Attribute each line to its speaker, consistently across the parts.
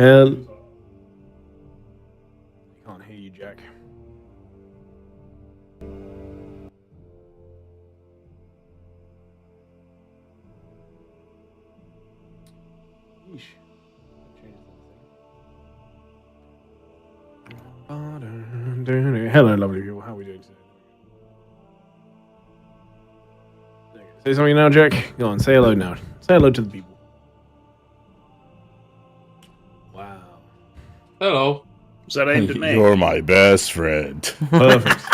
Speaker 1: Hell. Can't hear you, Jack. Yeesh. Hello, lovely people. How are we doing today? Say something now, Jack. Go on, say hello now. Say hello to the people. Wow.
Speaker 2: Hello.
Speaker 3: Is that aimed at me?
Speaker 4: You're my best friend.
Speaker 1: Perfect.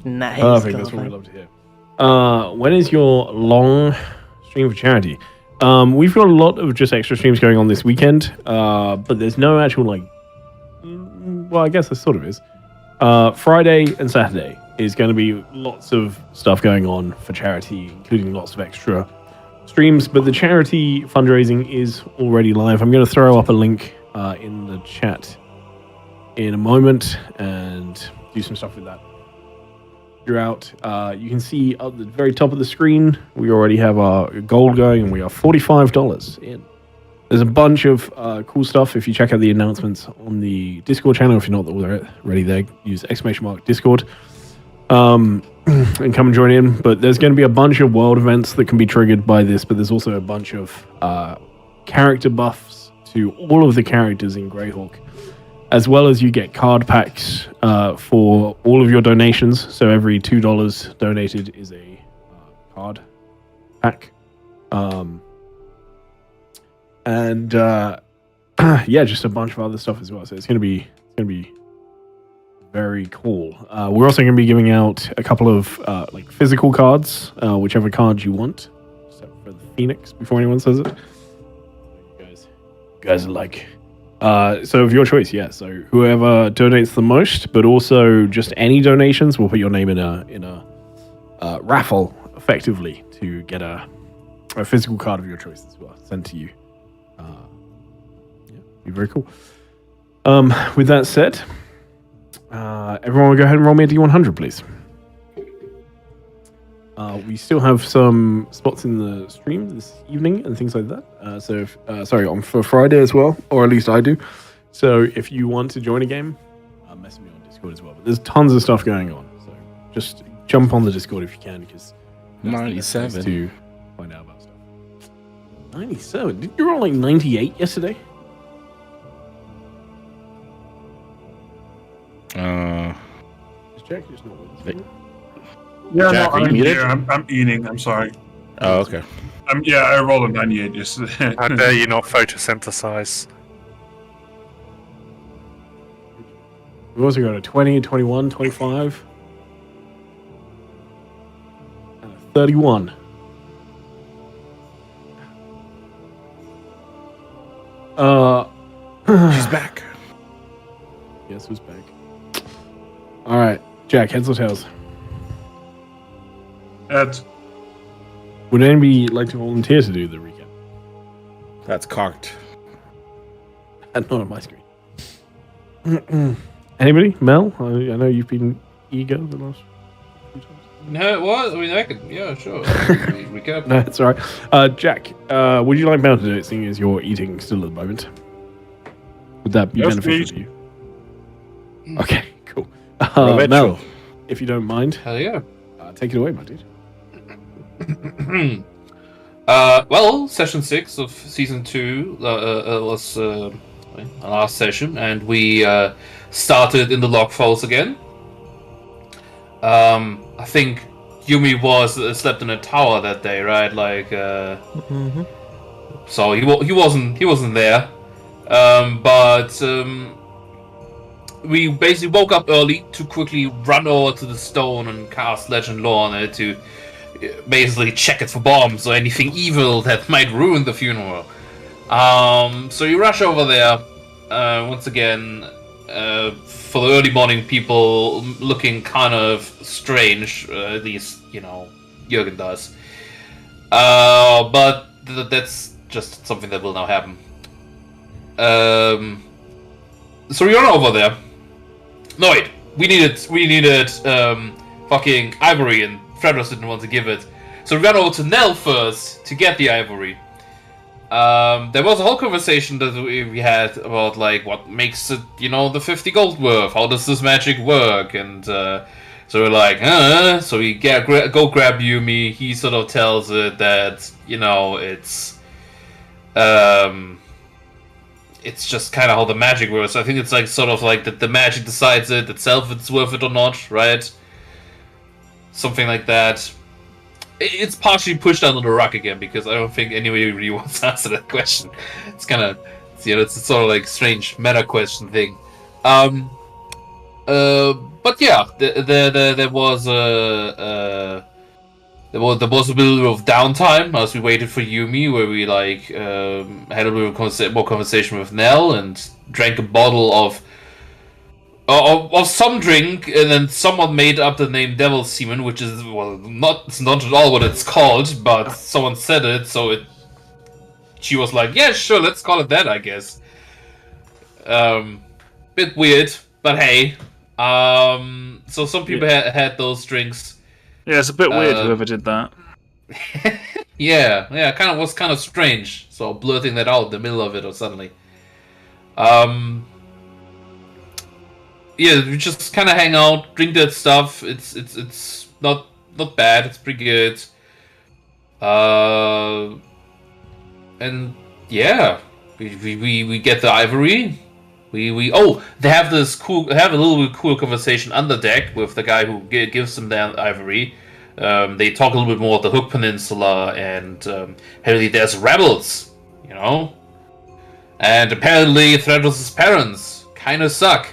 Speaker 5: Nice.
Speaker 1: Perfect. That's what we love to hear. When is your long stream for charity? We've got a lot of just extra streams going on this weekend, but there's no actual well, I guess there sort of is. Friday and Saturday is going to be lots of stuff going on for charity, including lots of extra streams. But the charity fundraising is already live. I'm going to throw up a link in the chat in a moment and do some stuff with that throughout. You can see at the very top of the screen, we already have our goal going, and we are $45 in. There's a bunch of cool stuff. If you check out the announcements on the Discord channel, if you're not already there, use !Discord and come and join in. But there's going to be a bunch of world events that can be triggered by this, but there's also a bunch of character buffs to all of the characters in Greyhawk, as well as you get card packs for all of your donations. So every $2 donated is a card pack. And yeah, just a bunch of other stuff as well. So it's gonna be very cool. We're also gonna be giving out a couple of like physical cards, whichever card you want, except for the Phoenix. Before anyone says it, you guys are like, so of your choice, yeah. So whoever donates the most, but also just any donations, we'll put your name in a raffle, effectively, to get a physical card of your choice as well sent to you. Be very cool. With that said, everyone will go ahead and roll me a D100, please. We still have some spots in the stream this evening and things like that. For Friday as well, or at least I do. So if you want to join a game, message me on Discord as well. But there's tons of stuff going on, so just jump on the Discord if you can, because
Speaker 4: 97
Speaker 1: to find out about stuff. 97? Did you roll like 98 yesterday? Is Jack just not with us?
Speaker 3: Yeah,
Speaker 4: Jack,
Speaker 3: no,
Speaker 4: are you
Speaker 3: I'm
Speaker 4: muted?
Speaker 3: here. I'm eating. I'm sorry.
Speaker 4: Oh, okay.
Speaker 3: Yeah, I rolled a 98 yesterday.
Speaker 2: How dare you not photosynthesize?
Speaker 1: We've also got a 20, 21, 25, and a 31.
Speaker 4: She's back.
Speaker 1: Guess who's back? All right, Jack, heads or tails?
Speaker 3: That's
Speaker 1: Would anybody like to volunteer to do the recap?
Speaker 4: That's cocked.
Speaker 1: And not on my screen. Anybody? Mel? I know you've been eager the last few times.
Speaker 2: No, what? I mean, I could, yeah, sure. Recap.
Speaker 1: No, it's all right. Jack, would you like Mel to do it, seeing as you're eating still at the moment? Would that be
Speaker 3: Yes,
Speaker 1: beneficial
Speaker 3: please.
Speaker 1: to you? Okay, cool.
Speaker 4: Roberto.
Speaker 1: Mel, if you don't mind,
Speaker 2: Hell yeah.
Speaker 1: take it away, my dude.
Speaker 2: Well, session 6 of season 2 was our last session, and we started in the log falls again. I think Yumi slept in a tower that day, right? Like, so he wasn't there. But we basically woke up early to quickly run over to the stone and cast Legend Lore on it to basically check it for bombs or anything evil that might ruin the funeral. So you rush over there once again. For the early morning people looking kind of strange, at least, Jürgen does. But that's just something that will now happen. So we run over there. No, wait, we needed fucking ivory, and Fredros didn't want to give it. So we ran over to Nell first to get the ivory. there was a whole conversation that we had about like what makes it, the 50 gold worth. How does this magic work? And so we're like, so we go grab Yumi. He sort of tells it that it's just kind of how the magic works. I think it's like sort of like that the magic decides it itself, if it's worth it or not, right? Something like that. It's partially pushed under the rug again because I don't think anybody really wants to answer that question. It's kind of, it's a sort of like strange meta question thing. But yeah, there was a There was a bit of downtime as we waited for Yumi, where we had a little more conversation with Nell and drank a bottle of some drink, and then someone made up the name Devil's Semen, which is it's not at all what it's called, but someone said it, so she was like, yeah, sure, let's call it that, I guess. Bit weird, but hey. So some people had those drinks.
Speaker 3: Yeah, it's a bit weird whoever did that.
Speaker 2: yeah, was kind of strange. So blurting that out in the middle of it or suddenly. Yeah, we just kind of hang out, drink that stuff. It's not bad. It's pretty good. And yeah, we get the ivory. They have this they have a little bit cool conversation under deck with the guy who gives them the ivory. They talk a little bit more of the Hook Peninsula, and apparently there's rebels, and apparently Thrados' parents kind of suck.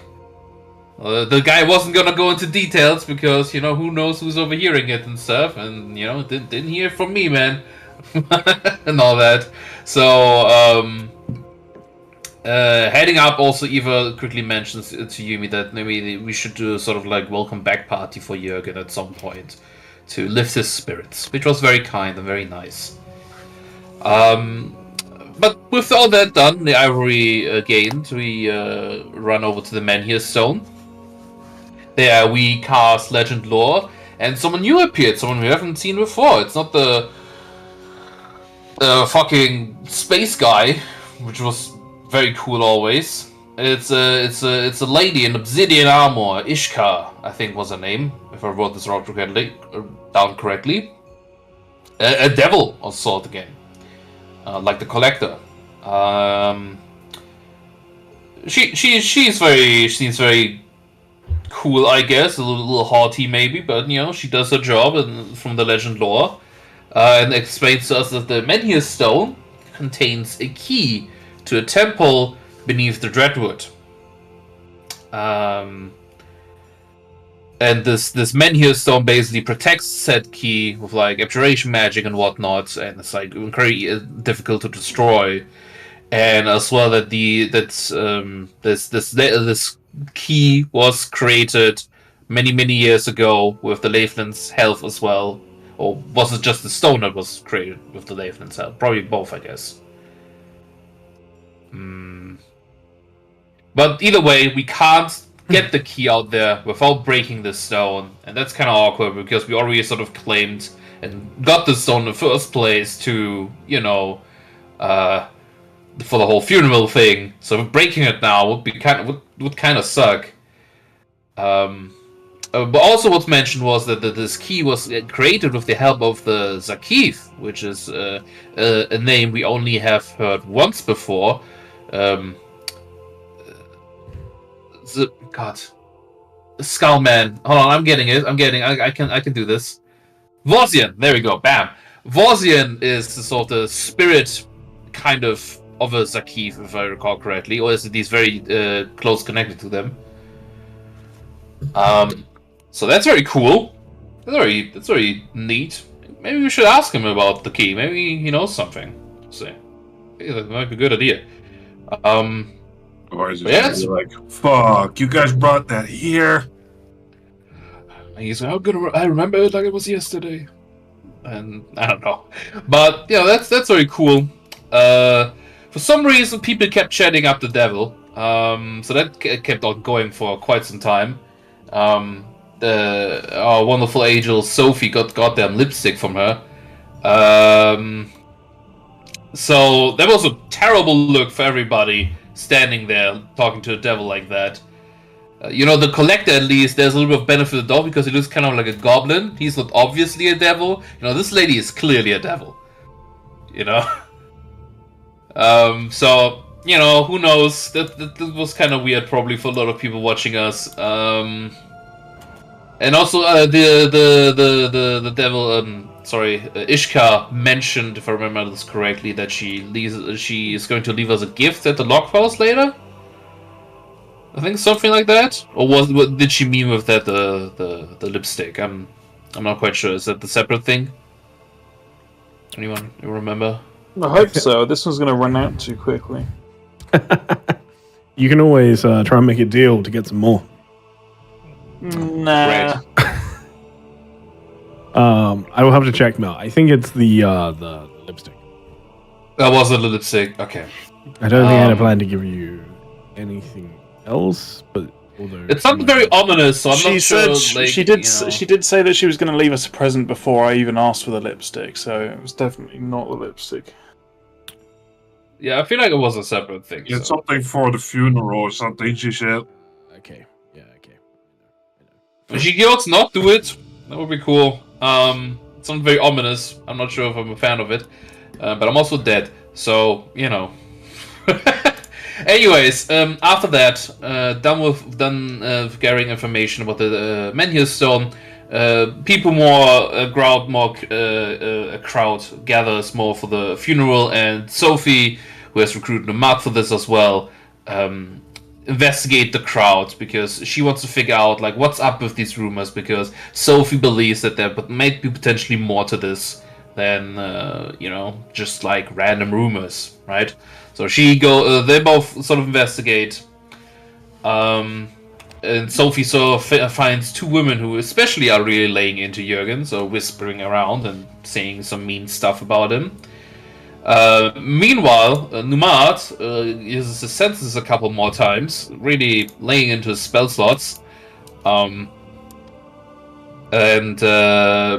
Speaker 2: The guy wasn't gonna go into details because who knows who's overhearing it and stuff, and didn't hear from me, man, and all that. So heading up, also Eva quickly mentions to Yumi that maybe we should do a sort of like welcome back party for Jürgen at some point to lift his spirits, which was very kind and very nice. But with all that done, the ivory gained, we run over to the Menhir Stone. There we cast Legend Lore, and someone new appeared, someone we haven't seen before. It's not the fucking space guy, which was very cool always. It's a lady in obsidian armor. Ishkar, I think, was her name, if I wrote this down correctly. A devil of sort again, like the Collector. She seems very cool, I guess. A little haughty maybe, but she does her job, and from the legend lore, and explains to us that the Menhir Stone contains a key to a temple beneath the Dreadwood. And this Menhir Stone basically protects said key with like abjuration magic and whatnot, and it's like very difficult to destroy. And as well that this key was created many years ago with the Laveland's help as well, or was it just the stone that was created with the Laveland's help? Probably both, I guess. But either way, we can't get the key out there without breaking the stone, and that's kind of awkward because we already sort of claimed and got the stone in the first place to, for the whole funeral thing. So breaking it now would be would kind of suck. But also what's mentioned was that this key was created with the help of the Zakith, which is a name we only have heard once before. Skullman. Hold on, I'm getting it. I can do this. Vorzian. There we go. Bam. Vorzian is the sort of spirit kind of a Zakith, if I recall correctly, or is it these very close connected to them? So that's very cool. That's very neat. Maybe we should ask him about the key. Maybe he knows something. So, yeah, that might be a good idea.
Speaker 3: Or is it like, fuck, you guys brought that here?
Speaker 2: He's like, I remember it like it was yesterday. And I don't know. But, that's very cool. For some reason, people kept chatting up the devil. So that kept on going for quite some time. Our wonderful angel Sophie got goddamn lipstick from her. So that was a terrible look for everybody standing there talking to a devil like that. The collector, at least, there's a little bit of benefit of the doubt because he looks kind of like a goblin. He's not obviously a devil. This lady is clearly a devil. So, who knows? That was kind of weird probably for a lot of people watching us. And also, the devil, Ishka mentioned, if I remember this correctly, that she is going to leave us a gift at the Lockhouse later. I think something like that, or what did she mean with that? The lipstick. I'm not quite sure. Is that the separate thing? Anyone you remember?
Speaker 5: I hope so. This one's going to run out too quickly.
Speaker 1: You can always try and make a deal to get some more.
Speaker 5: Nah.
Speaker 1: I will have to check now. I think it's the lipstick.
Speaker 2: That was a lipstick. Okay.
Speaker 1: I don't think I had a plan to give you anything else, but although
Speaker 2: it's something very ominous, so I'm
Speaker 5: she
Speaker 2: not
Speaker 5: said
Speaker 2: sure. Like,
Speaker 5: she did say that she was going to leave us a present before I even asked for the lipstick, so it was definitely not the lipstick.
Speaker 2: Yeah, I feel like it was a separate thing.
Speaker 3: It's something for the funeral or something, she said.
Speaker 1: Okay. Yeah. Okay.
Speaker 2: If she yells not do it, that would be cool. Something very ominous. I'm not sure if I'm a fan of it, but I'm also dead, so Anyways, after that, done gathering information about the Menhir Stone, people a crowd gathers more for the funeral, and Sophie, who has recruited Nomad for this as well, investigate the crowd because she wants to figure out like what's up with these rumors, because Sophie believes that there might be potentially more to this than just like random rumors, right? So they both sort of investigate, and Sophie finds two women who especially are really laying into Jürgen, so whispering around and saying some mean stuff about him. Meanwhile, Numad uses his senses a couple more times, really laying into his spell slots. And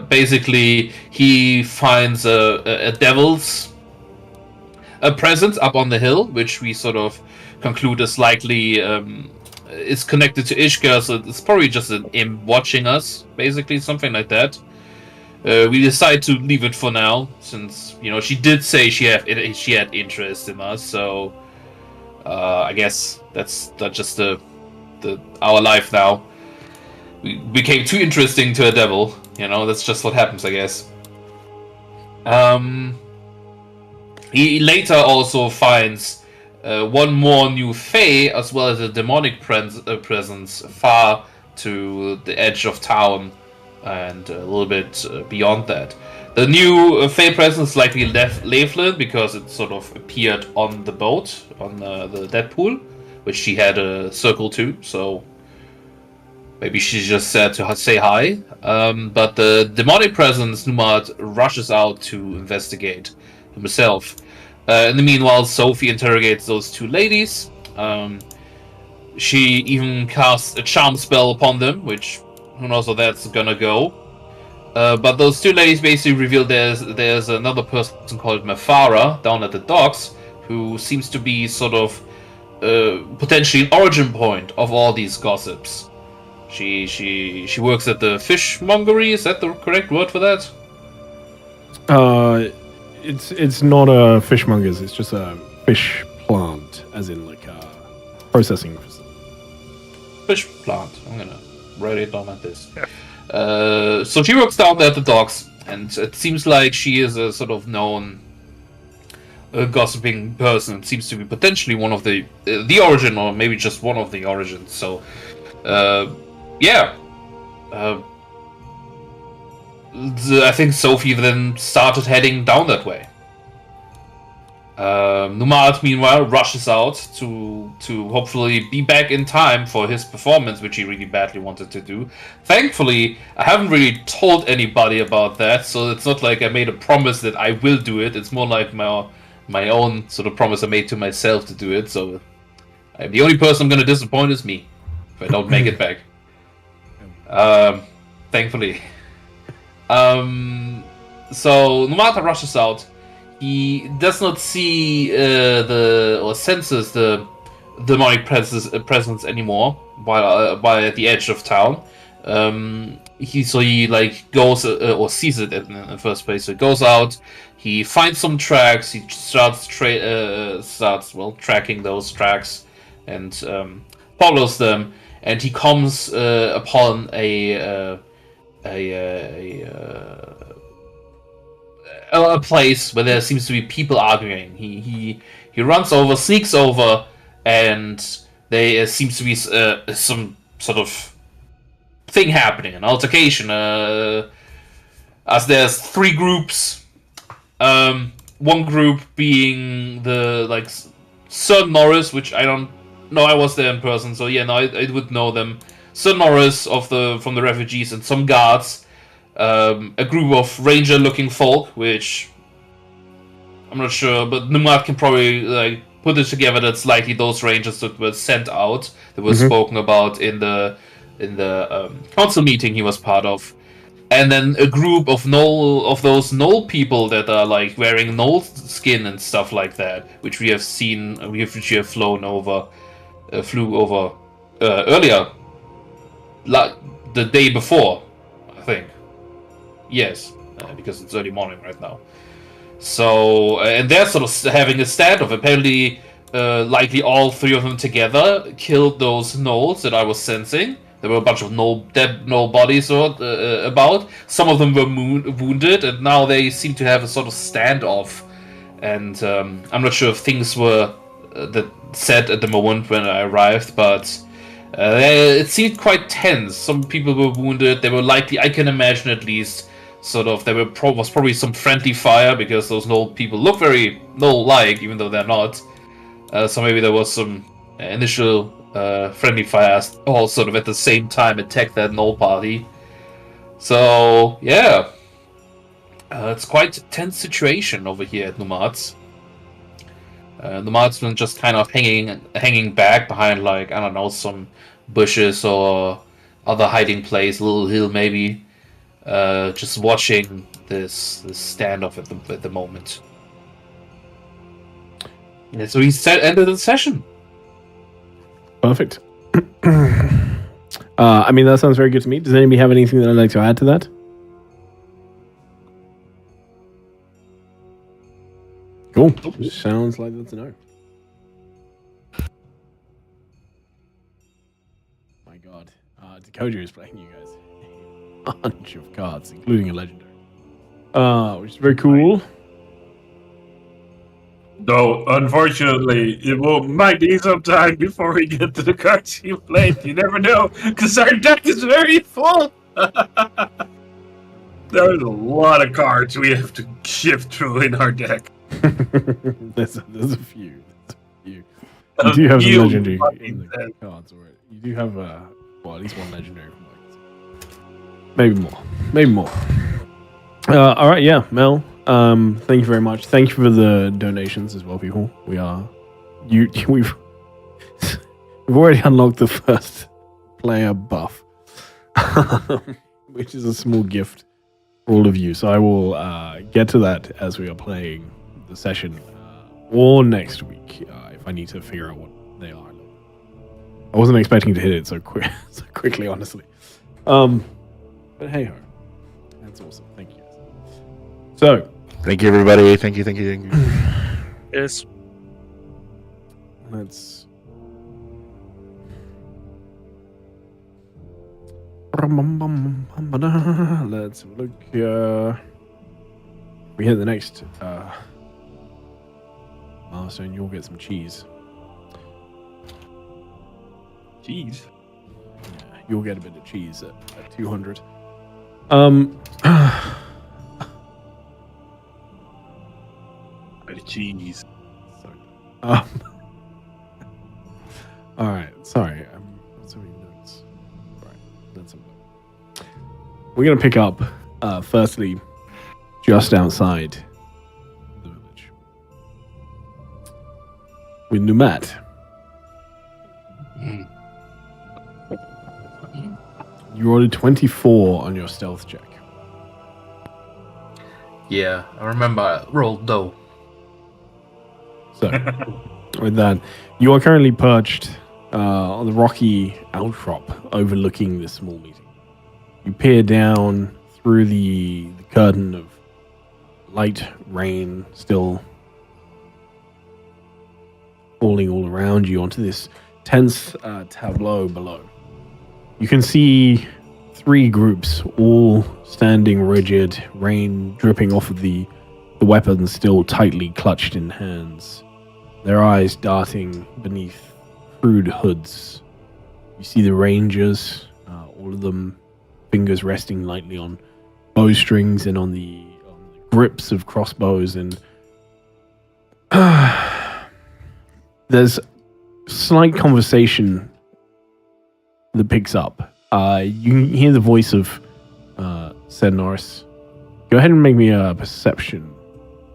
Speaker 2: basically he finds a devil's presence up on the hill, which we sort of conclude is likely is connected to Ishka, so it's probably just an imp watching us, basically, something like that. We decide to leave it for now, since she did say she had interest in us, so I guess that's just our life now. We became too interesting to a devil, that's just what happens, I guess. He later also finds one more new Fae, as well as a demonic presence far to the edge of town, and a little bit beyond that. The new Fae presence likely left Laeflin because it sort of appeared on the boat, on the Deadpool, which she had a circle to, so maybe she just said to say hi. But the demonic presence, Numad, rushes out to investigate himself. In the meanwhile, Sophie interrogates those two ladies. She even casts a charm spell upon them, which who knows how that's gonna go. But those two ladies basically reveal there's another person called Mefara down at the docks who seems to be sort of potentially an origin point of all these gossips. She works at the fishmongery. Is that the correct word for that?
Speaker 1: It's not a fishmonger's. It's just a fish plant, as in like a processing facility.
Speaker 2: Fish plant. I'm gonna write it down like this. So she works down there at the docks, and it seems like she is a sort of known gossiping person. It seems to be potentially one of the origin, or maybe just one of the origins. So, I think Sophie then started heading down that way. Numad, meanwhile, rushes out to hopefully be back in time for his performance, which he really badly wanted to do. Thankfully, I haven't really told anybody about that, so it's not like I made a promise that I will do it. It's more like my own sort of promise I made to myself to do it. So the only person I'm going to disappoint is me if I don't make it back. Thankfully. So Numata rushes out. he does not see or senses the demonic presence anymore by the edge of town. He like goes or sees it in the first place. So he goes out. He finds some tracks. He starts tracking those tracks and follows them. And he comes upon a place where there seems to be people arguing. He runs over, sneaks over, and there seems to be some sort of thing happening, an altercation. As there's three groups. One group being the Sir Norris, which I don't know. I was there in person, so yeah, no, I would know them. Sir Norris from the refugees and some guards. A group of ranger-looking folk, which I'm not sure, but Numad can probably put it together. That's likely those rangers that were sent out, that were spoken about in the council meeting he was part of, and then a group of those Knoll people that are wearing Knoll skin and stuff like that, which we have seen, which we have flew over earlier, the day before, I think. Yes, because it's early morning right now. So, and they're sort of having a standoff. Apparently, likely all three of them together killed those Knolls that I was sensing. There were a bunch of dead Knoll bodies about. Some of them were wounded, and now they seem to have a sort of standoff. And I'm not sure if things were said at the moment when I arrived, but it seemed quite tense. Some people were wounded. They were likely, I can imagine at least, sort of, there was probably some friendly fire, because those Knoll people look very Knoll-like, even though they're not. So maybe there was some initial friendly fire, all sort of at the same time attacked that Knoll party. So, yeah. It's quite a tense situation over here at Nomads. Nomads been just kind of hanging back behind, I don't know, some bushes or other hiding place, a little hill maybe. Just watching this standoff at the moment. Yeah, so he ended the session.
Speaker 1: Perfect. I mean, that sounds very good to me. Does anybody have anything that I'd like to add to that? Cool. Sounds like that's a no. My God. Dakota is playing you guys a bunch of cards, including a legendary. Which is very cool.
Speaker 3: Though, unfortunately, might be some time before we get to the cards you played. You never know, because our deck is very full. There's a lot of cards we have to shift through in our deck.
Speaker 1: there's a few. You do have some legendary cards already. You do have at least one legendary from maybe more. All right, yeah, Mel. Thank you very much. Thank you for the donations as well, people. We've already unlocked the first player buff, which is a small gift for all of you. So I will get to that as we are playing the session, or next week if I need to figure out what they are. I wasn't expecting to hit it so quickly, honestly. But hey ho, that's awesome. Thank you. So,
Speaker 4: thank you, everybody. Thank you.
Speaker 5: Yes.
Speaker 1: Let's look. We hit the next milestone. You'll get some cheese.
Speaker 3: Cheese.
Speaker 1: Yeah, you'll get a bit of cheese at 200.
Speaker 3: Cheese.
Speaker 1: All right. Sorry. So many notes. All right. Let's have a look. We're gonna pick up. Firstly, just outside the village, with Numat. You rolled a 24 on your stealth check.
Speaker 2: Yeah, I remember I rolled low.
Speaker 1: So, with that, you are currently perched on the rocky outcrop overlooking this small meeting. You peer down through the curtain of light rain still falling all around you onto this tense tableau below. You can see 3 groups all standing rigid, rain dripping off of the weapons still tightly clutched in hands, their eyes darting beneath crude hoods. You see the rangers, all of them fingers resting lightly on bowstrings and on the grips of crossbows, and there's slight conversation that picks up. You can hear the voice of Sir Norris. Go ahead and make me a perception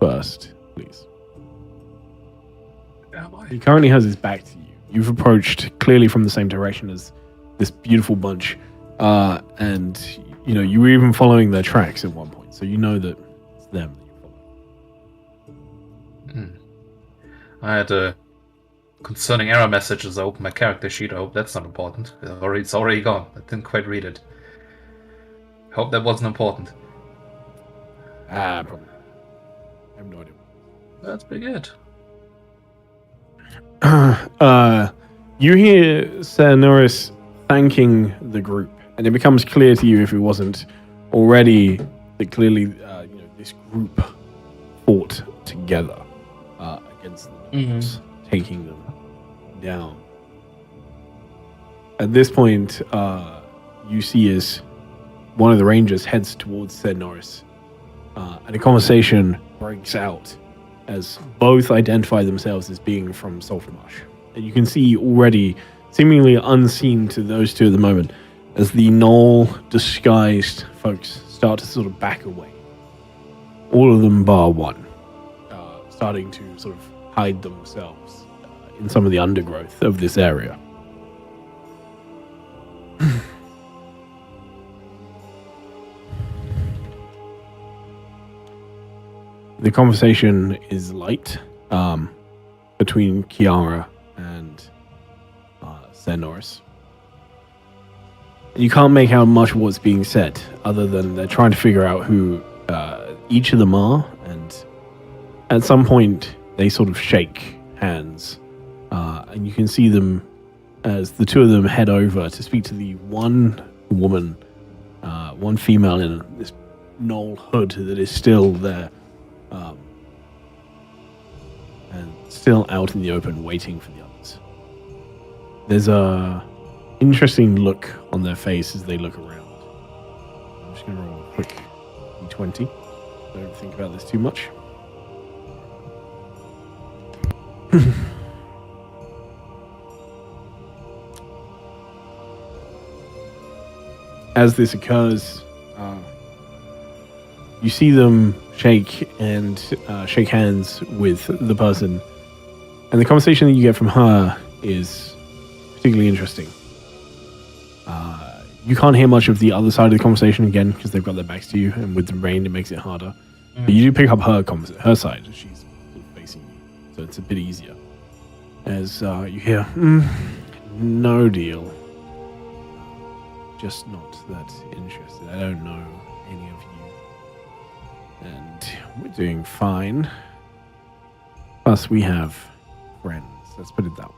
Speaker 1: first, please. He currently has his back to you. You've approached clearly from the same direction as this beautiful bunch, and you were even following their tracks at one point, so you know that it's them that you're following.
Speaker 2: I had a concerning error message as I opened my character sheet. I hope that's not important. It's already gone. I didn't quite read it. I hope that wasn't important.
Speaker 1: Probably. I have no idea.
Speaker 2: That's pretty good.
Speaker 1: You hear Sir Norris thanking the group, and it becomes clear to you, if it wasn't already, that clearly this group fought together against the Gnomes, taking them down. At this point, you see as one of the rangers heads towards Sir Norris, and a conversation breaks out as both identify themselves as being from Saltmarsh. And you can see already, seemingly unseen to those two at the moment, as the Knoll disguised folks start to sort of back away. All of them bar one, starting to sort of hide themselves in some of the undergrowth of this area. The conversation is light between Kiara and Sir Norris. You can't make out much of what's being said, other than they're trying to figure out who each of them are, and at some point they sort of shake hands, and you can see them as the two of them head over to speak to the one woman, one female in this Knoll hood that is still there. And still out in the open waiting for the others. There's a interesting look on their face as they look around. I'm just going to roll a quick d20. Don't think about this too much. As this occurs, you see them shake hands with the person, and the conversation that you get from her is particularly interesting. You can't hear much of the other side of the conversation again because they've got their backs to you, and with the rain it makes it harder. But you do pick up her side as she's sort of facing you, so it's a bit easier. As you hear, no deal. Just not that interested. I don't know any of you. And we're doing fine. Plus, we have friends. Let's put it that way.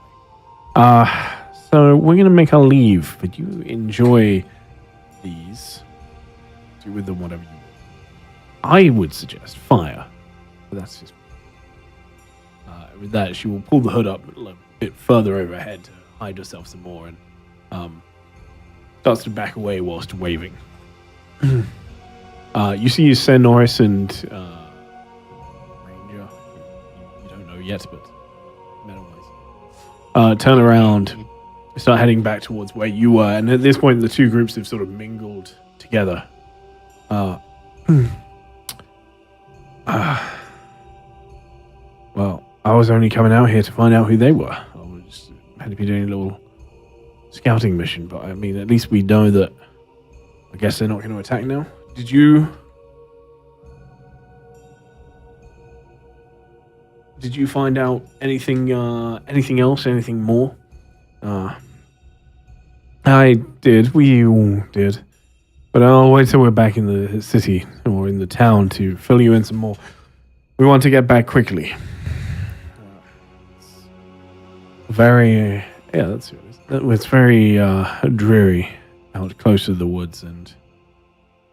Speaker 1: So we're going to make our leave, but you enjoy these. Do with them whatever you want. I would suggest fire. But that's just... with that, she will pull the hood up a bit further overhead to hide herself some more, and starts to back away whilst waving. You see Sir Norris and Ranger, you don't know yet, but metal-wise, turn around, start heading back towards where you were, and at this point the two groups have sort of mingled together. Well, I was only coming out here to find out who they were. I was had to be doing a little scouting mission, but I mean, at least we know that. I guess they're not going to attack now. Did did you find out anything else, anything more? I did. We all did. But I'll wait till we're back in the city or in the town to fill you in some more. We want to get back quickly. Very, that's it. It's very dreary out close to the woods, and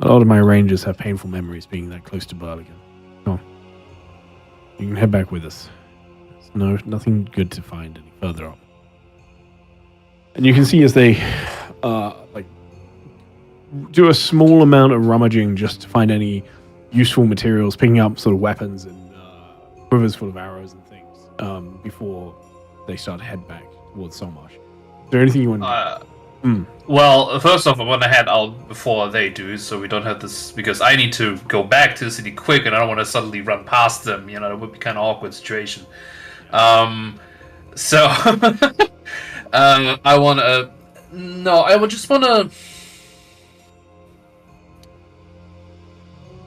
Speaker 1: a lot of my rangers have painful memories being that close to Barligan. Come on. You can head back with us. There's nothing good to find any further up. And you can see as they do a small amount of rummaging just to find any useful materials, picking up sort of weapons and quivers full of arrows and things before they start to head back towards Solmarsh. Is there anything you want to
Speaker 2: Well, first off, I want to head out before they do, so we don't have this, because I need to go back to the city quick, and I don't want to suddenly run past them. You know, that would be kind of awkward situation. So I want to. No, I would just want to.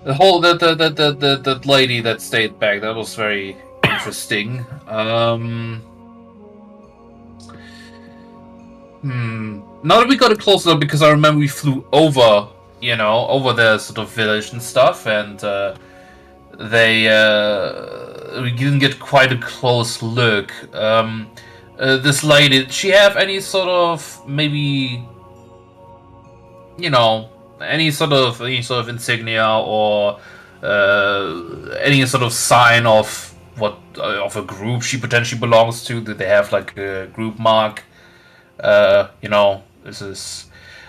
Speaker 2: The whole the lady that stayed back, that was very interesting. Now that we got it close enough, because I remember we flew over, over the sort of village and stuff, and we didn't get quite a close look. This lady, did she have any sort of maybe, any sort of insignia or any sort of sign of of a group she potentially belongs to? Do they have like a group mark? This is.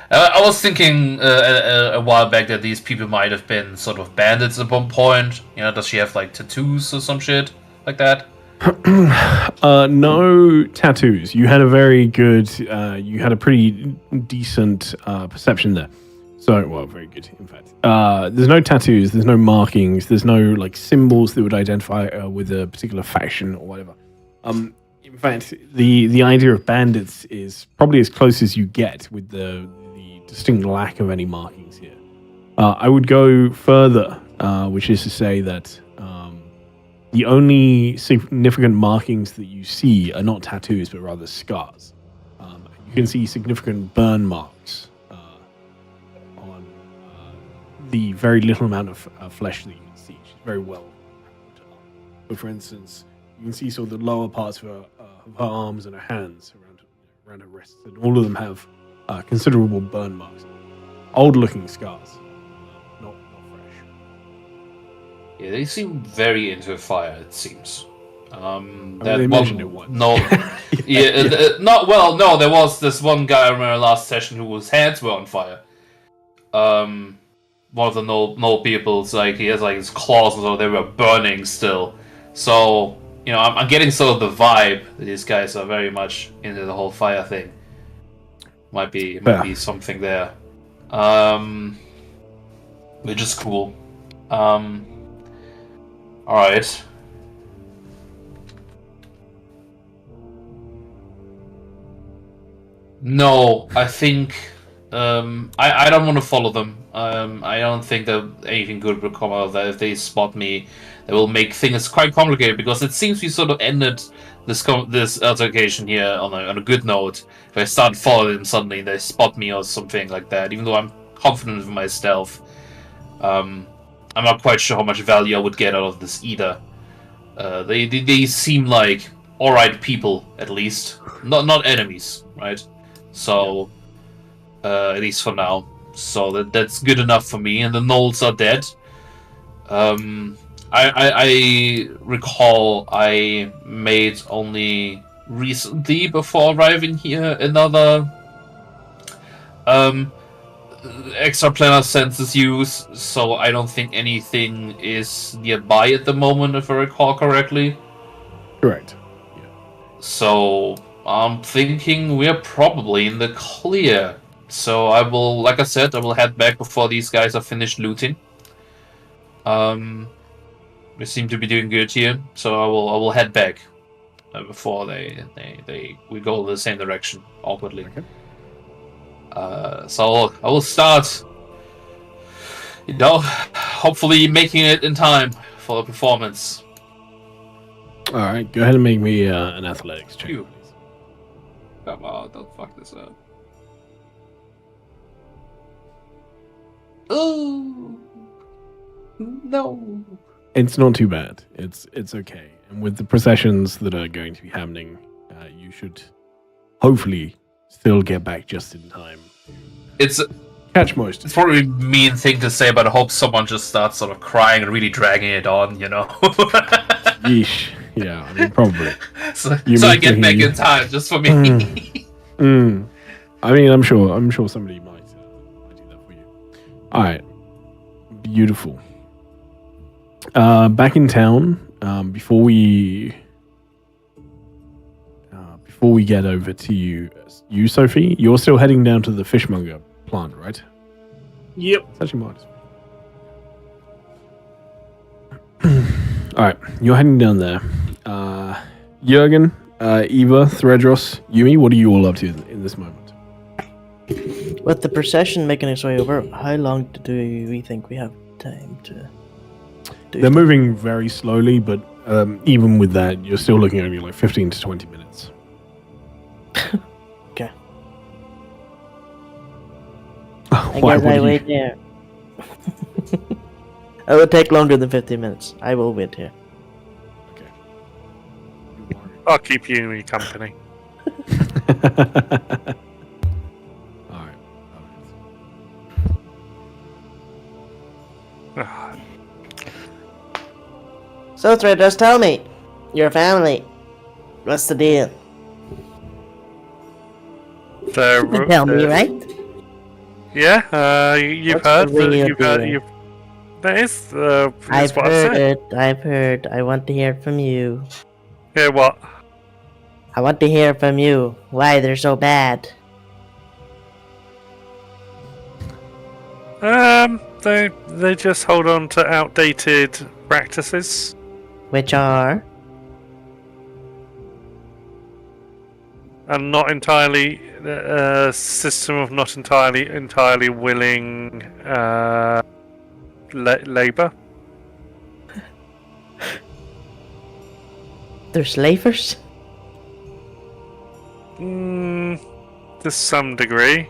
Speaker 2: I was thinking a while back that these people might have been sort of bandits at one point. Does she have like tattoos or some shit like that?
Speaker 1: No tattoos. You had a very good. You had a pretty decent perception there. So, well, very good, in fact. There's no tattoos. There's no markings. There's no like symbols that would identify with a particular faction or whatever. In fact, the idea of bandits is probably as close as you get with the distinct lack of any markings here. I would go further, which is to say that the only significant markings that you see are not tattoos, but rather scars. You can see significant burn marks on the very little amount of flesh that you can see. She's very well. So, for instance, you can see sort of the lower parts of her arms and her hands around her wrists, and all of them have considerable burn marks. Old-looking scars, not fresh.
Speaker 2: Yeah, they seem very into fire. It seems.
Speaker 1: They mentioned it once.
Speaker 2: No, no. There was this one guy I remember last session whose hands were on fire. One of the no people's he has his claws, so they were burning still. So. I'm getting sort of the vibe that these guys are very much into the whole fire thing. Might be something there. Which is cool. Alright. No, I think I don't want to follow them. I don't think that anything good will come out of that. If they spot me, they will make things quite complicated, because it seems we sort of ended this altercation here on a good note. If I start following them suddenly, they spot me or something like that. Even though I'm confident in my stealth, I'm not quite sure how much value I would get out of this either. They seem like alright people, at least, not enemies, right? So at least for now. So that's good enough for me. And the gnolls are dead. I recall I made only recently, before arriving here, another extraplanar census use, so I don't think anything is nearby at the moment, if I recall correctly.
Speaker 1: Correct.
Speaker 2: Yeah. So I'm thinking we're probably in the clear. So I will, like I said, I will head back before these guys are finished looting. We seem to be doing good here, so I will head back before we go the same direction awkwardly.
Speaker 1: Okay.
Speaker 2: So I will start, hopefully making it in time for the performance.
Speaker 1: All right, go ahead and make me an athletics check,
Speaker 2: You.
Speaker 1: please.
Speaker 2: Come on, don't fuck this up. Oh no.
Speaker 1: It's not too bad. It's okay. And with the processions that are going to be happening, you should hopefully still get back just in time.
Speaker 2: It's
Speaker 1: Catch most.
Speaker 2: It's probably a mean thing to say, but I hope someone just starts sort of crying and really dragging it on, you know.
Speaker 1: Yeesh. Yeah, I mean, probably.
Speaker 2: so
Speaker 1: You
Speaker 2: I
Speaker 1: mean
Speaker 2: get back
Speaker 1: thinking-
Speaker 2: in time just for me.
Speaker 1: I mean, I'm sure somebody might do that for you. All right. Beautiful. Back in town. Before we get over to you, Sophie, you're still heading down to the fishmonger plant, right?
Speaker 3: Yep.
Speaker 1: It's actually modest. All right, you're heading down there. Jurgen, Eva, Thredros, Yumi, what are you all up to in this moment?
Speaker 6: With the procession making its way over, how long do we think we have time to do?
Speaker 1: They're moving very slowly, but even with that, you're still looking only like 15 to 20 minutes.
Speaker 6: Okay.
Speaker 1: Why
Speaker 6: I guess
Speaker 1: would
Speaker 6: I
Speaker 1: you?
Speaker 6: wait there. It will take longer than 15 minutes. I will wait here.
Speaker 1: Okay.
Speaker 5: I'll keep you company.
Speaker 1: All right.
Speaker 6: So, Thread, just tell me. Your family. What's the deal? You can tell me, right?
Speaker 5: Yeah, you've
Speaker 6: What's
Speaker 5: heard.
Speaker 6: the real
Speaker 5: You've heard.
Speaker 6: deal?
Speaker 5: That is.
Speaker 6: I've
Speaker 5: what I
Speaker 6: heard
Speaker 5: said.
Speaker 6: it. I've heard. I want to hear it from you.
Speaker 5: Yeah, what?
Speaker 6: I want to hear from you. Why they're so bad.
Speaker 5: They just hold on to outdated practices.
Speaker 6: Which are?
Speaker 5: And not entirely a system of not entirely willing labor.
Speaker 6: They're slavers?
Speaker 5: To some degree.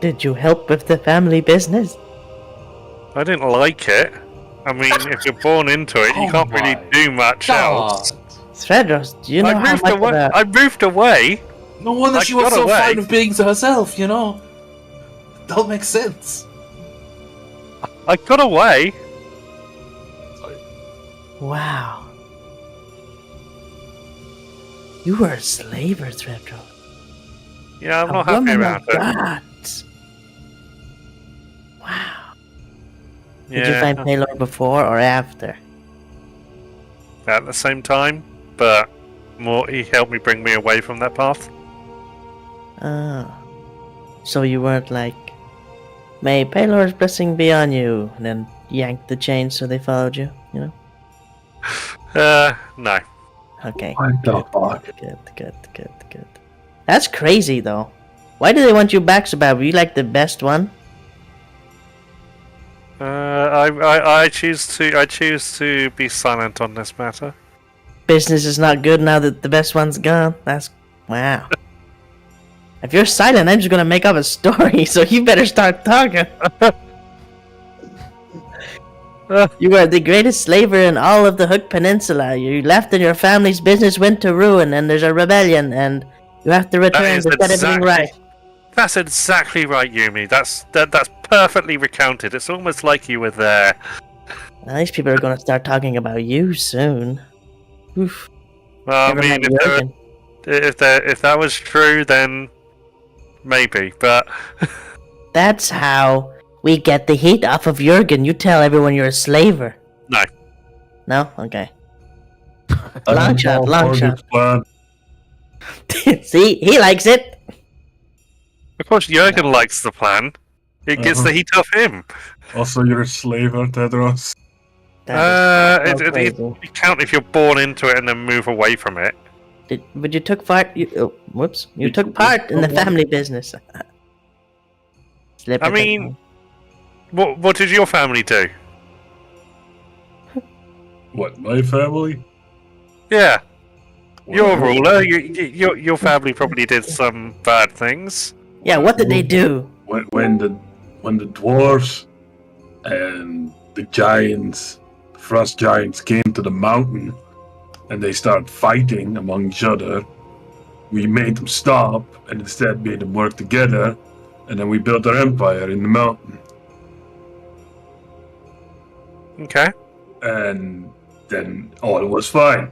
Speaker 6: Did you help with the family business?
Speaker 5: I didn't like it. I mean, if you're born into it, you
Speaker 2: Oh
Speaker 5: can't really
Speaker 2: my
Speaker 5: do much else.
Speaker 6: Thredros, do you know how much of a...
Speaker 5: I moved away.
Speaker 2: No wonder
Speaker 5: I
Speaker 2: she was
Speaker 5: got
Speaker 2: so
Speaker 5: away.
Speaker 2: fine with being to herself, you know? Don't make sense.
Speaker 5: I got away.
Speaker 6: Wow. You were a slaver, Thredros.
Speaker 5: Yeah, I'm
Speaker 6: A
Speaker 5: not happy
Speaker 6: woman
Speaker 5: about
Speaker 6: of
Speaker 5: it.
Speaker 6: gods. Wow.
Speaker 5: Yeah,
Speaker 6: Did you find Paylor before or after?
Speaker 5: at the same time, but he helped me bring me away from that path.
Speaker 6: Oh. So you weren't like, may Paylor's blessing be on you, and then yanked the chain so they followed you, you know?
Speaker 5: No.
Speaker 6: Okay.
Speaker 3: What the fuck?
Speaker 6: Good. That's crazy, though. Why do they want you back so bad? Were you like the best one?
Speaker 5: I choose to be silent on this matter.
Speaker 6: Business is not good now that the best one's gone. That's... wow. If you're silent, I'm just gonna make up a story, so you better start talking. You are the greatest slaver in all of the Hook Peninsula. You left and your family's business went to ruin, and there's a rebellion, and you have to return
Speaker 5: is
Speaker 6: to set everything right.
Speaker 5: That's exactly right, Yumi. That's perfectly recounted. It's almost like you were there.
Speaker 6: Well, these people are gonna start talking about you soon. Oof.
Speaker 5: Well, I
Speaker 6: Never
Speaker 5: mean,
Speaker 6: mind Jurgen.
Speaker 5: if that was true, then maybe. But
Speaker 6: That's how we get the heat off of Jurgen. You tell everyone you're a slaver.
Speaker 5: No.
Speaker 6: No? Okay. Long shot, long shot.
Speaker 3: Plan.
Speaker 6: See? He likes it.
Speaker 5: of course, Jurgen likes the plan. It gets the heat off him.
Speaker 3: Also, you're a slave, Tedros.
Speaker 6: That is so
Speaker 5: It
Speaker 6: crazy.
Speaker 5: count if you're born into it and then move away from it.
Speaker 6: But you took part. You took part in the family business. Slip
Speaker 5: I
Speaker 6: it
Speaker 5: mean-
Speaker 6: in.
Speaker 5: What did your family do?
Speaker 3: What, my family?
Speaker 7: Yeah, you're a ruler. Your family probably did some bad things.
Speaker 6: Yeah, what did they do?
Speaker 3: When the dwarves and the giants, the frost giants, came to the mountain and they started fighting among each other, we made them stop and instead made them work together, and then we built our empire in the mountain.
Speaker 7: Okay.
Speaker 3: And then all was fine.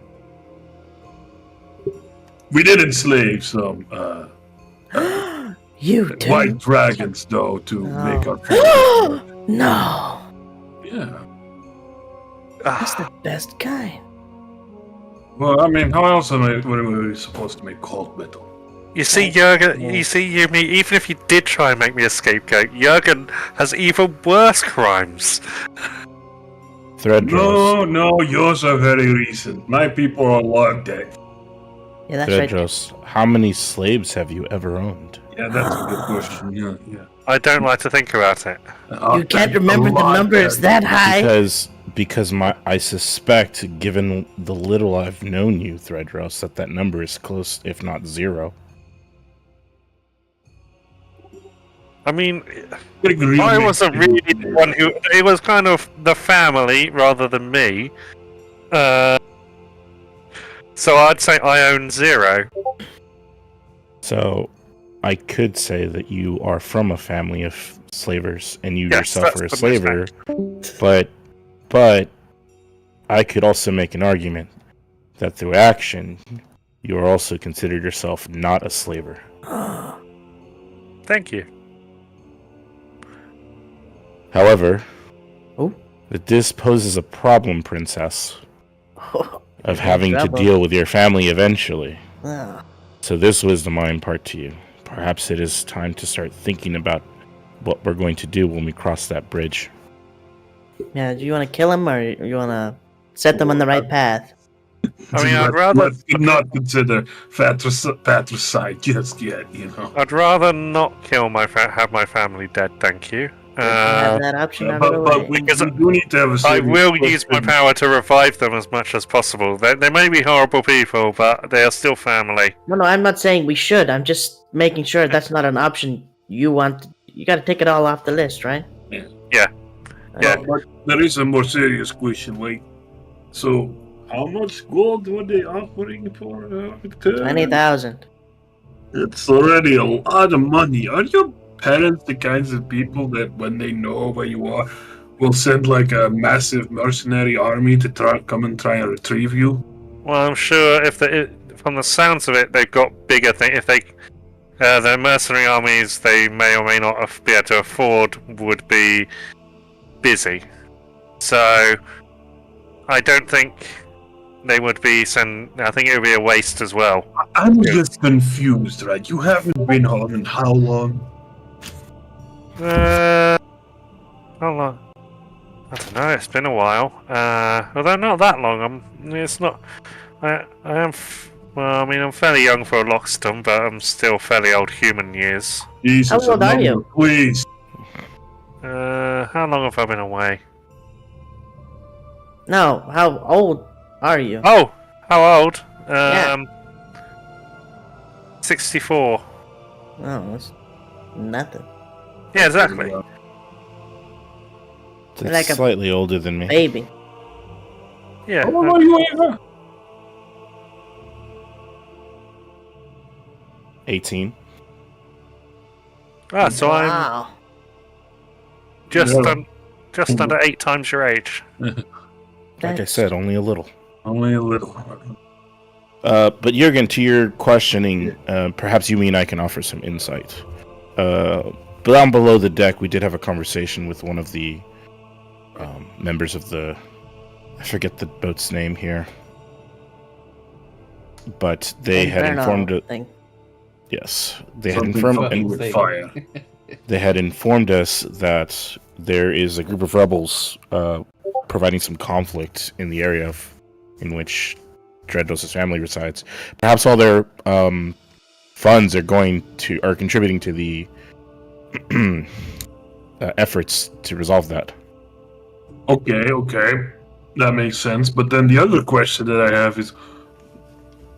Speaker 3: We did enslave some
Speaker 6: You too?
Speaker 3: white dragons, though, to
Speaker 6: No.
Speaker 3: make our family work.
Speaker 6: No,
Speaker 3: Yeah.
Speaker 6: that's the best kind.
Speaker 3: Well, I mean, how else were we supposed to make cold metal?
Speaker 7: You see, Jurgen. You see, Yumi. Even if you did try and make me a scapegoat, Jurgen has even worse crimes.
Speaker 4: Threadros.
Speaker 3: No, yours are very recent. My people are long dead.
Speaker 6: Yeah, that's right.
Speaker 4: Threadros, how many slaves have you ever owned?
Speaker 3: Yeah, that's a good question. Yeah.
Speaker 7: I don't like to think about it.
Speaker 6: You can't remember the numbers that high.
Speaker 4: Because I suspect, given the little I've known you, Threadros, that number is close, if not zero.
Speaker 7: I mean,
Speaker 3: I
Speaker 7: I wasn't really the one who. It was kind of the family rather than me. So I'd say I own 0.
Speaker 4: So, I could say that you are from a family of slavers, and you
Speaker 7: Yes,
Speaker 4: yourself
Speaker 7: that's
Speaker 4: are a
Speaker 7: the
Speaker 4: slaver. But I could also make an argument that through action, you are also considered yourself not a slaver.
Speaker 7: Thank you.
Speaker 4: However,
Speaker 6: Oh.
Speaker 4: that this poses a problem, Princess, of having to
Speaker 6: trouble.
Speaker 4: deal with your family eventually.
Speaker 6: Oh.
Speaker 4: So this wisdom I impart to you. Perhaps it is time to start thinking about what we're going to do when we cross that bridge.
Speaker 6: Yeah, do you want to kill him or you want to set them on the right path?
Speaker 7: I mean, I'd rather
Speaker 3: not consider patricide just yet.
Speaker 7: I'd rather not kill have my family dead. Thank you.
Speaker 6: Have that option out of the
Speaker 3: But
Speaker 6: way.
Speaker 3: we
Speaker 7: Because
Speaker 3: do need to have a
Speaker 7: I
Speaker 3: serious
Speaker 7: will use my
Speaker 3: question.
Speaker 7: power to revive them as much as possible. They may be horrible people, but they are still family.
Speaker 6: No, I'm not saying we should. I'm just making sure that's not an option you want. You got to take it all off the list, right?
Speaker 3: Yeah.
Speaker 7: Yeah. Yeah.
Speaker 3: But there is a more serious question. Wait, so how much gold were they offering for Victoria?
Speaker 6: 20,000.
Speaker 3: It's already a lot of money. Are your parents the kinds of people that, when they know where you are, will send like a massive mercenary army to come and try and retrieve you?
Speaker 7: Well, I'm sure from the sounds of it, they've got bigger things. If their mercenary armies they may or may not be able to afford would be busy. So I don't think they would be I think it would be a waste as well.
Speaker 3: I'm just confused, right? You haven't been home in how long?
Speaker 7: How long? I don't know. It's been a while. Although not that long. It's not. I am. Well, I mean, I'm fairly young for a Lockston, but I'm still fairly old human years.
Speaker 3: Jesus,
Speaker 6: How old are you?
Speaker 3: Please.
Speaker 7: How long have I been away?
Speaker 6: No, how old are you?
Speaker 7: Oh, how old?
Speaker 6: Yeah.
Speaker 7: 64.
Speaker 6: Oh, that's nothing.
Speaker 7: Yeah, exactly.
Speaker 4: That's
Speaker 6: Like a
Speaker 4: slightly older than me.
Speaker 6: Baby.
Speaker 7: Yeah.
Speaker 3: How old are you, Ava?
Speaker 4: 18.
Speaker 7: So I'm
Speaker 6: Wow.
Speaker 7: just
Speaker 3: Yeah.
Speaker 7: just under 8 times your age.
Speaker 4: Like I
Speaker 6: That's-
Speaker 4: said, only a little.
Speaker 3: Only a little.
Speaker 4: But Jurgen, to your questioning, perhaps you and I can offer some insight. Down below the deck, we did have a conversation with one of the members of I forget the boat's name here. But they had
Speaker 6: Inferno
Speaker 4: informed us.
Speaker 6: thing.
Speaker 4: Yes, they had
Speaker 3: Something
Speaker 4: informed.
Speaker 3: fucking with fire.
Speaker 4: They had informed us that there is a group of rebels providing some conflict in the area in which Dreadnos' family resides. Perhaps all their funds are contributing to the efforts to resolve that.
Speaker 3: Okay. That makes sense. But then the other question that I have is,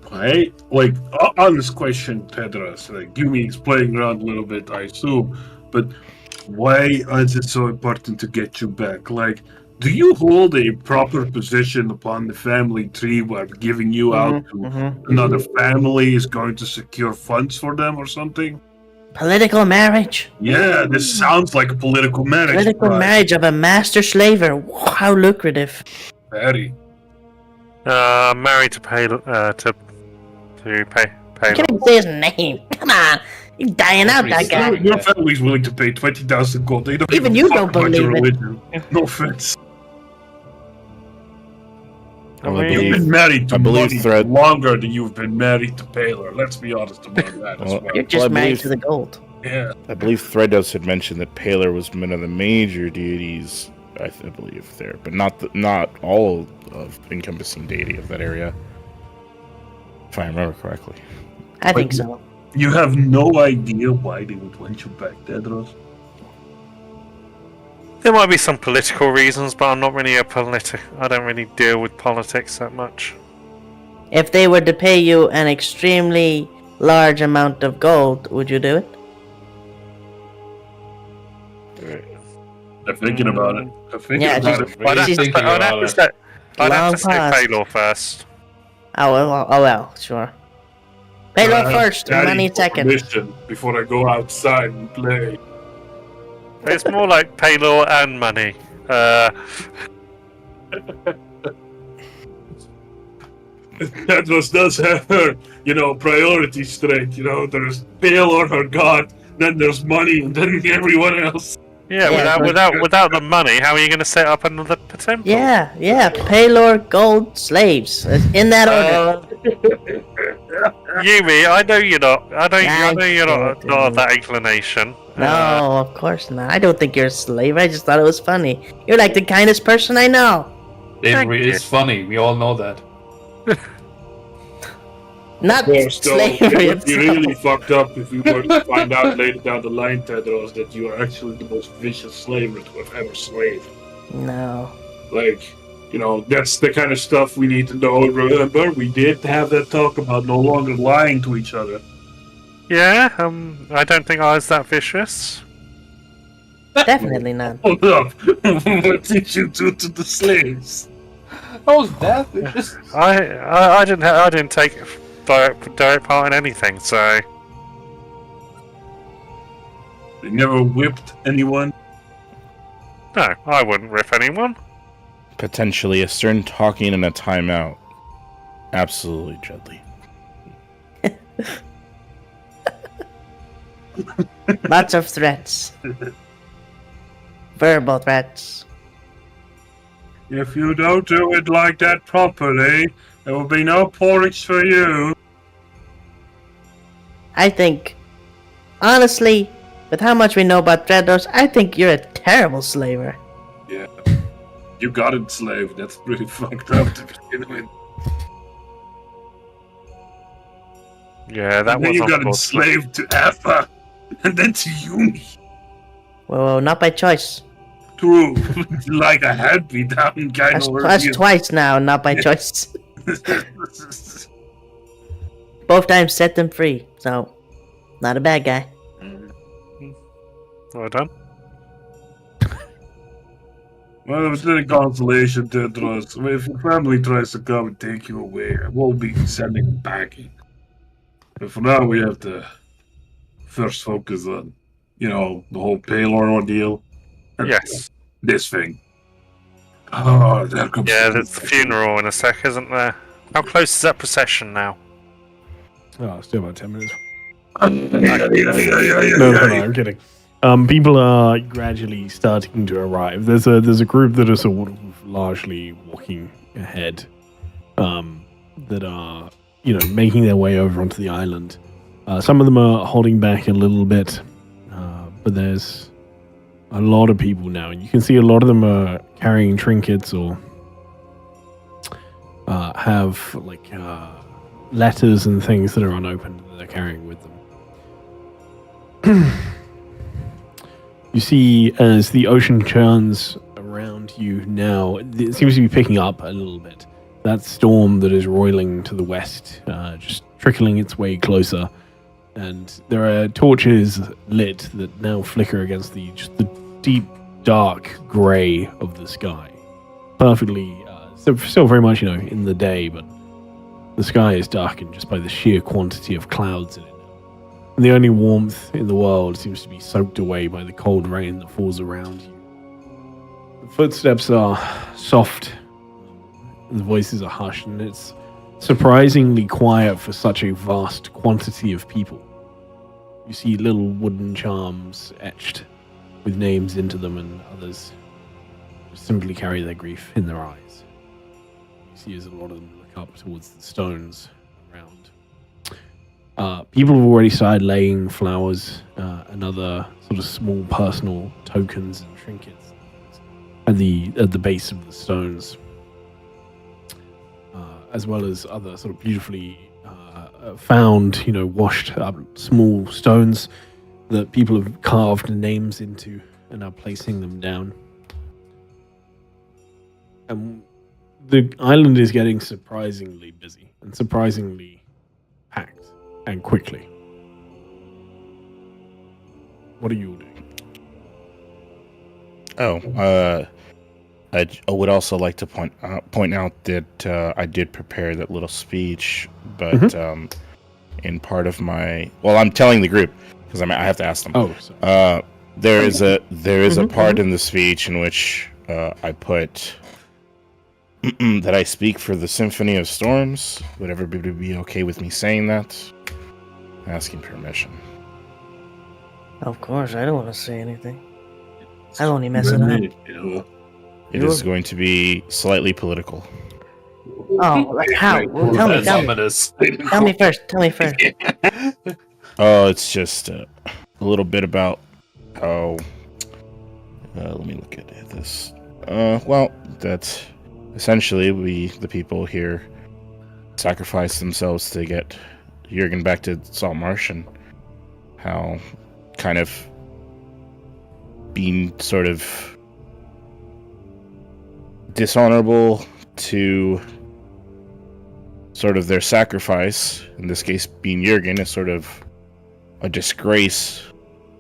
Speaker 3: why? Like, honest question, Tedros. Like, you means playing around a little bit, I assume. But why is it so important to get you back? Like, do you hold a proper position upon the family tree where giving you out to another family is going to secure funds for them or something?
Speaker 6: Political marriage.
Speaker 3: Yeah, this sounds like a political marriage.
Speaker 6: Political
Speaker 3: right?
Speaker 6: marriage of a master slaver. How lucrative.
Speaker 3: Very.
Speaker 7: Married to pay to pay.
Speaker 6: I can't even say his name. Come on. You're dying out, that guy.
Speaker 3: Your family's willing to pay 20,000 gold. They don't
Speaker 6: Even
Speaker 3: give a
Speaker 6: you
Speaker 3: fuck
Speaker 6: don't
Speaker 3: about your
Speaker 6: believe it.
Speaker 3: religion. No offense.
Speaker 4: Well, I
Speaker 3: You've
Speaker 4: believe,
Speaker 3: been married to
Speaker 4: I believe
Speaker 3: money
Speaker 4: Thread-
Speaker 3: longer than you've been married to Paler. Let's be honest about that as
Speaker 4: Well,
Speaker 3: well.
Speaker 6: You're just
Speaker 4: I
Speaker 6: married
Speaker 4: believe-
Speaker 6: to the gold.
Speaker 3: Yeah.
Speaker 4: I believe Threados had mentioned that Paler was one of the major deities. I believe there, but not all of encompassing deity of that area, if I remember correctly.
Speaker 6: I think so.
Speaker 3: You have no idea why they would want you back, Tedros.
Speaker 7: There might be some political reasons, but I'm not really I don't really deal with politics that much.
Speaker 6: If they were to pay you an extremely large amount of gold, would you do it?
Speaker 3: They're thinking about it. They're thinking
Speaker 6: Yeah,
Speaker 3: about
Speaker 6: just-
Speaker 3: it.
Speaker 7: I'd have
Speaker 6: She's
Speaker 7: to
Speaker 2: thinking
Speaker 7: say,
Speaker 2: about it.
Speaker 7: I'd have
Speaker 6: Long
Speaker 7: to say
Speaker 6: pause.
Speaker 7: Paylor first.
Speaker 6: Oh well, sure. Pay
Speaker 3: I
Speaker 6: low
Speaker 3: have
Speaker 6: first,
Speaker 3: daddy
Speaker 6: money
Speaker 3: for
Speaker 6: second.
Speaker 3: permission before I go outside and play.
Speaker 7: It's more like Paylor and money.
Speaker 3: Tedros does have her, priorities straight. There's Paler, her god, then there's money, and then everyone else.
Speaker 7: Yeah,
Speaker 6: Yeah,
Speaker 7: without the money, how are you going to set up another temple?
Speaker 6: Yeah. Paylor gold slaves. In that order.
Speaker 7: Yumi, I know you're not. I know you're not
Speaker 6: Nice.
Speaker 7: of that inclination.
Speaker 6: No, of course not. I don't think you're a slave. I just thought it was funny. You're like the kindest person I know.
Speaker 2: Slavery is funny. We all know that.
Speaker 6: Not
Speaker 3: It
Speaker 6: slavery
Speaker 3: would be
Speaker 6: itself.
Speaker 3: really fucked up if we were to find out later down the line, Tedros, that you are actually the most vicious slaver to have ever slaved.
Speaker 6: No.
Speaker 3: Like, that's the kind of stuff we need to know. Remember, we did have that talk about no longer lying to each other.
Speaker 7: Yeah, I don't think I was that vicious.
Speaker 6: Definitely not.
Speaker 3: Hold up. What did you do to the slaves?
Speaker 2: How was that? It just
Speaker 7: I didn't take direct part in anything. So
Speaker 3: They never whipped anyone?
Speaker 7: no, I wouldn't rip anyone.
Speaker 4: Potentially a stern talking and a timeout. Absolutely, Judley.
Speaker 6: Lots of threats. Verbal threats.
Speaker 3: If you don't do it like that properly, there will be no porridge for you.
Speaker 6: I think, honestly, with how much we know about Dreadnoughts, I think you're a terrible slaver.
Speaker 3: Yeah. You got enslaved. That's pretty fucked up to begin with.
Speaker 7: Yeah, that
Speaker 3: And then
Speaker 7: was
Speaker 3: you got
Speaker 7: unfortunate.
Speaker 3: enslaved to Alpha. And then to Yumi.
Speaker 6: Well, not by choice.
Speaker 3: True. Like a hand-me-down kind
Speaker 6: That's,
Speaker 3: of
Speaker 6: that's
Speaker 3: ordeal.
Speaker 6: twice now, not by choice. Both times set them free, so not a bad guy.
Speaker 7: Well done.
Speaker 3: Well, it's a consolation, Tedros. If your family tries to come and take you away, I won't be sending them packing. But for now, we have to first focus on, the whole Paylor ordeal. And
Speaker 7: Yes.
Speaker 3: This thing. Oh, there comes
Speaker 7: Yeah,
Speaker 3: the
Speaker 7: there's the funeral in a sec, isn't there? How close is that procession now?
Speaker 1: Oh, still about 10 minutes.
Speaker 3: No,
Speaker 1: No, I'm kidding. People are gradually starting to arrive. There's a group that are sort of largely walking ahead, that are making their way over onto the island. Some of them are holding back a little bit, but there's a lot of people now, and you can see a lot of them are carrying trinkets or have letters and things that are unopened that they're carrying with them. You see, as the ocean churns around towards you now. It seems to be picking up a little bit. That storm that is roiling to the west, just trickling its way closer. And there are torches lit that now flicker against the deep, dark grey of the sky. Perfectly, still very much, in the day, but the sky is darkened just by the sheer quantity of clouds in it. And the only warmth in the world seems to be soaked away by the cold rain that falls around you. The footsteps are soft, the voices are hushed, and it's surprisingly quiet for such a vast quantity of people. You see little wooden charms etched with names into them, and others simply carry their grief in their eyes. You see as a lot of them look up towards the stones around. People have already started laying flowers and other sort of small personal tokens and trinkets at the base of the stones, as well as other sort of beautifully found, washed up small stones that people have carved names into and are placing them down. And the island is getting surprisingly busy and surprisingly packed and quickly. What are you all doing?
Speaker 4: I would also like to point out that I did prepare that little speech, but in part of I'm telling the group because I have to ask them.
Speaker 1: Oh, sorry.
Speaker 4: There is a part in the speech in which I put that I speak for the Symphony of Storms. Would everybody be okay with me saying that? Asking permission.
Speaker 6: Of course, I don't want to say anything. I'll only mess it up.
Speaker 4: It is going to be slightly political.
Speaker 6: Oh, like how? Well, tell me first. Tell me first.
Speaker 4: Oh, it's just a little bit about how. Let me look at this. That essentially the people here, sacrificed themselves to get Jurgen back to Saltmarsh, and how kind of being sort of dishonorable to sort of their sacrifice, in this case being Jurgen, is sort of a disgrace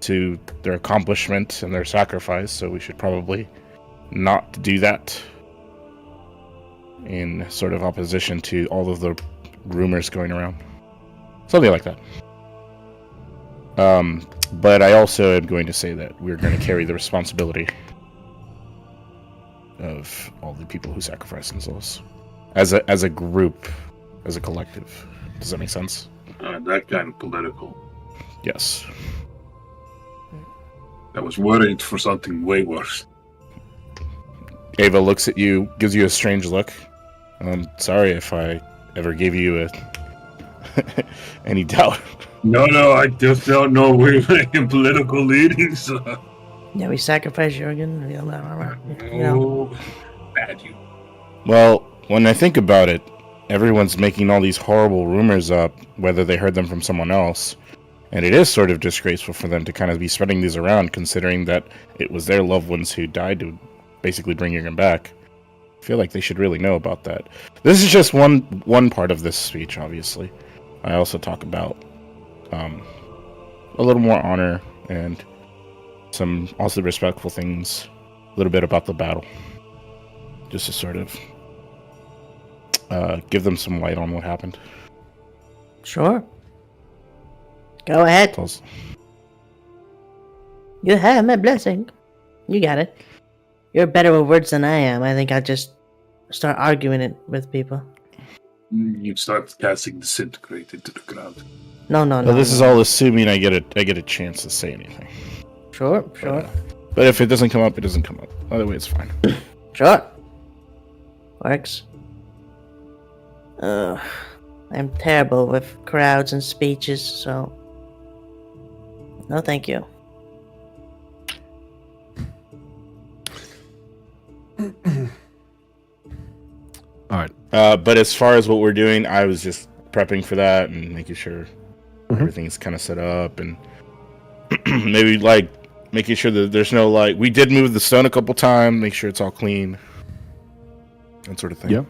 Speaker 4: to their accomplishment and their sacrifice, so we should probably not do that, in sort of opposition to all of the rumors going around. Something like that. But I also am going to say that we're going to carry the responsibility of all the people who sacrifice themselves as a group, as a collective. Does that make sense?
Speaker 3: That kind of political.
Speaker 4: Yes.
Speaker 3: I was worried for something way worse.
Speaker 4: Ava looks at you, gives you a strange look. I'm sorry if I ever gave you any doubt.
Speaker 3: No, I just don't know we're making political leadings.
Speaker 6: Yeah, we sacrificed Jurgen.
Speaker 3: Bad you.
Speaker 4: Well, when I think about it, everyone's making all these horrible rumors up, whether they heard them from someone else. And it is sort of disgraceful for them to kind of be spreading these around, considering that it was their loved ones who died to basically bring Jurgen back. I feel like they should really know about that. This is just one part of this speech, obviously. I also talk about a little more honor and some also respectful things, a little bit about the battle, just to sort of give them some light on what happened.
Speaker 6: Sure. Go ahead. You have my blessing. You got it. You're better with words than I am. I think I'll just start arguing it with people.
Speaker 3: You start casting disintegrate into the crowd.
Speaker 6: No.
Speaker 4: Well, this is all assuming I get a chance to say anything.
Speaker 6: Sure.
Speaker 4: But if it doesn't come up, it doesn't come up. Other way, it's fine.
Speaker 6: Sure. Works. I'm terrible with crowds and speeches, so no thank you.
Speaker 1: All right.
Speaker 4: But as far as what we're doing, I was just prepping for that and making sure everything's kind of set up, and maybe making sure that there's no like we did move the stone a couple times, make sure it's all clean, that sort of thing.
Speaker 1: Yeah.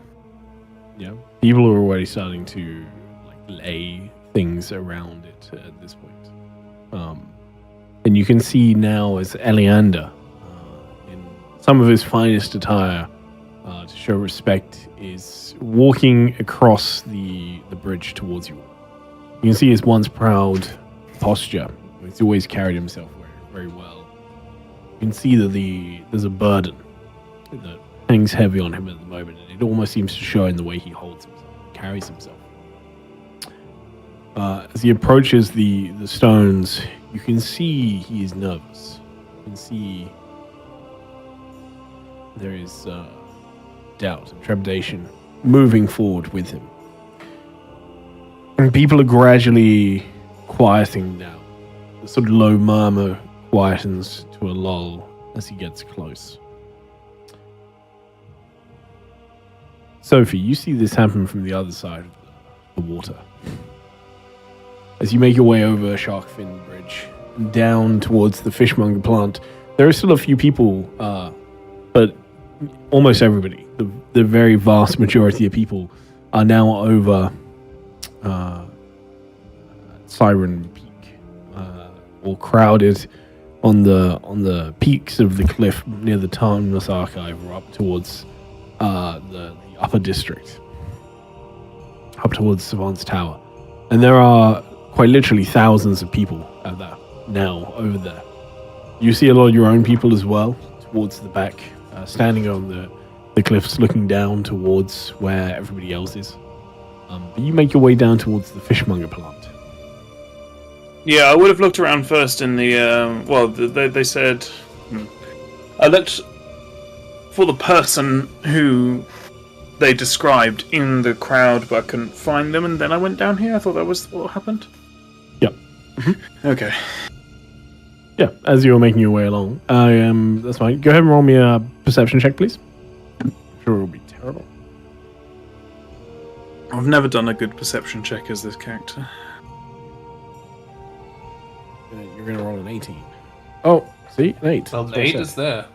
Speaker 1: Yeah. People are already starting to like lay things around it at this point. And you can see now as Eleander, in some of his finest attire, to show respect, is walking across the bridge towards you. You can see his once proud posture. He's always carried himself very, very well. You can see that there's a burden that hangs heavy on him at the moment, and it almost seems to show in the way he holds himself, carries himself. As he approaches the stones, you can see he is nervous. You can see there is doubt and trepidation moving forward with him. And people are gradually quieting down. The sort of low murmur quietens to a lull as he gets close. Sophie, you see this happen from the other side of the water. As you make your way over Sharkfin Bridge and down towards the fishmonger plant, there are still a few people, but almost everybody, the very vast majority of people, are now over Siren Peak, all crowded on the peaks of the cliff near the Tarnus Archive, or up towards the upper district, up towards Savant's Tower. And there are quite literally thousands of people out there now over there. You see a lot of your own people as well towards the back, standing on the cliffs looking down towards where everybody else is. But you make your way down towards the fishmonger plant.
Speaker 5: Yeah, I would have looked around first in the, they said... I looked for the person who they described in the crowd, but I couldn't find them, and then I went down here. I thought that was what happened.
Speaker 1: Yep.
Speaker 5: Okay.
Speaker 1: Yeah, as you're making your way along. That's fine. Go ahead and roll me a perception check, please. I'm sure it'll be terrible.
Speaker 5: I've never done a good perception check as this character.
Speaker 1: You're going to roll an 18. Oh, see? An 8.
Speaker 2: Well,
Speaker 1: That's what I
Speaker 2: 8
Speaker 1: said.
Speaker 2: is there.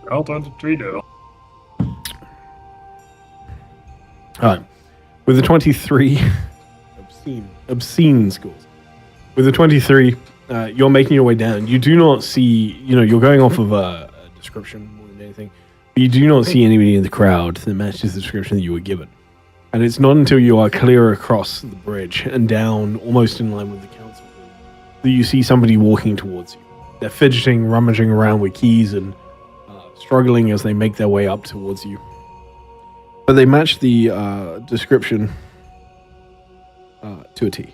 Speaker 3: Roll 23 though.
Speaker 1: Alright. With the 23... obscene scores. With the 23, you're making your way down. You do not see... you're going off of a description more than anything. But you do not see anybody in the crowd that matches the description that you were given. And it's not until you are clear across the bridge and down, almost in line with the council hall, that you see somebody walking towards you. They're fidgeting, rummaging around with keys, and struggling as they make their way up towards you. But they match the description to a T.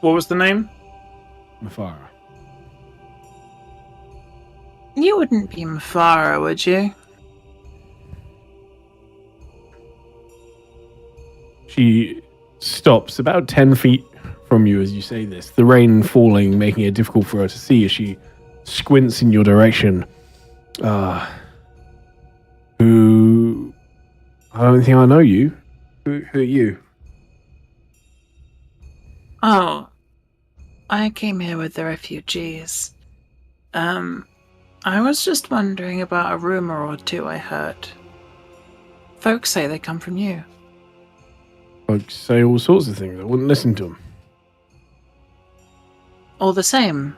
Speaker 5: What was the name?
Speaker 1: Mafara.
Speaker 8: You wouldn't be Mafara, would you?
Speaker 1: She stops about 10 feet from you as you say this, the rain falling, making it difficult for her to see as she squints in your direction. Who... I don't think I know you. Who are you?
Speaker 8: Oh, I came here with the refugees. I was just wondering about a rumor or two I heard. Folks say they come from you.
Speaker 1: Folks say all sorts of things. I wouldn't listen to them.
Speaker 8: All the same,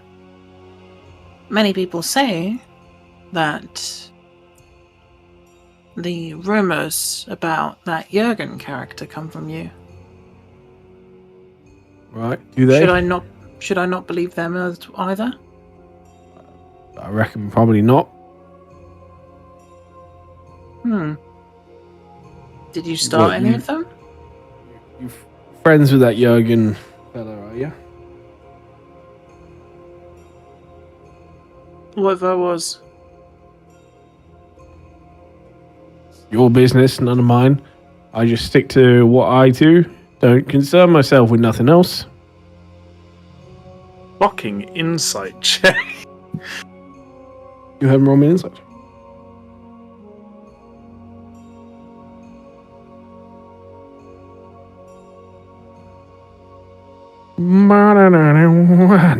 Speaker 8: many people say that the rumors about that Jurgen character come from you.
Speaker 1: Right? Do they?
Speaker 8: Should I not believe them either?
Speaker 1: I reckon probably not.
Speaker 8: Did you start
Speaker 1: What,
Speaker 8: any
Speaker 1: you-
Speaker 8: of them?
Speaker 1: You friends with that Jurgen fellow, are you?
Speaker 8: What if I was?
Speaker 1: Your business, none of mine. I just stick to what I do. Don't concern myself with nothing else.
Speaker 5: Fucking insight check.
Speaker 1: You haven't rolled me an insight.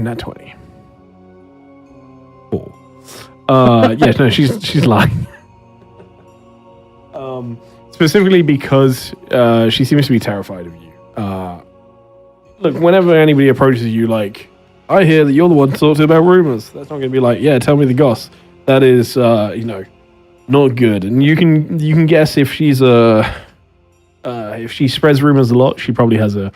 Speaker 1: Not 20. Yes, no, she's lying. Specifically because she seems to be terrified of you. Look, whenever anybody approaches you, like, I hear that you're the one talking about rumors. That's not going to be like, yeah, tell me the goss. That is, not good. And you can guess if she's if she spreads rumors a lot, she probably has a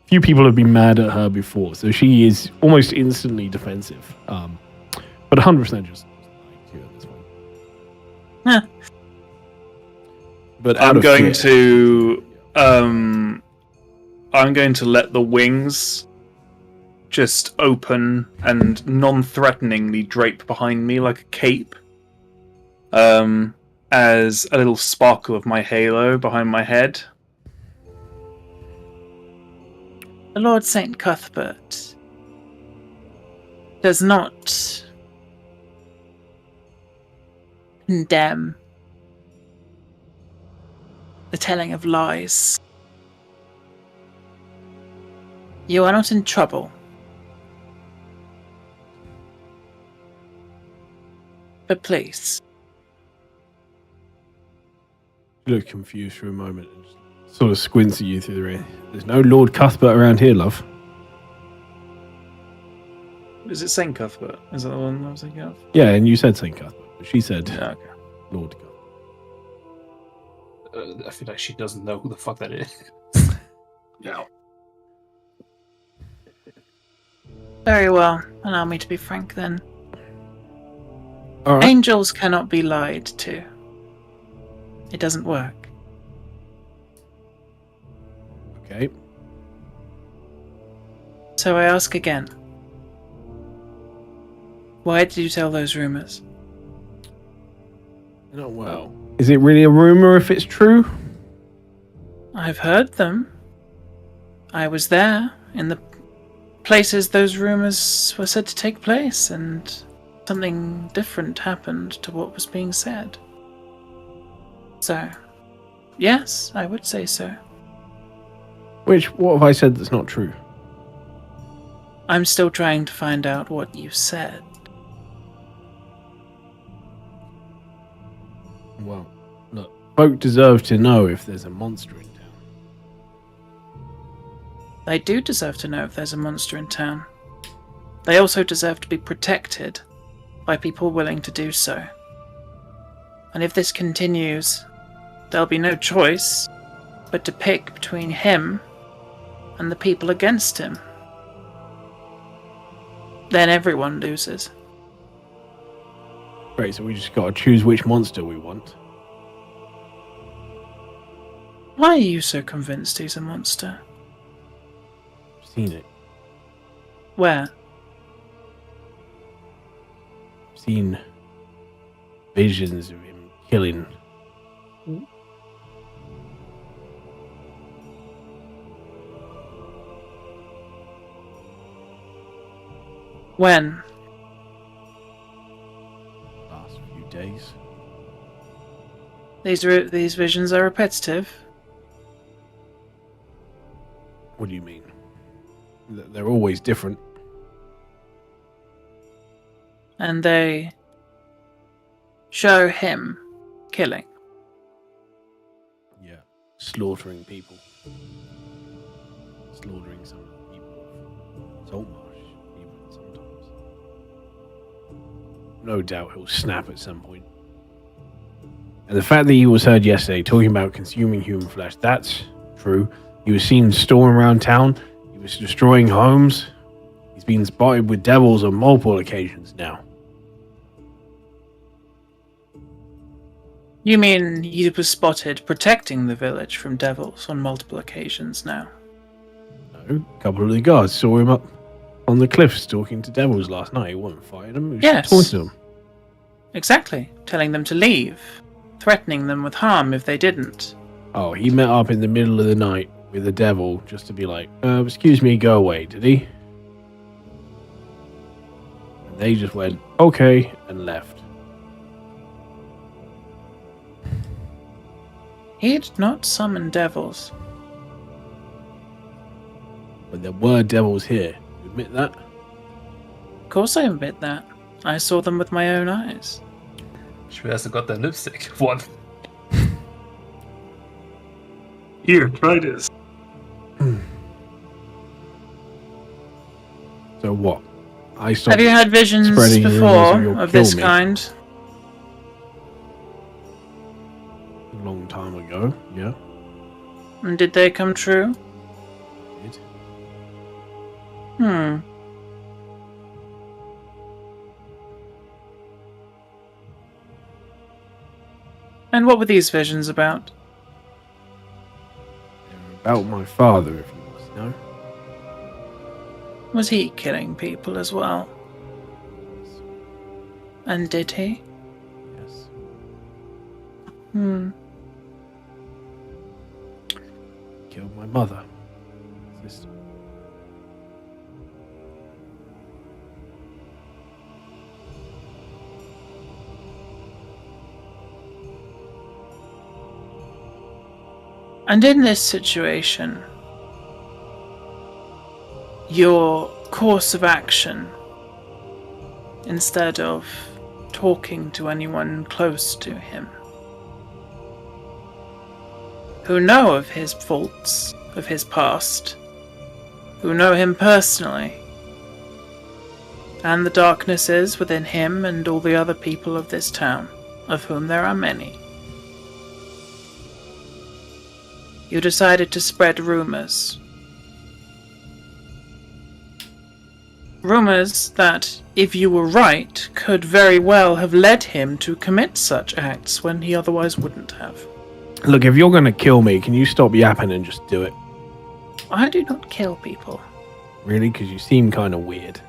Speaker 1: few people have been mad at her before, so she is almost instantly defensive. But 100% just like you at this point.
Speaker 8: Huh.
Speaker 1: But
Speaker 5: I'm going to let the wings just open and non-threateningly drape behind me like a cape. As a little sparkle of my halo behind my head.
Speaker 8: The Lord Saint Cuthbert does not condemn the telling of lies. You are not in trouble. But please.
Speaker 1: You look confused for a moment and just sort of squints at you through the rain. There's no Lord Cuthbert around here, love.
Speaker 5: Is it Saint Cuthbert? Is that the one I was thinking of?
Speaker 1: Yeah, and you said St. Cuthbert, but she said
Speaker 5: Yeah, okay.
Speaker 1: Lord Cuthbert.
Speaker 2: I feel like she doesn't know who the fuck that is.
Speaker 3: Yeah.
Speaker 8: Very well. Allow me to be frank then.
Speaker 1: All right.
Speaker 8: Angels cannot be lied to. It doesn't work.
Speaker 1: Okay.
Speaker 8: So I ask again. Why did you tell those rumors?
Speaker 1: Oh, well. Is it really a rumor if it's true?
Speaker 8: I've heard them. I was there in the places those rumors were said to take place, and something different happened to what was being said. So, yes, I would say so.
Speaker 1: What have I said that's not true?
Speaker 8: I'm still trying to find out what you said.
Speaker 1: Well, look, folk deserve to know if there's a monster in town.
Speaker 8: They do deserve to know if there's a monster in town. They also deserve to be protected by people willing to do so. And if this continues, there'll be no choice but to pick between him and the people against him. Then everyone loses.
Speaker 1: Great, so we just gotta choose which monster we want.
Speaker 8: Why are you so convinced he's a monster?
Speaker 1: I've seen it.
Speaker 8: Where?
Speaker 1: I've seen visions of him killing.
Speaker 8: When?
Speaker 1: Last few days.
Speaker 8: These visions are repetitive.
Speaker 1: What do you mean? They're always different.
Speaker 8: And they show him killing.
Speaker 1: Yeah. Slaughtering people. Slaughtering some people of Saltmarsh, even sometimes. No doubt he'll snap at some point. And the fact that he was heard yesterday talking about consuming human flesh, that's true. He was seen storming around town. He was destroying homes. He's been spotted with devils on multiple occasions now.
Speaker 8: You mean he was spotted protecting the village from devils on multiple occasions now?
Speaker 1: No, a couple of the guards saw him up on the cliffs talking to devils last night. He wasn't fighting them, he was
Speaker 8: Yes.
Speaker 1: taunting them.
Speaker 8: Exactly. Telling them to leave. Threatening them with harm if they didn't.
Speaker 1: Oh, he met up in the middle of the night with the devil just to be like, excuse me, go away, did he? And they just went, okay, and left.
Speaker 8: He did not summon devils.
Speaker 1: But there were devils here. You admit that?
Speaker 8: Of course I admit that. I saw them with my own eyes.
Speaker 2: She hasn't got that lipstick. One.
Speaker 3: Here, try this.
Speaker 1: So what? I stopped
Speaker 8: Have you had visions
Speaker 1: spreading rumors
Speaker 8: before
Speaker 1: you'll
Speaker 8: of
Speaker 1: kill
Speaker 8: this
Speaker 1: me.
Speaker 8: kind?
Speaker 1: A long time ago, yeah.
Speaker 8: And did they come true?
Speaker 1: Did.
Speaker 8: Hmm. And what were these visions about?
Speaker 1: They're about my father, if you must know.
Speaker 8: Was he killing people as well? And did he?
Speaker 1: Yes.
Speaker 8: Hmm.
Speaker 1: Killed my mother. Sister.
Speaker 8: And in this situation, your course of action, instead of talking to anyone close to him, who know of his faults, of his past, who know him personally, and the darknesses within him and all the other people of this town, of whom there are many, you decided to spread rumors. Rumors that, if you were right, could very well have led him to commit such acts when he otherwise wouldn't have.
Speaker 1: Look, if you're going to kill me, can you stop yapping and just do it?
Speaker 8: I do not kill people.
Speaker 1: Really? Because you seem kind of weird.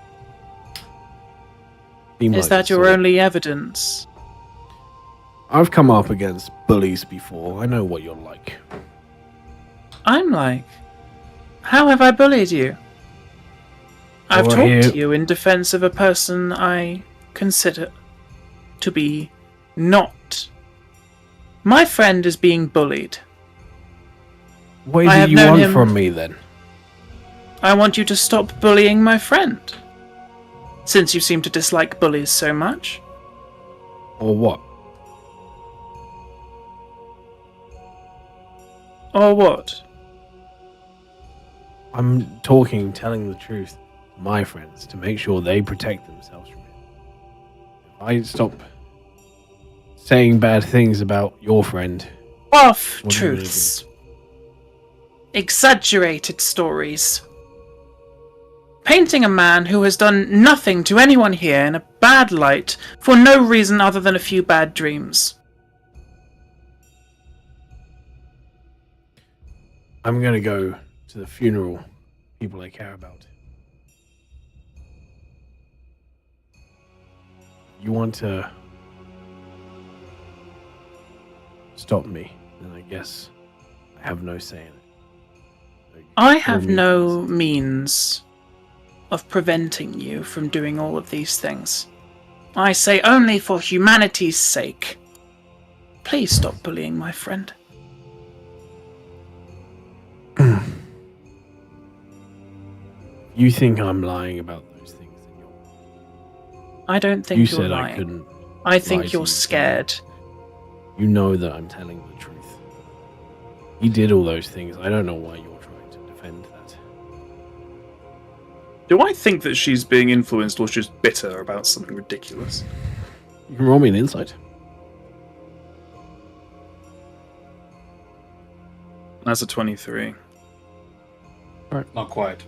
Speaker 1: Seem
Speaker 8: Is
Speaker 1: like
Speaker 8: that
Speaker 1: the
Speaker 8: your
Speaker 1: sort-
Speaker 8: only evidence?
Speaker 1: I've come up against bullies before. I know what you're like.
Speaker 8: I'm like, how have I bullied you? I've
Speaker 1: Over
Speaker 8: talked
Speaker 1: here-
Speaker 8: to you in defense of a person I consider to be not. My friend is being bullied.
Speaker 1: What is
Speaker 8: I
Speaker 1: it
Speaker 8: have
Speaker 1: you
Speaker 8: known
Speaker 1: want
Speaker 8: him-
Speaker 1: from me, then?
Speaker 8: I want you to stop bullying my friend. Since you seem to dislike bullies so much.
Speaker 1: Or what?
Speaker 8: Or what?
Speaker 1: I'm telling the truth to my friends to make sure they protect themselves from it. If I stop saying bad things about your friend,
Speaker 8: Half
Speaker 1: What are you gonna
Speaker 8: truths. Exaggerated stories. Painting a man who has done nothing to anyone here in a bad light for no reason other than a few bad dreams.
Speaker 1: I'm going to go to the funeral people I care about. You want to stop me, then I guess I have no say in it. Like,
Speaker 8: I
Speaker 1: kill
Speaker 8: have
Speaker 1: me
Speaker 8: no
Speaker 1: first.
Speaker 8: means of preventing you from doing all of these things. I say only for humanity's sake. Please stop bullying my friend.
Speaker 1: You think I'm lying about those things?
Speaker 8: I don't think
Speaker 1: You
Speaker 8: you're
Speaker 1: said
Speaker 8: lying.
Speaker 1: I couldn't.
Speaker 8: I
Speaker 1: lie
Speaker 8: think
Speaker 1: to
Speaker 8: you're
Speaker 1: you,
Speaker 8: scared.
Speaker 1: You know that I'm telling the truth. He did all those things. I don't know why you're trying to defend that.
Speaker 5: Do I think that she's being influenced or she's bitter about something ridiculous?
Speaker 1: You can roll me an insight.
Speaker 5: That's a 23.
Speaker 2: Not quite.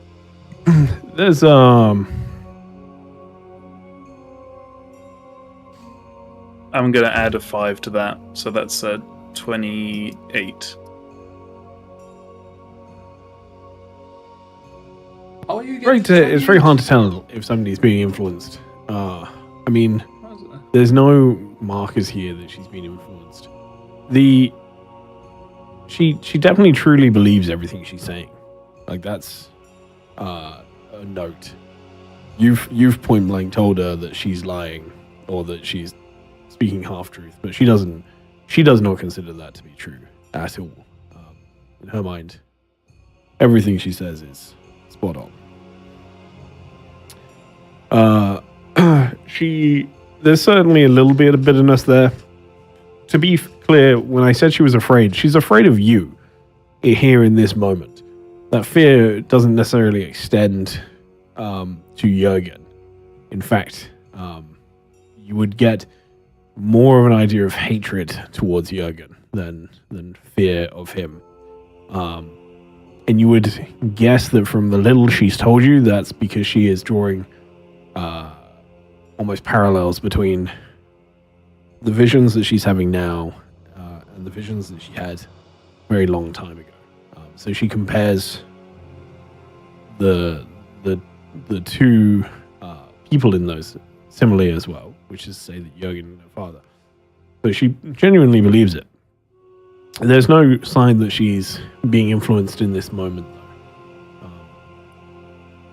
Speaker 1: There's
Speaker 5: I'm going to add a 5 to that, so that's a 28.
Speaker 2: How are you
Speaker 1: it's very hard to tell if somebody's being influenced. I mean, there's no markers here that she's been influenced. She definitely truly believes everything she's saying. Like that's a note. You've point blank told her that she's lying or that she's speaking half truth, but she does not consider that to be true at all. In her mind, everything she says is spot on. there's certainly a little bit of bitterness there. To be clear, when I said she was afraid, she's afraid of you here in this moment. That fear doesn't necessarily extend to Jurgen. In fact, you would get more of an idea of hatred towards Jurgen than fear of him. And you would guess that from the little she's told you, that's because she is drawing almost parallels between the visions that she's having now and the visions that she had a very long time ago. So she compares the two people in those similarly as well, which is to say that Jurgen and her father. So she genuinely believes it. There's no sign that she's being influenced in this moment, though.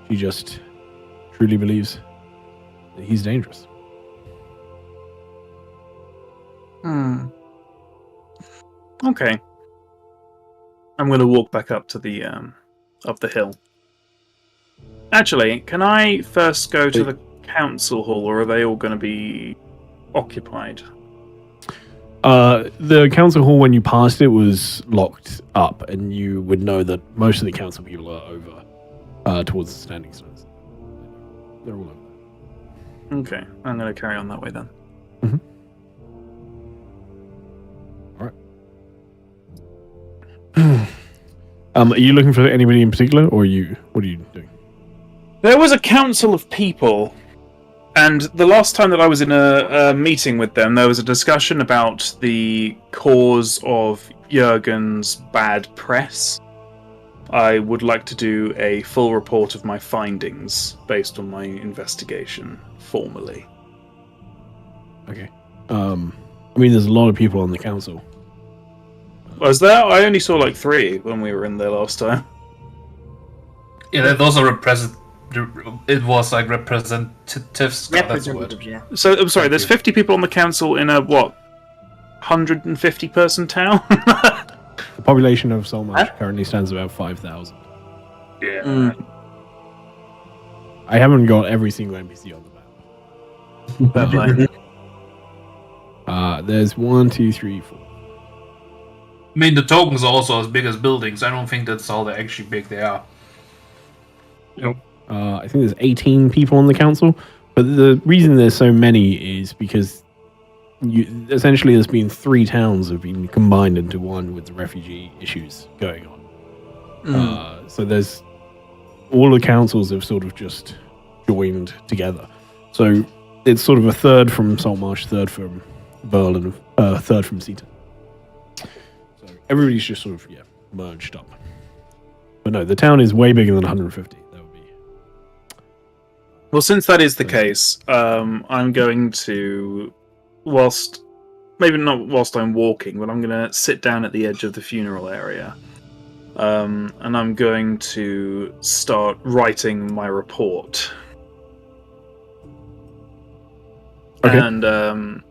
Speaker 1: She just truly believes that he's dangerous.
Speaker 5: Okay. I'm going to walk back up to the hill. Actually, can I first go to the council hall, or are they all going to be occupied?
Speaker 1: The council hall, when you passed it, was locked up, and you would know that most of the council people are over towards the standing stones. They're all over there.
Speaker 5: Okay, I'm going to carry on that way then.
Speaker 1: Mm-hmm. All right. Are you looking for anybody in particular, or what are you doing?
Speaker 5: There was a council of people, and the last time that I was in a meeting with them, there was a discussion about the cause of Jurgen's bad press. I would like to do a full report of my findings based on my investigation, formally.
Speaker 1: Okay. I mean, there's a lot of people on the council.
Speaker 5: Was there? I only saw like 3 when we were in there last time.
Speaker 2: Yeah, those are it was like representatives.
Speaker 6: Representative, yeah.
Speaker 5: So, I'm sorry, there's 50 people on the council in a, 150 person town?
Speaker 1: The population of Solmarsh currently stands about 5,000.
Speaker 3: Yeah.
Speaker 1: I haven't got every single NPC on the map. There's 1, 2, 3, 4.
Speaker 2: I mean, the tokens are also as big as buildings. I don't think that's how they're actually big they are.
Speaker 3: Yep.
Speaker 1: I think there's 18 people on the council, but the reason there's so many is because essentially there's been 3 towns have been combined into one with the refugee issues going on. So there's all the councils have sort of just joined together. So it's sort of a third from Saltmarsh, third from Burl, and third from Seaton. So everybody's just sort of merged up. But no, the town is way bigger than 150.
Speaker 5: Well, since that is the case, I'm going to, maybe not whilst I'm walking, but I'm going to sit down at the edge of the funeral area. And I'm going to start writing my report.
Speaker 1: Okay.
Speaker 5: And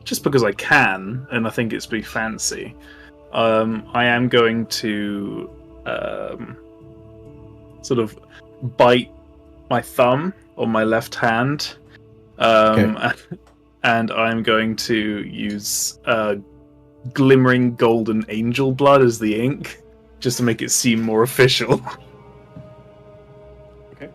Speaker 5: just because I can, and I think it's be fancy, I am going to sort of bite my thumb on my left hand, and I'm going to use glimmering golden angel blood as the ink, just to make it seem more official.
Speaker 1: Okay.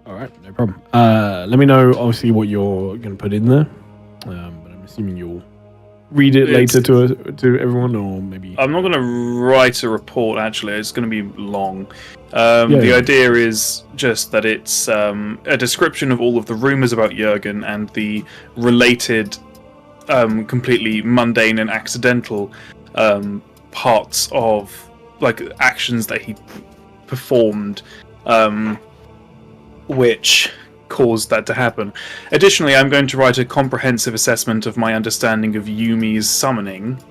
Speaker 1: All right, no problem. Let me know, obviously, what you're going to put in there, but I'm assuming you'll read it later to everyone, or maybe...
Speaker 5: I'm not going to write a report, actually. It's going to be long. The idea is just that it's a description of all of the rumors about Jurgen and the related, completely mundane and accidental parts of, like, actions that he performed, which caused that to happen. Additionally, I'm going to write a comprehensive assessment of my understanding of Yumi's summoning,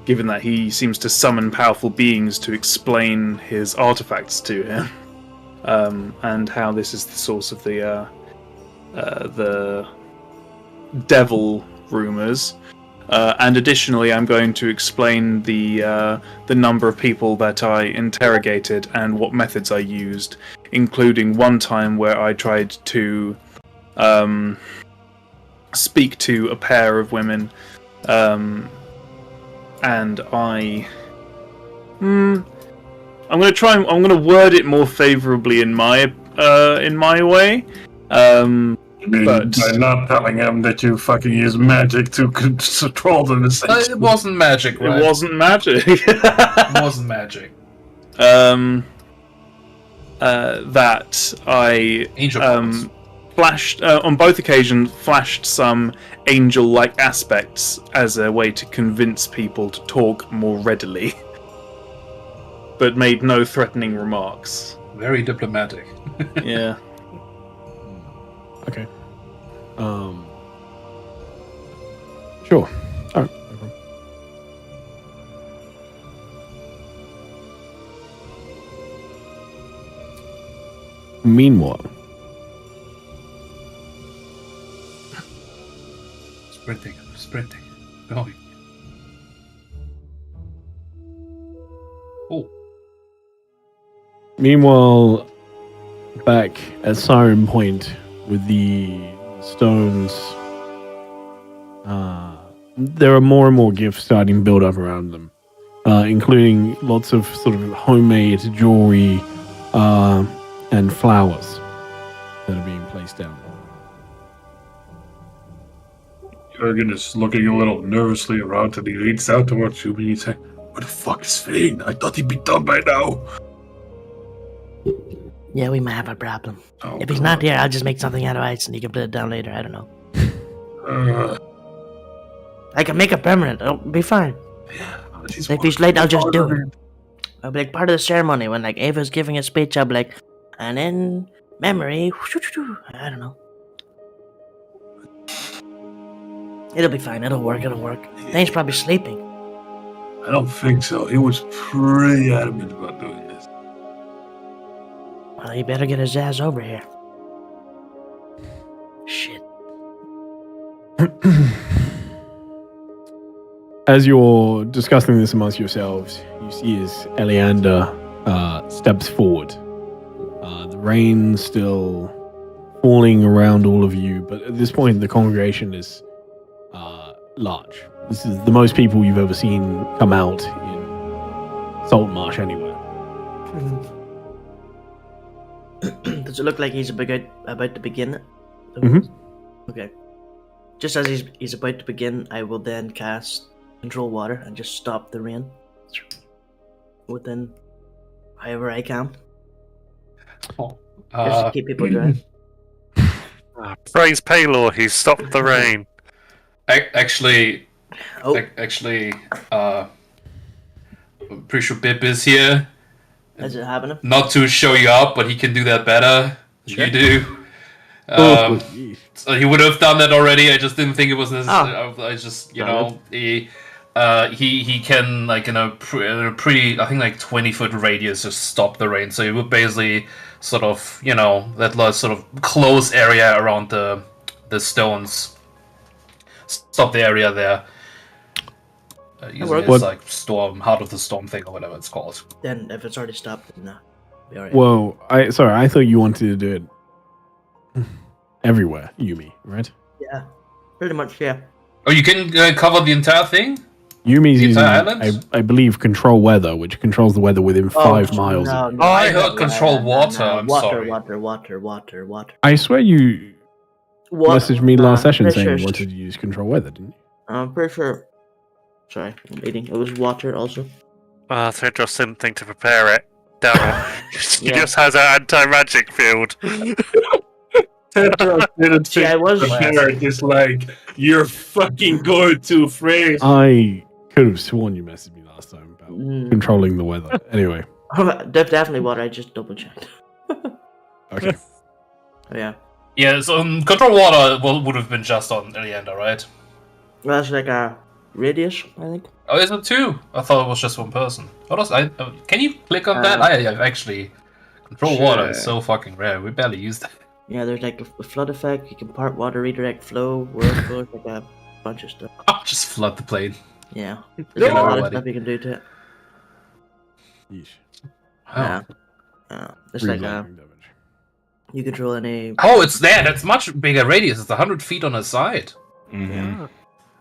Speaker 5: given that he seems to summon powerful beings to explain his artifacts to him, and how this is the source of the devil rumors. And additionally, I'm going to explain the number of people that I interrogated and what methods I used including one time where I tried to speak to a pair of women, and I'm gonna word it more favorably in my way.
Speaker 3: I mean,
Speaker 5: But-
Speaker 3: by not telling him that you fucking use magic to control them,
Speaker 2: It wasn't magic, right?
Speaker 5: It wasn't magic.
Speaker 2: It wasn't magic.
Speaker 5: That I
Speaker 2: Angel powers.
Speaker 5: flashed on both occasions, flashed some angel-like aspects as a way to convince people to talk more readily, but made no threatening remarks.
Speaker 2: Very diplomatic.
Speaker 5: Yeah.
Speaker 1: Okay. Sure. All right. No problem. Meanwhile,
Speaker 2: Sprinting. Going. Oh.
Speaker 1: meanwhile, back at Siren Point with the stones, there are more and more gifts starting to build up around them, including lots of sort of homemade jewelry and flowers that are being placed down.
Speaker 3: Jurgen is looking a little nervously around and he leans out towards you and he's like, "Where the fuck is Fane? I thought he'd be done by now."
Speaker 6: Yeah, we might have a problem.
Speaker 3: Oh,
Speaker 6: If he's
Speaker 3: God.
Speaker 6: not here, I'll just make something out of ice and you can put it down later. I don't know. I can make it permanent. It'll be fine.
Speaker 3: He's
Speaker 6: If he's late, I'll just do it. I'll be like part of the ceremony when like Ava's giving a speech. I'll be like, and in memory, I don't know. It'll be fine. It'll work. Thane's probably sleeping.
Speaker 3: I don't think so. He was pretty adamant about doing this.
Speaker 6: Well, he better get his ass over here. Shit.
Speaker 1: As you're discussing this amongst yourselves, you see as Eleander steps forward. The rain still falling around all of you, but at this point the congregation is large. This is the most people you've ever seen come out in Saltmarsh anywhere.
Speaker 6: Does it look like he's about to begin it?
Speaker 1: Mhm.
Speaker 6: Okay. Just as he's about to begin, I will then cast Control Water and just stop the rain within however I can. Just to keep people dry.
Speaker 7: Praise Paylor, he stopped the rain.
Speaker 2: Actually,
Speaker 6: Oh,
Speaker 2: I'm pretty sure Bip is here.
Speaker 6: is it happening?
Speaker 2: Not to show you up, but he can do that better than you do. So he would have done that already. I just didn't think it was necessary. I just, you know, he can like in a pretty, I think like 20-foot radius just stop the rain. So he would basically sort of, you know, that sort of close area around the stones. Stop the area there. Using his like storm, heart of the storm thing or whatever it's called.
Speaker 6: Then if it's already stopped, then be alright.
Speaker 1: Well, I thought you wanted to do it everywhere, Yumi, right?
Speaker 6: Yeah, pretty much. Yeah.
Speaker 2: Oh, you can cover the entire thing?
Speaker 1: Yumi's
Speaker 2: The
Speaker 1: using,
Speaker 2: entire island?
Speaker 1: I believe, control weather, which controls the weather within 5 miles.
Speaker 6: No,
Speaker 2: I heard control water, I'm sorry.
Speaker 6: Water.
Speaker 1: I swear you messaged me last session
Speaker 6: pretty
Speaker 1: saying
Speaker 6: sure
Speaker 1: you wanted to use control weather, didn't you?
Speaker 6: I'm pretty sure. Sorry, I'm eating. It was water also.
Speaker 7: Tedros didn't think to prepare it. Damn it. He
Speaker 6: Yeah.
Speaker 7: just has an anti-magic field.
Speaker 3: Tedros didn't
Speaker 6: See, I was.
Speaker 3: prepare. Just like, you're fucking going too phrase.
Speaker 1: I could have sworn you messaged me last time about
Speaker 6: Mm.
Speaker 1: controlling the weather. Anyway,
Speaker 6: Definitely water. I just double checked.
Speaker 1: okay.
Speaker 6: Oh, yeah.
Speaker 2: Yeah, so control water would have been just on Eleander, right?
Speaker 6: Well, that's like a radius, I think.
Speaker 2: Oh, is it 2? I thought it was just one person. Can you click on that? I have actually... Control water is so fucking rare. We barely use that.
Speaker 6: Yeah, there's like a flood effect. You can part water, redirect flow, world flow, like a bunch of stuff.
Speaker 2: Oh, just flood the plane.
Speaker 6: Yeah.
Speaker 2: Get
Speaker 6: There's a lot of
Speaker 2: everybody.
Speaker 6: stuff you can do to it.
Speaker 1: Yeesh.
Speaker 2: Wow.
Speaker 6: Yeah. It's like a
Speaker 1: Reloading damage.
Speaker 6: You control any.
Speaker 2: Oh, it's there. That's much bigger radius. It's 100 feet on a side.
Speaker 4: Mm-hmm.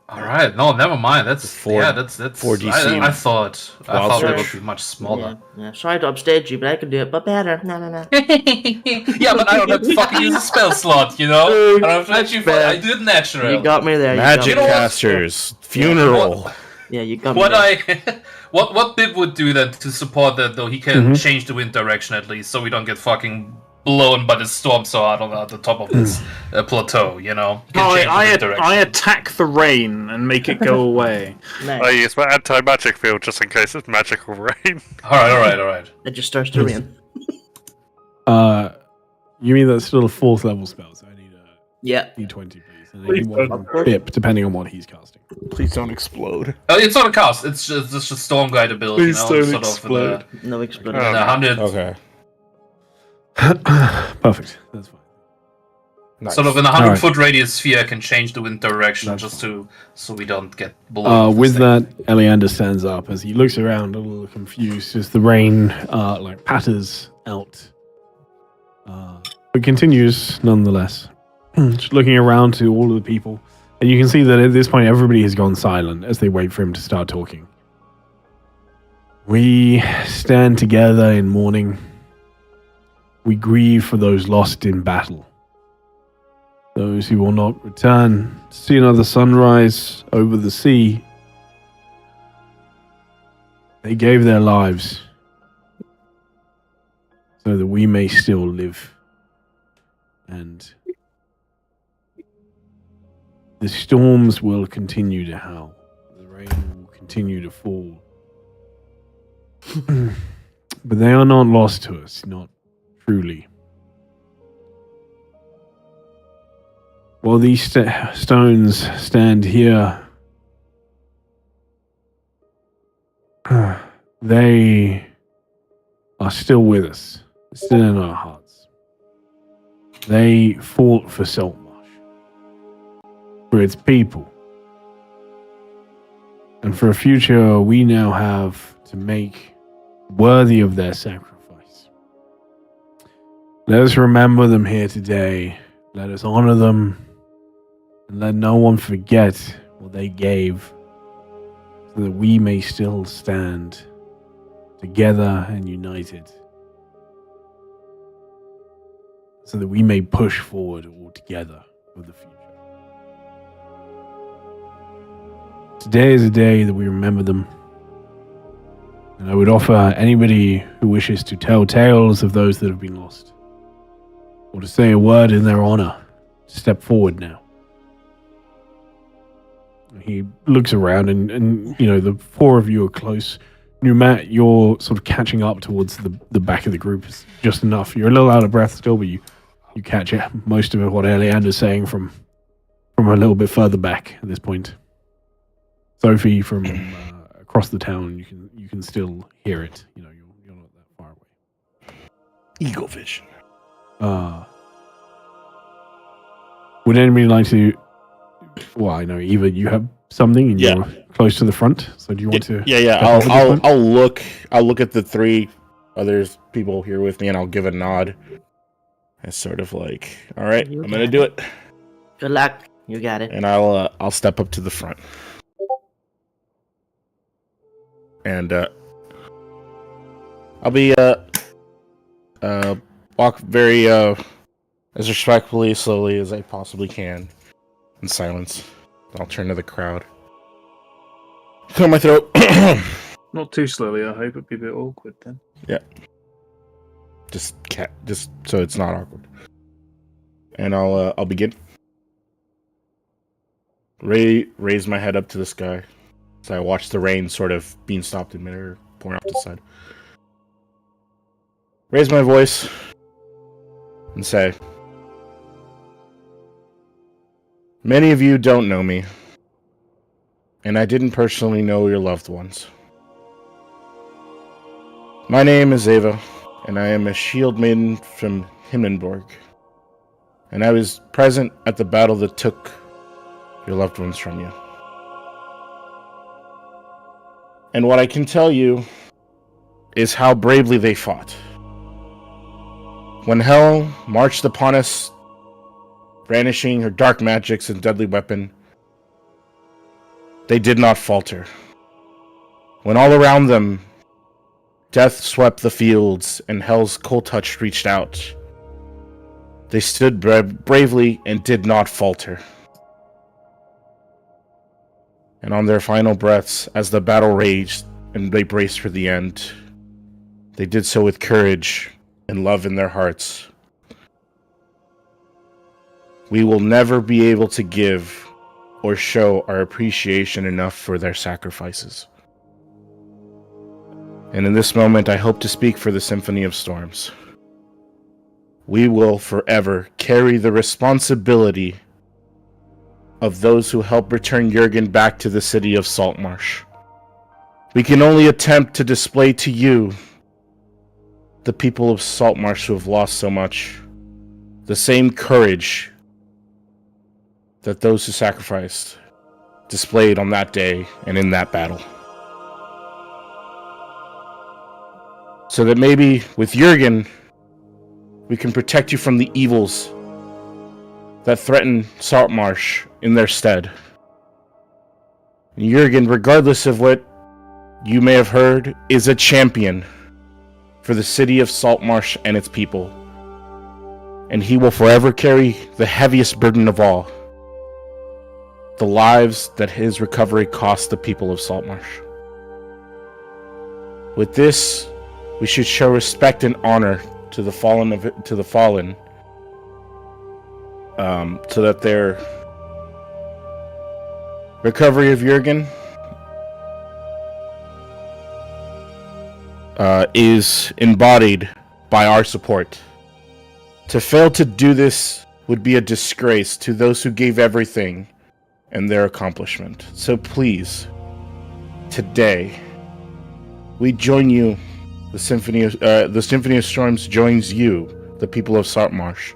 Speaker 2: All right. No, never mind. That's
Speaker 4: Four-
Speaker 2: that's
Speaker 4: 4DC.
Speaker 2: I thought
Speaker 4: Wild
Speaker 2: it
Speaker 4: search.
Speaker 2: would be much smaller.
Speaker 6: Yeah. Sorry to upstage you, but I can do it, but better. No.
Speaker 2: Yeah, but I don't have to fucking use a spell slot, you know? I don't have to let you.
Speaker 6: Fair.
Speaker 2: I do it natural.
Speaker 6: You got me there.
Speaker 4: Magic
Speaker 6: You got me.
Speaker 4: casters, funeral.
Speaker 6: Yeah, you got me
Speaker 2: What
Speaker 6: there.
Speaker 2: what Bib would do then to support that though? He can change the wind direction at least, so we don't get fucking blown by the storm so hard on the top of this plateau. You know, he can change the wind direction.
Speaker 5: I attack the rain and make it go away.
Speaker 6: Nice.
Speaker 7: I use my anti-magic field just in case it's magical rain.
Speaker 2: All right.
Speaker 6: It just starts to rain.
Speaker 1: You mean that's still a 4th level spell, so I need a
Speaker 6: Yeah.
Speaker 1: d20, please. And I need one from Bip, depending on what he's casting.
Speaker 4: Please don't explode.
Speaker 2: It's not a cast. It's just a storm guide ability.
Speaker 3: Please
Speaker 2: you know,
Speaker 3: don't explode.
Speaker 6: No explosion.
Speaker 2: In 100,
Speaker 4: Okay.
Speaker 1: Perfect. That's fine.
Speaker 4: Nice.
Speaker 2: sort of in a
Speaker 1: Alright.
Speaker 2: 100-foot radius sphere can change the wind direction just to so we don't get blown.
Speaker 1: With that, Eleander stands up as he looks around, a little confused as the rain patters out. But continues nonetheless. Just looking around to all of the people. And you can see that at this point everybody has gone silent as they wait for him to start talking. We stand together in mourning. We grieve for those lost in battle. Those who will not return to see another sunrise over the sea. They gave their lives so that we may still live. And the storms will continue to howl. The rain will continue to fall. But they are not lost to us, not truly. While these stones stand here, they are still with us, still in our hearts. They fought for Saltmarsh, for its people, and for a future we now have to make worthy of their sacrifice. Let us remember them here today. Let us honor them, and let no one forget what they gave, so that we may still stand together and united, so that we may push forward all together for the future. Today is a day that we remember them, and I would offer anybody who wishes to tell tales of those that have been lost, or to say a word in their honor, to step forward now. He looks around and you know, the 4 of you are close. Matt, you're sort of catching up towards the back of the group just enough. You're a little out of breath still, but you catch it. Most of it, what Eleander's saying from a little bit further back at this point. Sophie from across the town, you can still hear it. You know, you're not that far away.
Speaker 4: Eagle vision.
Speaker 1: Would anybody like to? Well, I know Eva, you have something, and you're close to the front. So do you want to?
Speaker 4: Yeah. I'll look at the 3 others people here with me, and I'll give a nod. It's sort of like, all right, I'm gonna do it.
Speaker 6: Good luck. You got it.
Speaker 4: And I'll step up to the front. And I'll be walk very as respectfully, slowly as I possibly can, in silence. I'll turn to the crowd. Clear my throat.
Speaker 5: Not too slowly, I hope. It'd be a bit awkward then.
Speaker 4: Yeah. Just so it's not awkward. And I'll begin. Raise my head up to the sky. So I watch the rain sort of being stopped in midair, pouring off the side. Raise my voice and say, many of you don't know me, and I didn't personally know your loved ones. My name is Ava, and I am a shield maiden from Hindenburg, and I was present at the battle that took your loved ones from you. And what I can tell you is how bravely they fought. When Hell marched upon us, brandishing her dark magics and deadly weapon, they did not falter. When all around them, death swept the fields and Hell's cold touch reached out, they stood bravely and did not falter. And on their final breaths, as the battle raged and they braced for the end, they did so with courage and love in their hearts. We will never be able to give or show our appreciation enough for their sacrifices. And in this moment, I hope to speak for the Symphony of Storms. We will forever carry the responsibility of those who helped return Jurgen back to the city of Saltmarsh. We can only attempt to display to you, the people of Saltmarsh who have lost so much, the same courage that those who sacrificed displayed on that day and in that battle. So that maybe with Jurgen, we can protect you from the evils that threaten Saltmarsh in their stead. And Jurgen, regardless of what you may have heard, is a champion for the city of Saltmarsh and its people. And he will forever carry the heaviest burden of all, the lives that his recovery cost the people of Saltmarsh. With this, we should show respect and honor to the fallen, so that their recovery of Jurgen is embodied by our support. To fail to do this would be a disgrace to those who gave everything and their accomplishment. So please, today, we join you. The Symphony of Storms joins you, the people of Saltmarsh,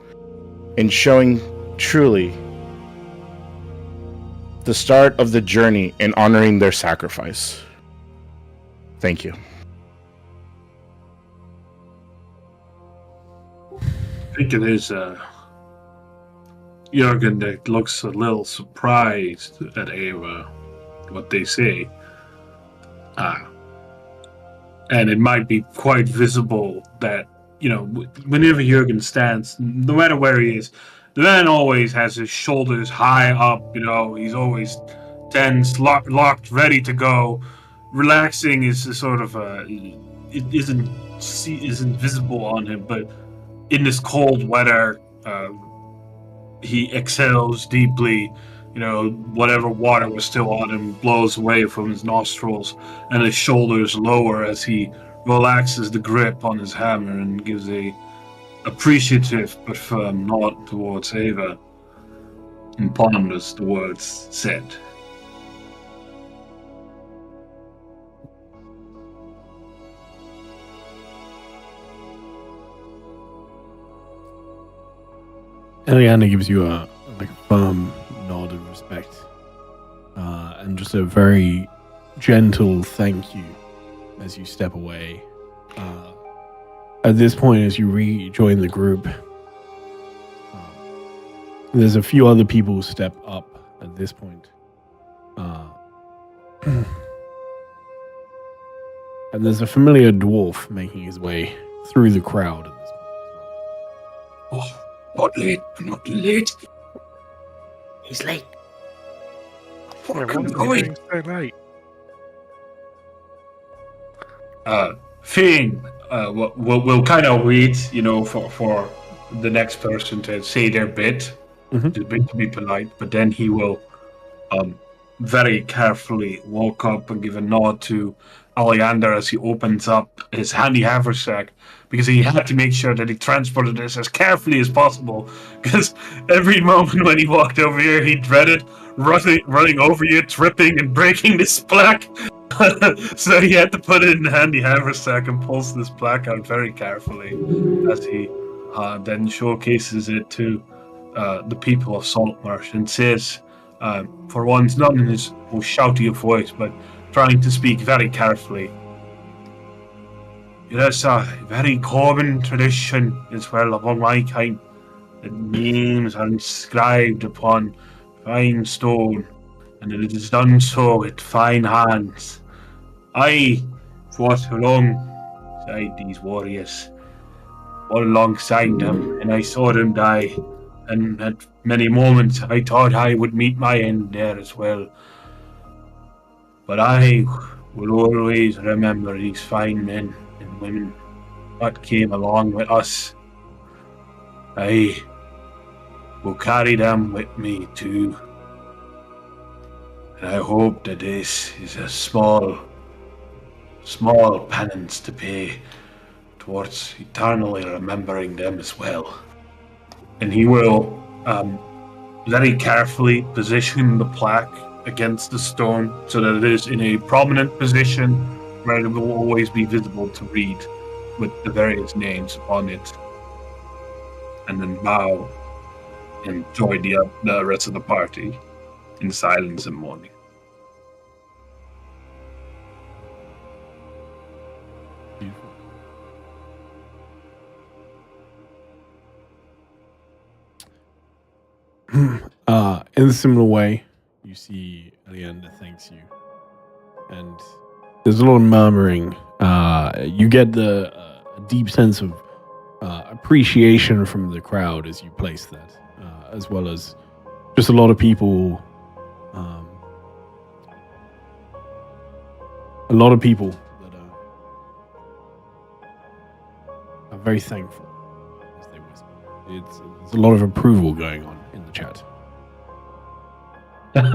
Speaker 4: in showing truly the start of the journey and honoring their sacrifice. Thank you.
Speaker 3: I think it is Jurgen that looks a little surprised at Ava, what they say. And it might be quite visible that, whenever Jurgen stands, no matter where he is, the man always has his shoulders high up, he's always tense, locked, ready to go. Relaxing is a sort of it isn't visible on him, but in this cold weather, he exhales deeply. Whatever water was still on him blows away from his nostrils, and his shoulders lower as he relaxes the grip on his hammer and gives a appreciative but firm nod towards Ava and ponders the words said.
Speaker 1: Eliana gives you a firm nod of respect, and just a very gentle thank you as you step away. At this point, as you rejoin the group, there's a few other people who step up at this point. And there's a familiar dwarf making his way through the crowd at this point.
Speaker 3: Oh, not late.
Speaker 6: He's late.
Speaker 7: Going so late.
Speaker 3: Finn, we'll kind of wait, for the next person to say their bit, to be polite, but then he will very carefully walk up and give a nod to Alexander as he opens up his handy haversack, because he had to make sure that he transported this as carefully as possible, because every moment when he walked over here, he dreaded running over you, tripping and breaking this plaque. So he had to put it in the handy haversack and pulls this plaque out very carefully as he then showcases it to the people of Saltmarsh and says, for once, not in his most shouty of voice, but trying to speak very carefully, it is a very common tradition as well among my kind that names are inscribed upon fine stone, and it is done so with fine hands. I fought alongside these warriors, fought alongside them, and I saw them die. And at many moments I thought I would meet my end there as well. But I will always remember these fine men and women that came along with us. I will carry them with me too. And I hope that this is a small penance to pay towards eternally remembering them as well. And he will very carefully position the plaque against the stone so that it is in a prominent position where it will always be visible to read with the various names on it. And then bow and join the rest of the party in silence and mourning.
Speaker 1: In a similar way, you see Elianda thanks you, and there's a lot of murmuring. You get the deep sense of appreciation from the crowd as you place that, as well as just a lot of people. A lot of people that are very thankful as they whisper. There's a lot of approval going on in the chat.
Speaker 3: I'll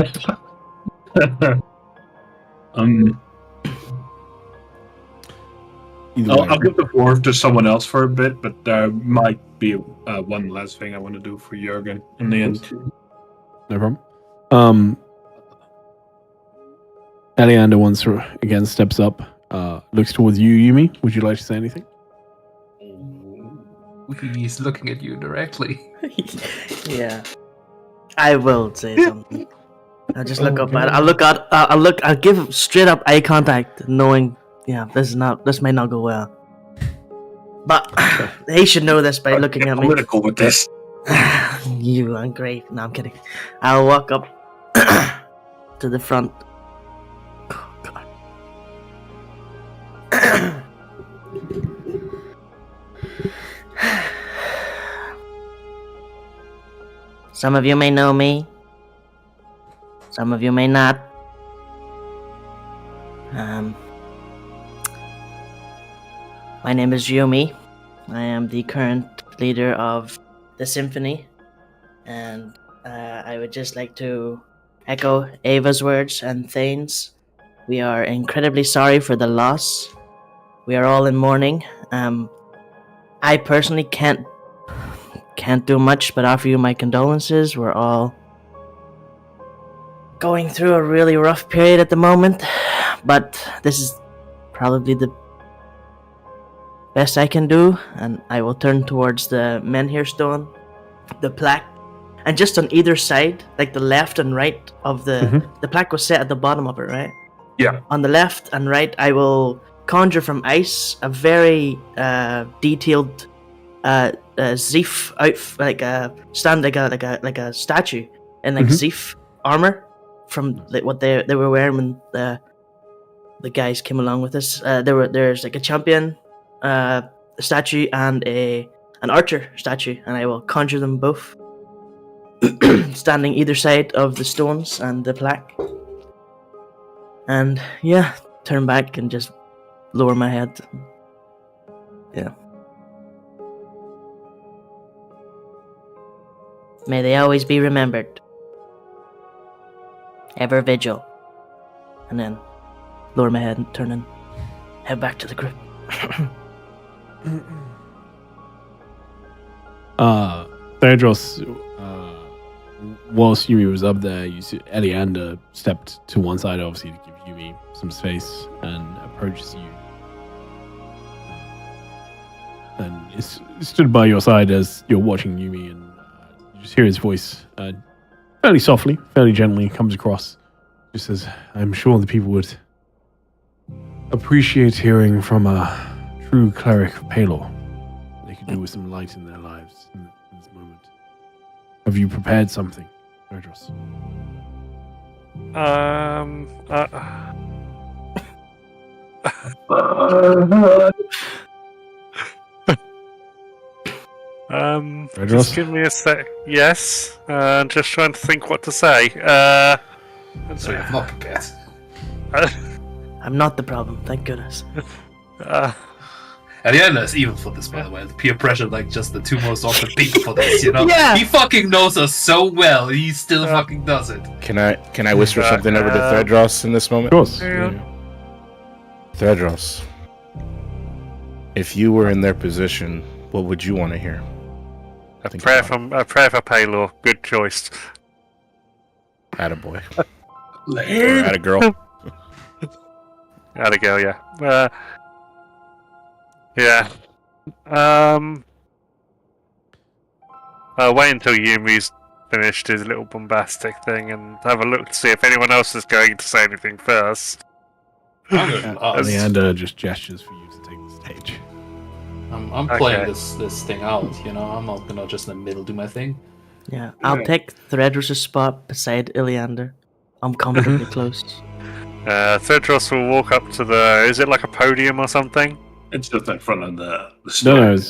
Speaker 3: give the floor to someone else for a bit, but there might be one last thing I want to do for Jurgen in the end.
Speaker 1: No problem. Elianda once again steps up, looks towards you, Yumi. Would you like to say anything?
Speaker 2: He's looking at you directly.
Speaker 6: Yeah. I will say something. I'll just look up at I'll give straight up eye contact, knowing this may not go well. But he should know this by looking at me.
Speaker 3: I'm gonna go with this.
Speaker 6: You are great. No, I'm kidding. I'll walk up to the front. Oh, God. Some of you may know me. Some of you may not. My name is Yumi. I am the current leader of the Symphony, and I would just like to echo Ava's words and Thane's. We are incredibly sorry for the loss. We are all in mourning. I personally can't do much but offer you my condolences. We're all going through a really rough period at the moment, but this is probably the best I can do. And I will turn towards the menhir stone, the plaque, and just on either side, like the left and right of the plaque was set at the bottom of it, right?
Speaker 3: Yeah.
Speaker 6: On the left and right, I will conjure from ice a very detailed Zeef like a statue in like Zeef armor from like what they were wearing when the guys came along with us. There's like a champion statue and an archer statue, and I will conjure them both standing either side of the stones and the plaque. And yeah, turn back and just lower my head. Yeah. May they always be remembered. Ever vigil. And then lower my head and turn and head back to the group.
Speaker 1: Theodros, whilst Yumi was up there, you see Elianda stepped to one side, obviously, to give Yumi some space, and approaches you. And is stood by your side as you're watching Yumi, and you just hear his voice fairly softly, fairly gently comes across. Just says, I'm sure the people would appreciate hearing from a true cleric of Palor. They could do with some light in their lives in this moment. Have you prepared something, Rodros?
Speaker 7: Just give me a sec. Yes, just trying to think what to say.
Speaker 2: So you've not prepared.
Speaker 6: I'm not the problem, thank goodness.
Speaker 2: Ariana is evil for this, by the way. The peer pressure, like, just the two most awkward people for this, you know?
Speaker 6: Yeah.
Speaker 2: He fucking knows us so well, he still fucking does it.
Speaker 4: Can I whisper something over to Thredros in this moment?
Speaker 1: Of course.
Speaker 4: Thredros, if you were in their position, what would you want to hear?
Speaker 7: A prayer for Palor. Good choice.
Speaker 4: Attaboy. Or
Speaker 3: Lame.
Speaker 4: attagirl.
Speaker 7: Atta-girl, yeah. Yeah. I'll wait until Yumi's finished his little bombastic thing and have a look to see if anyone else is going to say anything first.
Speaker 1: Leander just gestures for you to take the stage.
Speaker 2: I'm playing this thing out, you know? I'm not gonna just in the middle do my thing.
Speaker 6: Yeah, I'll take Thredros' spot beside Iliander. I'm comfortably close.
Speaker 7: Thedros will walk up to the... Is it like a podium or something?
Speaker 3: It's just in front of the
Speaker 1: No,
Speaker 3: stone.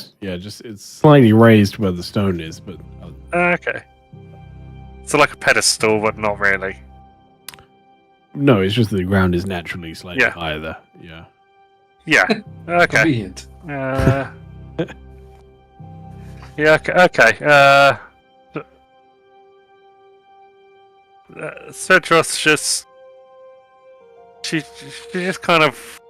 Speaker 1: it's slightly raised where the stone is, but
Speaker 7: Okay. So like a pedestal, but not really.
Speaker 1: no, it's just that the ground is naturally slightly
Speaker 7: Yeah.
Speaker 1: higher there. Yeah.
Speaker 7: Yeah. Okay.
Speaker 2: Convenient.
Speaker 7: Yeah. Okay. Thedros just... She just kind of...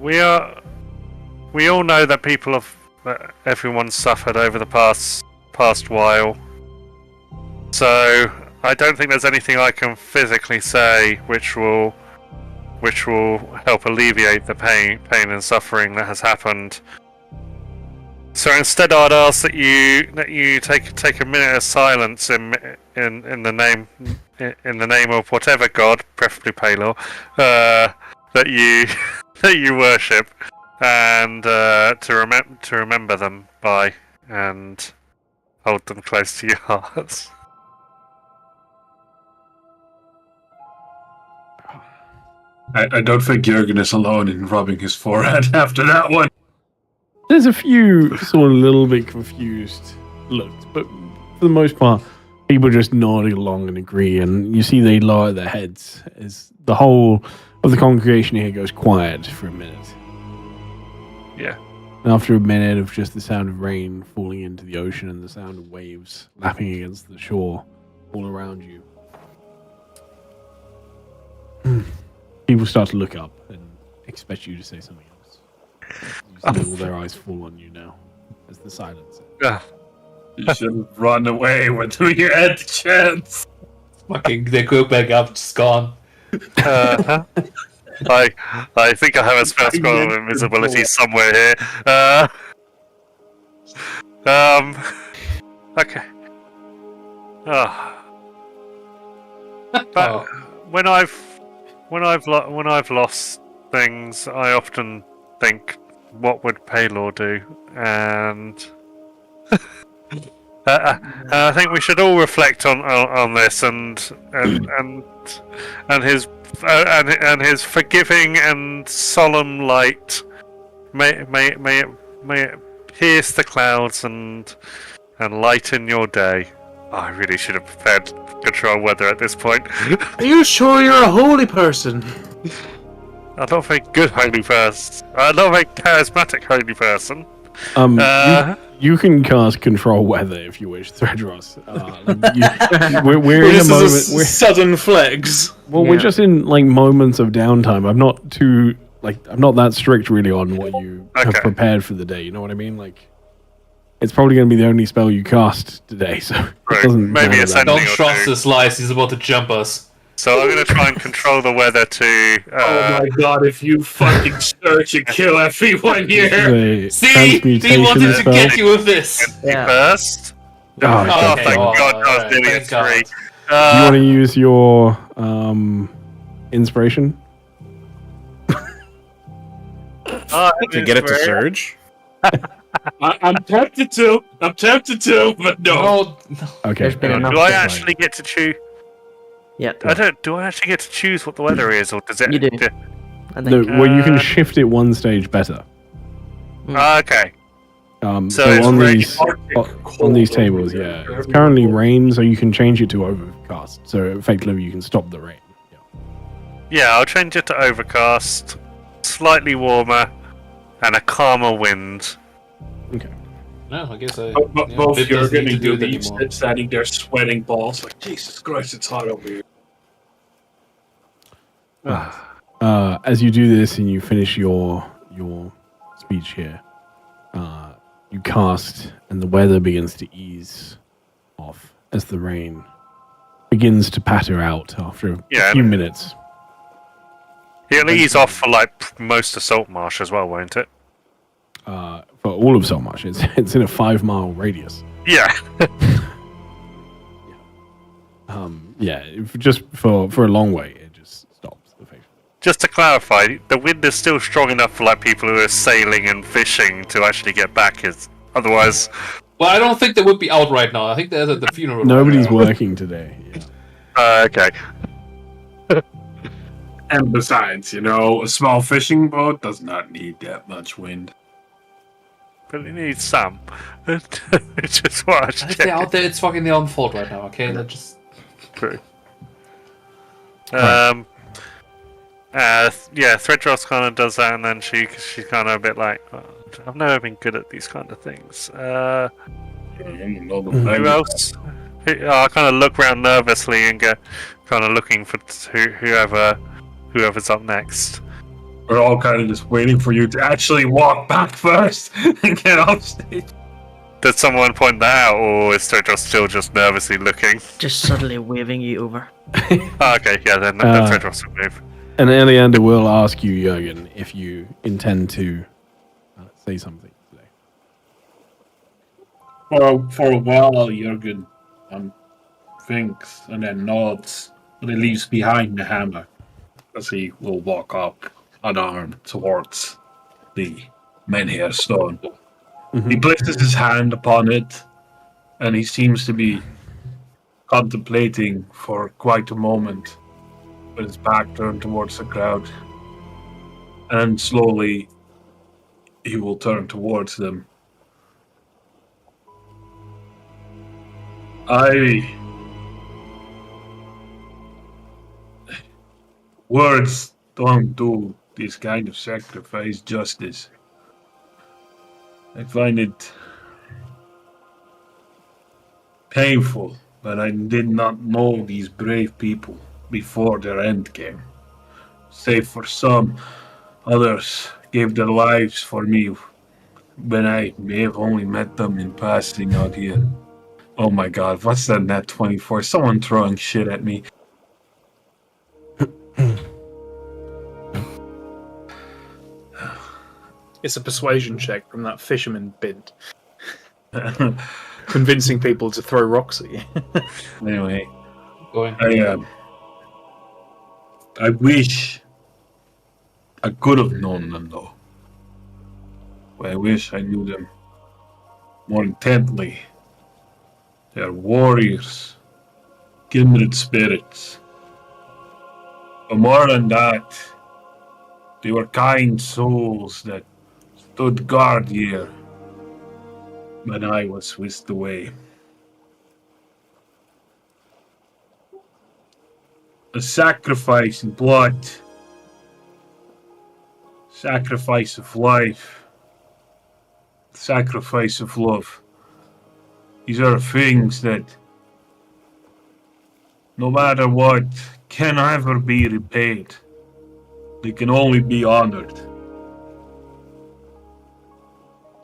Speaker 7: We all know that everyone's suffered over the past while. So I don't think there's anything I can physically say which will help alleviate the pain and suffering that has happened. So instead, I'd ask that you take a minute of silence in the name of whatever god, preferably Palor, that you worship, and to remember them by and hold them close to your hearts.
Speaker 3: I don't think Jurgen is alone in rubbing his forehead after that one.
Speaker 1: There's a few sort of little bit confused looks, but for the most part, people just nodding along and agree, and you see they lower their heads as the whole of the congregation here goes quiet for a minute.
Speaker 7: Yeah.
Speaker 1: And after a minute of just the sound of rain falling into the ocean and the sound of waves lapping against the shore all around you, people start to look up and expect you to say something else. You see all their eyes fall on you now as the silence.
Speaker 3: You should have run away when you had the chance.
Speaker 2: Fucking, they go back up, just gone.
Speaker 7: I think I have a spell scroll of invisibility somewhere here. Okay. But when I've lost things, I often think, what would Palor do? And I think we should all reflect on this and his forgiving and solemn light may it pierce the clouds and lighten your day. I really should have prepared control weather at this point.
Speaker 5: Are you sure you're a holy person?
Speaker 7: I'm not a very good holy person. I'm not a very charismatic holy person.
Speaker 1: You can cast control weather if you wish, Thredros. We're in a
Speaker 5: This
Speaker 1: moment.
Speaker 5: is a sudden flex.
Speaker 1: We're just in like moments of downtime. I'm not that strict really on what you have
Speaker 7: Okay.
Speaker 1: prepared for the day. You know what I mean? Like, it's probably going to be the only spell you cast today. So it
Speaker 7: Right.
Speaker 1: doesn't
Speaker 7: Maybe
Speaker 1: matter
Speaker 7: it's
Speaker 1: that
Speaker 2: Don't
Speaker 7: Or
Speaker 2: trust
Speaker 7: two.
Speaker 2: this lies, he's about to jump us.
Speaker 7: So I'm going to try and control the weather to...
Speaker 3: Oh my god, if you fucking search and kill everyone here!
Speaker 1: The
Speaker 2: See? He
Speaker 1: transmutation
Speaker 2: wanted to
Speaker 1: spell.
Speaker 2: get you with this.
Speaker 6: Yeah.
Speaker 7: first.
Speaker 1: Oh,
Speaker 7: Oh,
Speaker 1: okay.
Speaker 7: thank God, I was
Speaker 2: alright,
Speaker 7: nearly
Speaker 2: thank
Speaker 7: at
Speaker 2: God.
Speaker 7: 3.
Speaker 1: Do you want to use your inspiration.
Speaker 4: To get it to surge?
Speaker 3: I'm tempted to, but no.
Speaker 2: No,
Speaker 1: Okay.
Speaker 6: There's been enough.
Speaker 7: Do I
Speaker 6: time.
Speaker 7: actually get to choose?
Speaker 6: Yep.
Speaker 7: I don't. Do I actually get to choose what the weather is, or does it?
Speaker 6: You do. I
Speaker 1: No,
Speaker 6: think.
Speaker 1: well, you can
Speaker 7: Uh,
Speaker 1: shift it one stage better.
Speaker 7: Okay.
Speaker 1: So
Speaker 7: So it's
Speaker 1: on
Speaker 7: very
Speaker 1: these on these tables, yeah, it's currently rain, so you can change it to overcast. So effectively, you can stop the rain. Yeah.
Speaker 7: Yeah, I'll change it to overcast, slightly warmer, and a calmer wind.
Speaker 1: Okay.
Speaker 2: no, I guess I.
Speaker 3: But
Speaker 2: yeah,
Speaker 3: both
Speaker 2: Bib
Speaker 3: you're
Speaker 2: doesn't
Speaker 3: going
Speaker 2: need
Speaker 3: to do
Speaker 2: it
Speaker 3: these
Speaker 2: anymore.
Speaker 3: standing there sweating balls like Jesus Christ, it's hot over here.
Speaker 1: As you do this and you finish your speech here, you cast, and the weather begins to ease off as the rain begins to patter out after a
Speaker 7: Yeah.
Speaker 1: few minutes.
Speaker 7: It'll ease off for like most of Saltmarsh as well, won't it?
Speaker 1: For all of Saltmarsh, it's in a 5-mile radius.
Speaker 7: Yeah.
Speaker 1: Yeah, just for a long way, it just stops. Effectively.
Speaker 7: Just to clarify, the wind is still strong enough for like people who are sailing and fishing to actually get back. Otherwise,
Speaker 2: Well, I don't think they would be out right now. I think they're at the funeral.
Speaker 1: Nobody's
Speaker 2: right now.
Speaker 1: working today. Yeah.
Speaker 7: okay.
Speaker 3: And besides, a small fishing boat does not need that much wind.
Speaker 7: But it needs some. It's just what I was
Speaker 2: If they're
Speaker 7: checking.
Speaker 2: out there, it's fucking their own fault right now. Okay, let's just.
Speaker 7: True. Yeah, Threadross kind of does that, and then she's kind of a bit like, oh, I've never been good at these kind of things. Who else? I kind of look around nervously and go, kind of looking for whoever's up next.
Speaker 3: We're all kind of just waiting for you to actually walk back first and get off stage.
Speaker 7: Did someone point that out, or is Threadross still just nervously looking?
Speaker 6: Just suddenly waving you over.
Speaker 7: Oh, okay, yeah, then Threadross will move.
Speaker 1: And Eleander will ask you, Jurgen, if you intend to say something today.
Speaker 3: For a while, Jurgen thinks and then nods, but he leaves behind the hammer as he will walk up unarmed towards the menhir stone. He places his hand upon it, and he seems to be contemplating for quite a moment, with his back turned towards the crowd. And slowly, he will turn towards them. Words don't do this kind of sacrifice justice. I find it painful that I did not know these brave people before their end came. Save for some, others gave their lives for me when I may have only met them in passing out here. Oh my god, what's that net 24? Someone throwing shit at me.
Speaker 5: It's a persuasion check from that fisherman bint. Convincing people to throw rocks at you.
Speaker 3: Anyway,
Speaker 2: Going.
Speaker 3: I wish I could have known them though. I wish I knew them more intently. They are warriors, kindred spirits. But more than that, they were kind souls that stood guard here when I was whisked away. A sacrifice in blood, sacrifice of life, sacrifice of love. These are things that, no matter what, can never be repaid. They can only be honored.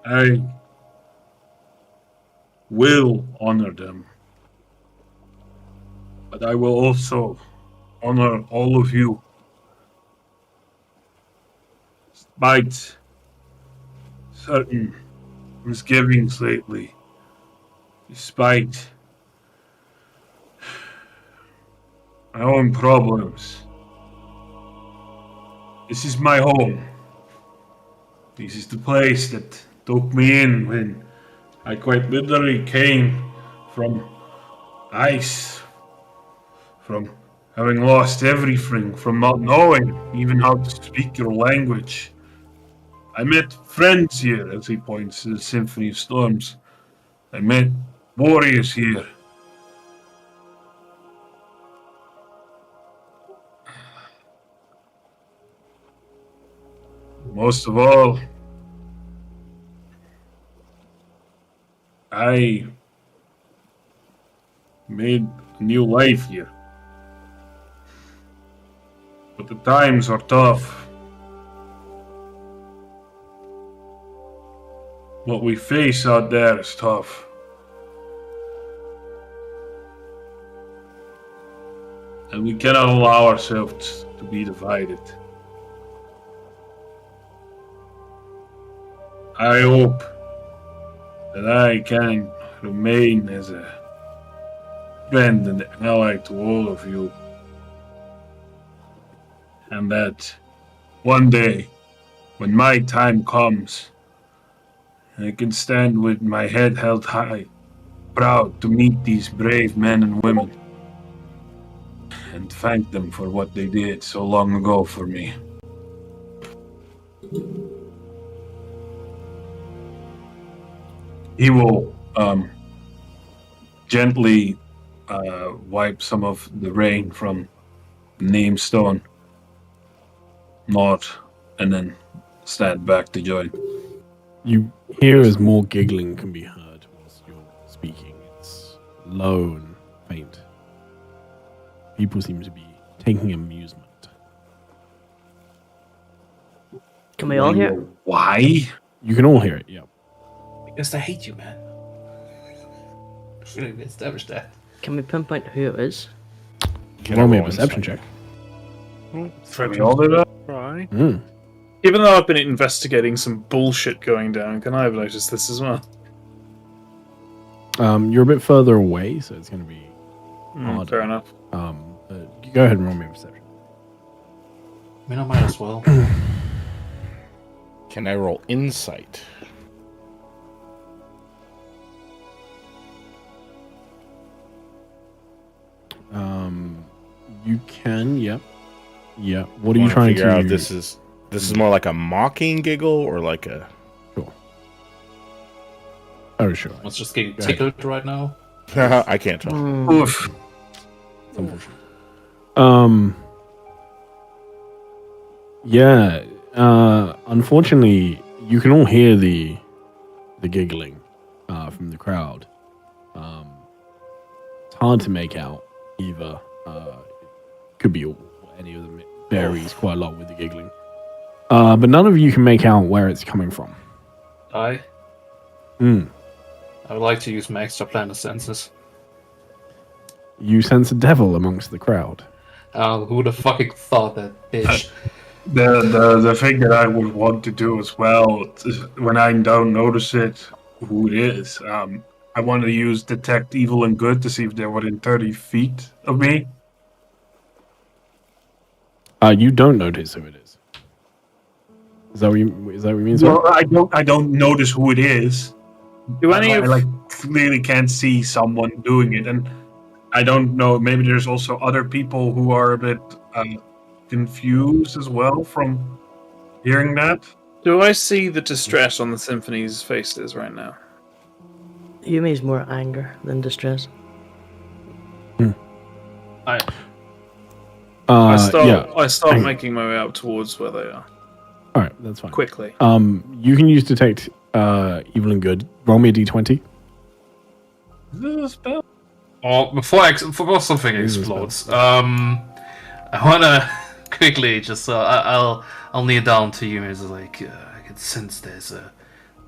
Speaker 3: I will honor them, but I will also honor all of you. Despite certain misgivings lately, despite my own problems, This is my home. This is the place that took me in when I quite literally came from ice, from having lost everything, from not knowing even how to speak your language. I met friends here, as he points to the Symphony of Storms. I met warriors here. Most of all, I made a new life here. But the times are tough. What we face out there is tough. And we cannot allow ourselves to be divided. I hope that I can remain as a friend and ally to all of you. And that one day, when my time comes, I can stand with my head held high, proud to meet these brave men and women, and thank them for what they did so long ago for me. He will gently wipe some of the rain from the name stone, nod, and then stand back to join.
Speaker 1: You hear as more giggling can be heard whilst you're speaking. It's low and faint. People seem to be taking amusement.
Speaker 6: Can we all hear it?
Speaker 3: Why?
Speaker 1: You can all hear it, yeah.
Speaker 2: Because I hate you, man. Really established that.
Speaker 6: Can we pinpoint who it is?
Speaker 1: Roll me a perception check.
Speaker 3: Can we all do that?
Speaker 7: Right.
Speaker 1: Mm.
Speaker 5: Even though I've been investigating some bullshit going down, can I have noticed this as well?
Speaker 1: You're a bit further away, so it's going to be harder.
Speaker 5: Fair enough.
Speaker 1: You go ahead and roll me a perception.
Speaker 2: I mean, I might as well.
Speaker 4: Can I roll insight?
Speaker 1: You can, yep. Yeah. What are you
Speaker 4: Wanna
Speaker 1: trying
Speaker 4: figure
Speaker 1: to
Speaker 4: out? This is more like a mocking giggle or like a.
Speaker 1: Oh, sure.
Speaker 2: Let's just get
Speaker 1: Go ahead.
Speaker 2: tickled right now.
Speaker 4: I can't tell.
Speaker 3: Oof.
Speaker 1: It's unfortunate. Yeah. Unfortunately, you can all hear the giggling from the crowd. It's hard to make out either. Could be any of them. It varies quite a lot with the giggling. But none of you can make out where it's coming from.
Speaker 2: I
Speaker 1: Mm.
Speaker 2: would like to use my extra planet senses.
Speaker 1: You sense a devil amongst the crowd.
Speaker 2: Who the fucking thought that, bitch?
Speaker 3: The thing that I would want to do as well, is when I don't notice it, who it is, I want to use detect evil and good to see if they're within 30 feet of me.
Speaker 1: You don't notice who it is. Is that what you mean? Sorry?
Speaker 3: No, I don't notice who it is.
Speaker 5: Do any
Speaker 3: I
Speaker 5: of
Speaker 3: like clearly can't see someone doing it, and I don't know. Maybe there's also other people who are a bit confused as well from hearing that.
Speaker 5: do I see the distress on the Symphony's faces right now?
Speaker 6: Yumi's more anger than distress.
Speaker 5: I start
Speaker 1: Hang on.
Speaker 5: making my way up towards where they are
Speaker 1: All right, that's fine.
Speaker 5: quickly.
Speaker 1: You can use detect evil and good. Roll me a d20.
Speaker 3: Is this a spell?
Speaker 2: Or before something
Speaker 1: This is
Speaker 2: explodes, I wanna quickly just I'll kneel down to you as like I can sense there's a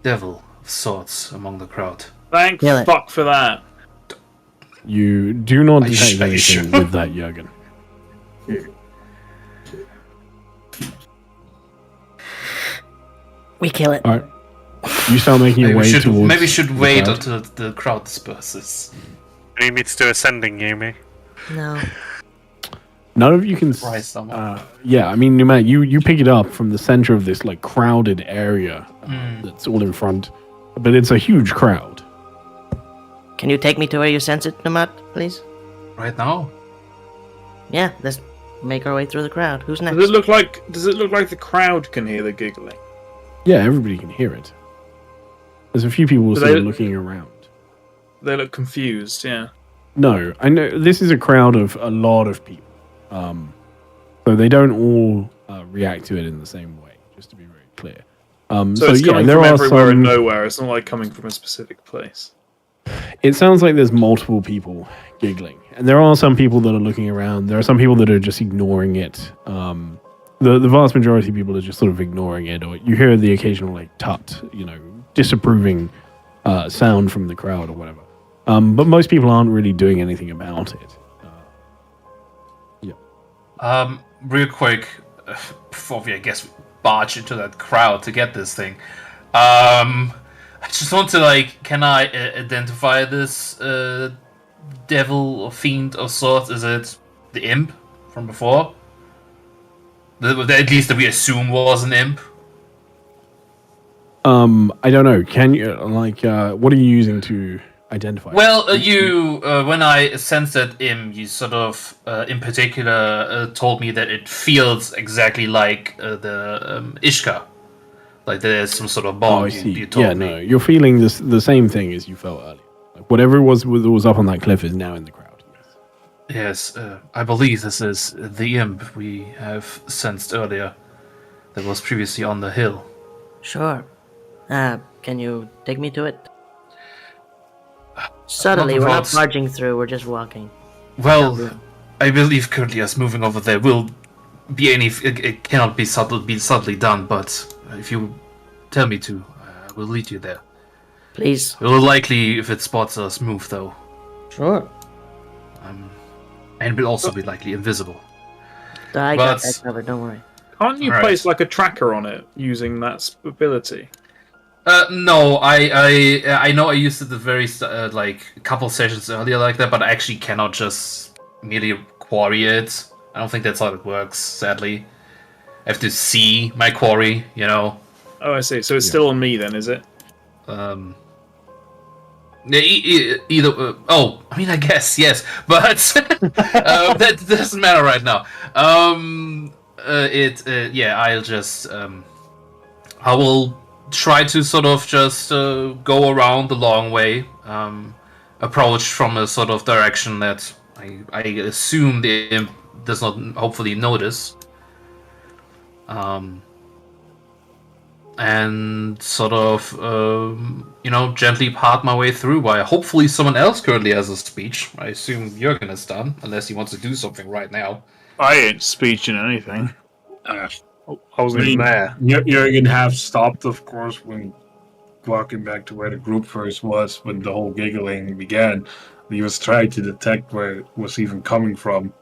Speaker 2: devil of sorts among the crowd.
Speaker 5: Thank
Speaker 6: Yeah,
Speaker 5: fuck for that.
Speaker 1: You do not
Speaker 2: Are you
Speaker 1: detect
Speaker 2: sure? Are you
Speaker 1: anything
Speaker 2: sure?
Speaker 1: with that, Jurgen.
Speaker 6: We kill it.
Speaker 1: All right. You start making your way towards.
Speaker 2: Maybe we should
Speaker 1: the
Speaker 2: wait
Speaker 1: crowd.
Speaker 2: until the crowd disperses.
Speaker 7: You need me to do ascending, Yumi.
Speaker 6: No.
Speaker 1: None of you can.
Speaker 2: Surprise someone.
Speaker 1: Yeah, I mean, Numat, you pick it up from the center of this like crowded area that's all in front, but it's a huge crowd.
Speaker 6: Can you take me to where you sense it, Namat, please?
Speaker 2: Right now?
Speaker 6: Yeah, let's make our way through the crowd. Who's next?
Speaker 5: Does it look like the crowd can hear the giggling?
Speaker 1: Yeah, everybody can hear it. There's a few people
Speaker 5: Do
Speaker 1: sort
Speaker 5: they-
Speaker 1: of looking around.
Speaker 5: They look confused. Yeah.
Speaker 1: No, I know this is a crowd of a lot of people, so they don't all react to it in the same way. Just to be very clear.
Speaker 5: So it's
Speaker 1: yeah,
Speaker 5: coming
Speaker 1: there
Speaker 5: from
Speaker 1: are
Speaker 5: everywhere and
Speaker 1: some.
Speaker 5: nowhere. It's not like coming from a specific place.
Speaker 1: It sounds like there's multiple people giggling, and there are some people that are looking around. There are some people that are just ignoring it. The vast majority of people are just sort of ignoring it, or you hear the occasional like tut, disapproving sound from the crowd or whatever. But most people aren't really doing anything about it.
Speaker 2: Real quick, before we, I guess, barge into that crowd to get this thing, I just want to, can I identify this devil or fiend of sorts? Is it the imp from before? At least that we assume was an imp?
Speaker 1: I don't know. Can you, what are you using to identify?
Speaker 2: Well, you, when I sensed that you sort of, in particular, told me that it feels exactly like the Ishka. Like there's some sort of bond
Speaker 1: I see.
Speaker 2: you told me.
Speaker 1: No, you're feeling the same thing as you felt earlier. Like whatever it was up on that cliff is now in the crowd.
Speaker 2: Yes, I believe this is the imp we have sensed earlier that was previously on the hill.
Speaker 6: Sure. Can you take me to it? Subtly,
Speaker 2: not
Speaker 6: we're not
Speaker 2: about-
Speaker 6: barging through, we're just walking.
Speaker 2: Well, I believe currently us moving over there will be it cannot be subtly done, but if you tell me to, I will lead you there.
Speaker 6: Please.
Speaker 2: It will likely, if it spots us, move though.
Speaker 6: Sure.
Speaker 2: And will also be likely invisible.
Speaker 6: I got
Speaker 2: But-
Speaker 6: that covered, don't worry.
Speaker 5: Can't you
Speaker 2: Alright.
Speaker 5: place like a tracker on it using that ability?
Speaker 2: No, I know I used it the very a couple sessions earlier like that, but I actually cannot just merely quarry it. I don't think that's how it works. Sadly, I have to see my quarry.
Speaker 5: Oh, I see. So it's still on me then, is it?
Speaker 2: Either. I mean, I guess yes, but that doesn't matter right now. I'll just. I will try to sort of just go around the long way, approach from a sort of direction that I assume the imp does not hopefully notice, and sort of gently part my way through while hopefully someone else currently has a speech. I assume Jürgen is done, unless he wants to do something right now.
Speaker 5: I ain't speeching anything. I wasn't even there.
Speaker 3: Jürgen have stopped, of course, when walking back to where the group first was, when the whole giggling began. He was trying to detect where it was even coming from,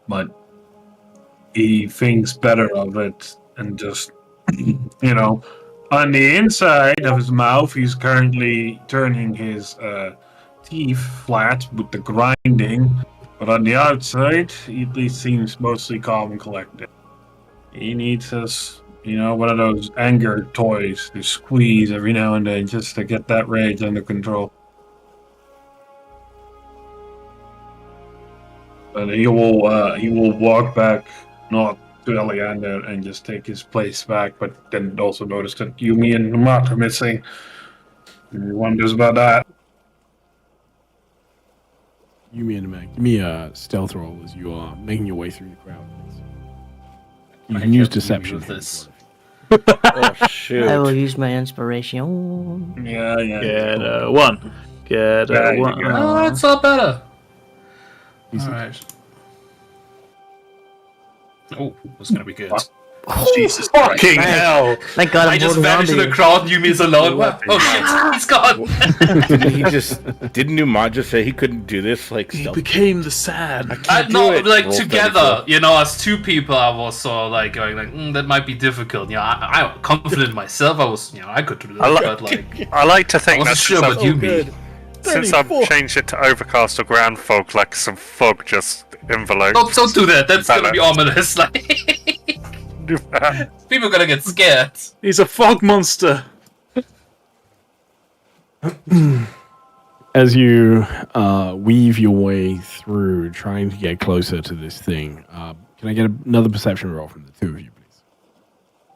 Speaker 3: but he thinks better of it and just, on the inside of his mouth, he's currently turning his teeth flat with the grinding, but on the outside, he seems mostly calm and collected. He needs us, one of those anger toys to squeeze every now and then just to get that rage under control. But he will walk back, not to Eliander, and just take his place back, but then also notice that Yumi and Numat are missing. And he wonders about that.
Speaker 1: Yumi and Mac, give me a stealth roll as you are making your way through the crowd. You can use deception
Speaker 2: with this.
Speaker 4: Oh shoot!
Speaker 6: I will use my inspiration.
Speaker 3: Yeah.
Speaker 5: Get a one. Get
Speaker 3: There
Speaker 5: a
Speaker 3: you
Speaker 5: one.
Speaker 3: go.
Speaker 2: Oh, that's all better. Alright. Oh, that's gonna be good.
Speaker 5: Jesus fucking hell!
Speaker 6: Thank God I'm
Speaker 2: I just
Speaker 6: holding on
Speaker 2: vanished
Speaker 6: to
Speaker 2: in the
Speaker 6: you.
Speaker 2: crowd and Yumi's alone. Oh shit, he's gone!
Speaker 4: He just didn't Numad just say he couldn't do this? Like
Speaker 5: He
Speaker 4: stealth?
Speaker 5: became the sad.
Speaker 2: No,
Speaker 4: it.
Speaker 2: like
Speaker 4: Roll
Speaker 2: together, as two people, I was sort of going that might be difficult. I'm confident in myself. I was, I could do this, but
Speaker 7: I like to
Speaker 2: I
Speaker 7: think
Speaker 2: wasn't
Speaker 7: that's
Speaker 2: sure about Yumi.
Speaker 7: since I've changed it to overcast or ground fog, like some fog just envelopes.
Speaker 2: Don't do that. That's gonna be
Speaker 7: Balance.
Speaker 2: ominous. Like people are gonna get scared.
Speaker 5: He's a fog monster.
Speaker 1: As you weave your way through, trying to get closer to this thing, can I get another perception roll from the two of you, please?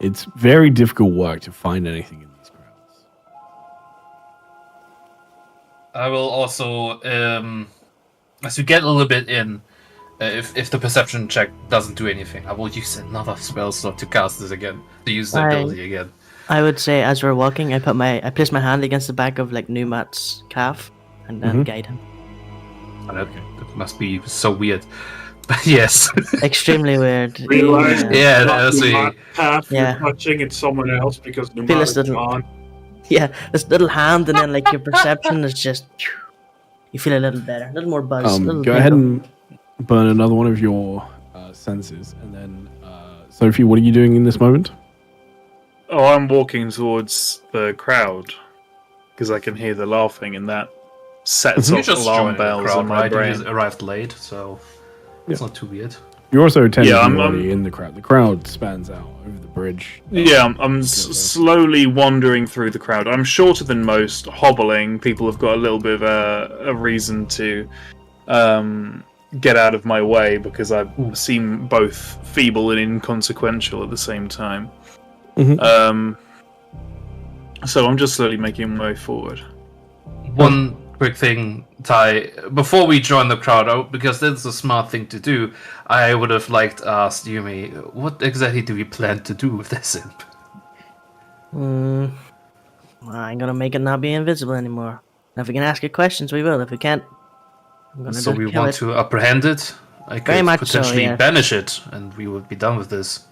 Speaker 1: It's very difficult work to find anything in these crowds.
Speaker 2: I will also, as we get a little bit in, if the perception check doesn't do anything, I will use another spell slot to cast this again, to use the ability again.
Speaker 6: I would say as we're walking, I place my hand against the back of like Numat's calf and then guide him.
Speaker 2: That must be so weird. But yes.
Speaker 6: Extremely weird.
Speaker 3: Realize
Speaker 2: Yeah,
Speaker 3: not
Speaker 2: see.
Speaker 3: half
Speaker 6: Yeah.
Speaker 3: you're touching it's someone else because
Speaker 6: Feel
Speaker 3: Numat
Speaker 6: this
Speaker 3: is
Speaker 6: little-
Speaker 3: gone.
Speaker 6: Yeah, this little hand, and then like your perception is just. You feel a little better, a little more buzz. a little
Speaker 1: Go ahead
Speaker 6: tingle.
Speaker 1: and burn another one of your senses, and then Sophie, what are you doing in this moment?
Speaker 5: Oh, I'm walking towards the crowd because I can hear the laughing, and that sets
Speaker 2: You
Speaker 5: off
Speaker 2: just
Speaker 5: alarm
Speaker 2: joined the
Speaker 5: bells
Speaker 2: crowd,
Speaker 5: in my
Speaker 2: right? You
Speaker 5: brain.
Speaker 2: just arrived late, so it's not too weird.
Speaker 1: You're also technically
Speaker 5: Yeah, I'm-
Speaker 1: already in the crowd. The crowd spans out over the bridge.
Speaker 5: Yeah, I'm slowly wandering through the crowd. I'm shorter than most, hobbling. People have got a little bit of a reason to get out of my way because I seem both feeble and inconsequential at the same time. So I'm just slowly making my way forward.
Speaker 2: One quick thing, Ty, before we join the crowd out, because that's a smart thing to do, I would have liked to ask Yumi, what exactly do we plan to do with this imp?
Speaker 6: I'm gonna make it not be invisible anymore. And if we can ask it questions, we will. If we can't, I'm gonna
Speaker 2: So we
Speaker 6: kill
Speaker 2: want
Speaker 6: it.
Speaker 2: to apprehend it? I
Speaker 6: Very
Speaker 2: could
Speaker 6: much so,
Speaker 2: potentially
Speaker 6: yeah.
Speaker 2: banish it, and we would be done with this.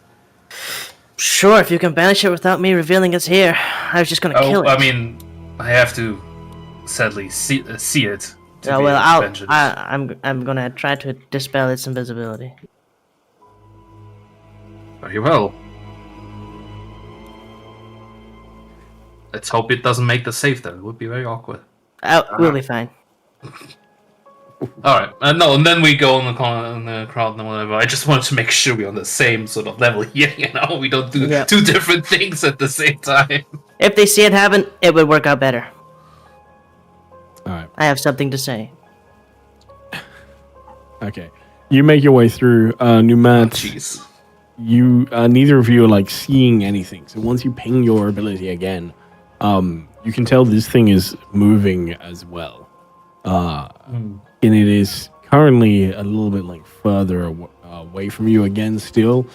Speaker 6: Sure, if you can banish it without me revealing it's here. I was just gonna kill it.
Speaker 2: I mean, I have to sadly see it. To
Speaker 6: Yeah,
Speaker 2: be
Speaker 6: well,
Speaker 2: able to avenge it.
Speaker 6: I'm gonna try to dispel its invisibility.
Speaker 2: Very well. Let's hope it doesn't make the save then. It would be very awkward.
Speaker 6: We'll be fine.
Speaker 2: Alright, no, and then we go in the crowd and whatever. I just wanted to make sure we're on the same sort of level here, you know? We don't do
Speaker 6: Yeah.
Speaker 2: two different things at the same time.
Speaker 6: If they see it happen, it would work out better.
Speaker 1: All right.
Speaker 6: I have something to say.
Speaker 1: Okay. You make your way through Numat.
Speaker 2: Jeez.
Speaker 1: You neither of you are like seeing anything. So once you ping your ability again, you can tell this thing is moving as well. And it is currently a little bit like further away from you again still.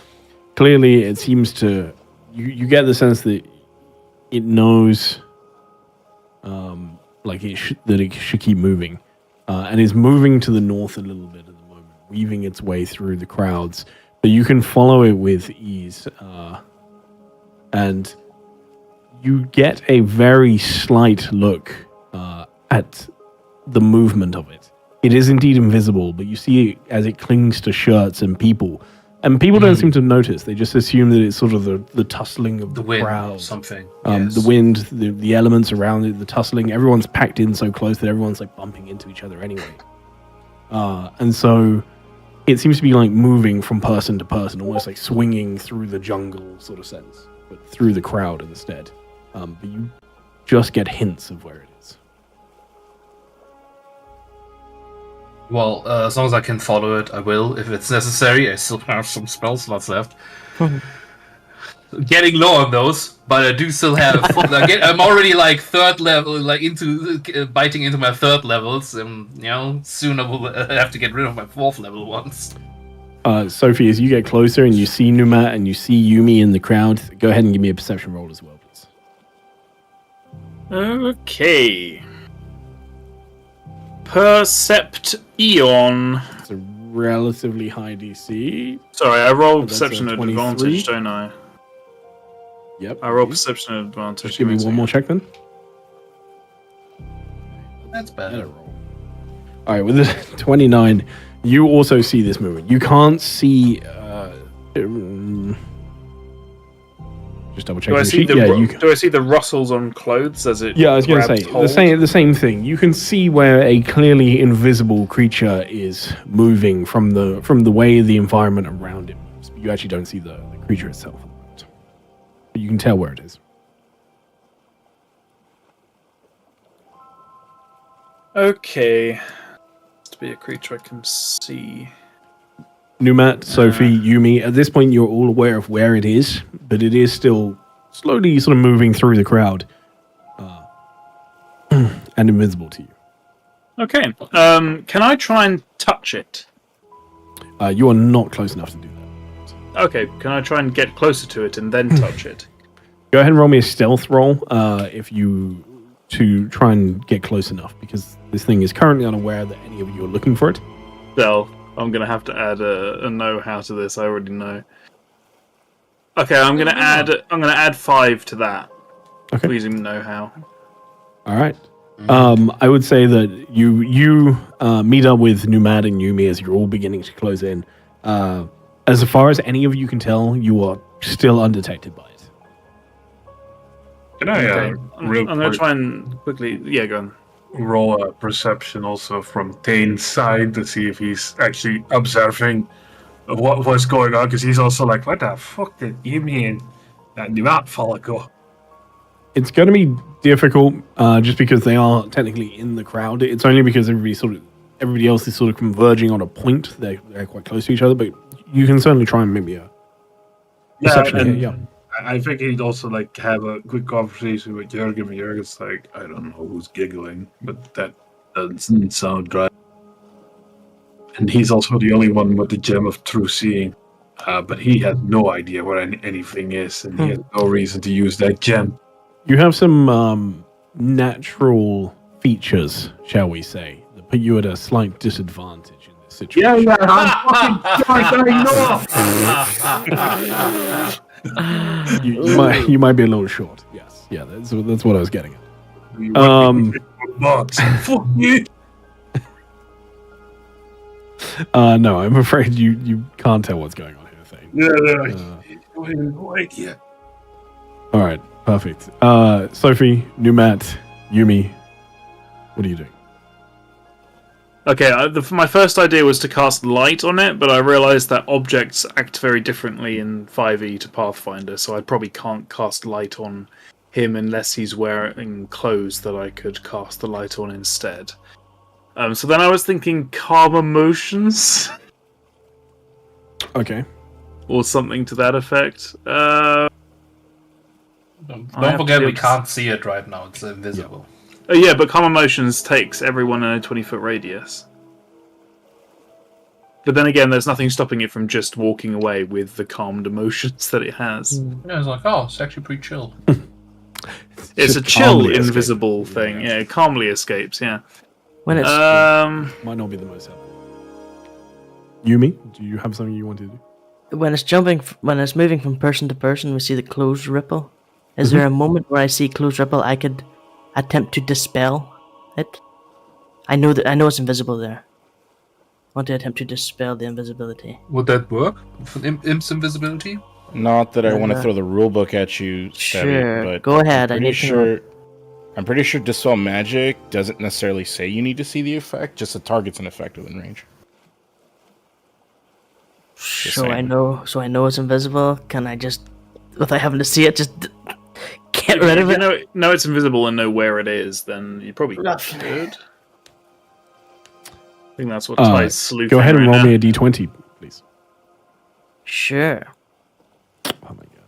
Speaker 1: Clearly it seems to you get the sense that it knows like that it should keep moving. And is moving to the north a little bit at the moment, weaving its way through the crowds. But you can follow it with ease. And you get a very slight look at the movement of it. It is indeed invisible, but you see it as it clings to shirts and people. And people don't seem to notice. They just assume that it's sort of the tussling of the
Speaker 2: wind
Speaker 1: crowd.
Speaker 2: or something.
Speaker 1: The wind, the elements around it, the tussling. Everyone's packed in so close that everyone's like bumping into each other anyway. And so it seems to be like moving from person to person, almost like swinging through the jungle sort of sense, but through the crowd instead. But you just get hints of where it is.
Speaker 2: Well, as long as I can follow it, I will. If it's necessary, I still have some spell slots left. Getting low on those, but I do still have. I'm already like third level, like into biting into my third levels, and soon I will have to get rid of my fourth level ones.
Speaker 1: Sophie, as you get closer and you see Numat and you see Yumi in the crowd, go ahead and give me a perception roll as well, please.
Speaker 5: Okay. Percept Eon.
Speaker 1: It's a relatively high DC.
Speaker 5: Sorry, I roll
Speaker 1: That's
Speaker 5: perception
Speaker 1: a
Speaker 5: at
Speaker 1: 23.
Speaker 5: advantage, don't I?
Speaker 1: Yep.
Speaker 5: I roll
Speaker 1: please.
Speaker 5: perception at advantage.
Speaker 1: Just give me one more check then.
Speaker 2: That's
Speaker 1: Better
Speaker 2: better.
Speaker 1: roll. All right, with the 29, you also see this movement. You can't see. Just double
Speaker 5: Do
Speaker 1: checking
Speaker 5: I
Speaker 1: the
Speaker 5: see
Speaker 1: sheet.
Speaker 5: the
Speaker 1: Yeah, you can.
Speaker 5: do I see the rustles on clothes as it?
Speaker 1: Yeah, I was going to
Speaker 5: grabs
Speaker 1: say
Speaker 5: hold?
Speaker 1: the same thing. You can see where a clearly invisible creature is moving from the way the environment around it moves. But you actually don't see the creature itself. But you can tell where it is.
Speaker 5: Okay. To be a creature I can see.
Speaker 1: Numat, Sophie, Yumi. At this point, you're all aware of where it is, but it is still slowly sort of moving through the crowd, and invisible to you.
Speaker 5: Okay. Can I try and touch it?
Speaker 1: You are not close enough to do that.
Speaker 5: Okay. Can I try and get closer to it and then touch it?
Speaker 1: Go ahead and roll me a stealth roll to try and get close enough, because this thing is currently unaware that any of you are looking for it.
Speaker 5: Well, I'm gonna have to add a know-how to this. I already know. Okay, I'm gonna add 5 to that.
Speaker 1: Okay.
Speaker 5: Using know-how.
Speaker 1: All right. I would say that you meet up with Numad and Yumi as you're all beginning to close in. As far as any of you can tell, you are still undetected by it.
Speaker 3: Can I,
Speaker 5: Okay.
Speaker 3: real
Speaker 5: I'm gonna
Speaker 3: quick,
Speaker 5: try and quickly. Yeah, go on.
Speaker 3: roll a perception also from Tane's side to see if he's actually observing what's going on? Because he's also like, what the fuck did you mean that new app follicle?
Speaker 1: It's going to be difficult just because they are technically in the crowd. It's only because everybody else is sort of converging on a point. They're quite close to each other, but you can certainly try and maybe perception
Speaker 3: and
Speaker 1: here, yeah.
Speaker 3: I think he'd also like have a quick conversation with Jurgen. Jurgen's like, I don't know who's giggling, but that doesn't sound right. And he's also the only one with the gem of true seeing. But he has no idea where anything is, and he has no reason to use that gem.
Speaker 1: You have some natural features, shall we say, that put you at a slight disadvantage in this situation.
Speaker 3: Yeah, I'm fucking I know.
Speaker 1: You might be a little short. Yes, yeah, that's what I was getting at.
Speaker 3: But fuck you.
Speaker 1: No, I'm afraid you can't tell what's going on here, Thane.
Speaker 3: No idea.
Speaker 1: All right, perfect. Sophie, Numat, Yumi, what are you doing?
Speaker 5: Okay, my first idea was to cast light on it, but I realised that objects act very differently in 5e to Pathfinder, so I probably can't cast light on him unless he's wearing clothes that I could cast the light on instead. So then I was thinking calm emotions,
Speaker 1: Okay.
Speaker 5: or something to that effect.
Speaker 2: Don't
Speaker 5: I have
Speaker 2: forget
Speaker 5: to
Speaker 2: we
Speaker 5: be-
Speaker 2: can't see it right now. It's invisible.
Speaker 5: Oh yeah, but calm emotions takes everyone in a 20-foot radius. But then again, there's nothing stopping it from just walking away with the calmed emotions that it has.
Speaker 2: Yeah, it's like, oh, it's actually pretty chill.
Speaker 5: It's a
Speaker 1: Just
Speaker 5: chill
Speaker 1: calmly escape.
Speaker 5: invisible thing. Yeah, it calmly escapes. Yeah.
Speaker 6: When it's
Speaker 1: Might not be the most helpful. Yumi, do you have something you want to do?
Speaker 6: when it's jumping, when it's moving from person to person, we see the clothes ripple. Is there a moment where I see clothes ripple, I could attempt to dispel it? I know it's invisible there. I want to attempt to dispel the invisibility.
Speaker 2: Would that work? For Imp's invisibility?
Speaker 4: Not that I want to
Speaker 6: Uh,
Speaker 4: throw the rule book at you, Stabby,
Speaker 6: Sure,
Speaker 4: but
Speaker 6: go ahead. I
Speaker 4: I'm
Speaker 6: need
Speaker 4: pretty
Speaker 6: to know.
Speaker 4: sure. I'm pretty sure dispel magic doesn't necessarily say you need to see the effect; just the target's an effect within range.
Speaker 6: So I
Speaker 4: saying.
Speaker 6: know. So I know it's invisible. Can I just, without having to see it, just get rid of
Speaker 5: If
Speaker 6: it?
Speaker 5: you know it's invisible and know where it is, then you probably
Speaker 6: Rough.
Speaker 5: should. I think that's what Ty's sleuthing.
Speaker 1: Go ahead and
Speaker 5: right
Speaker 1: roll
Speaker 5: now.
Speaker 1: me a d20, please.
Speaker 6: Sure.
Speaker 1: Oh my god.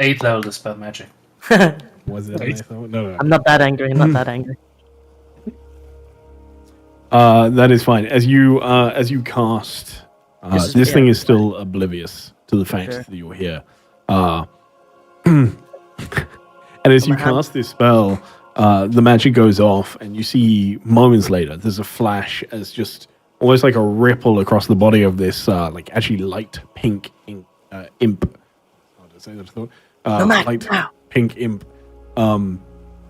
Speaker 2: 8 level dispel magic.
Speaker 1: Was it?
Speaker 3: Right.
Speaker 1: No.
Speaker 6: I'm not that angry. I'm not that angry.
Speaker 1: That is fine. As you cast, this thing is still oblivious to the fact
Speaker 6: Sure.
Speaker 1: that you're here. And as you cast this spell, the magic goes off, and you see moments later there's a flash as just almost like a ripple across the body of this like actually light pink imp. How did I say that? I thought light pink imp.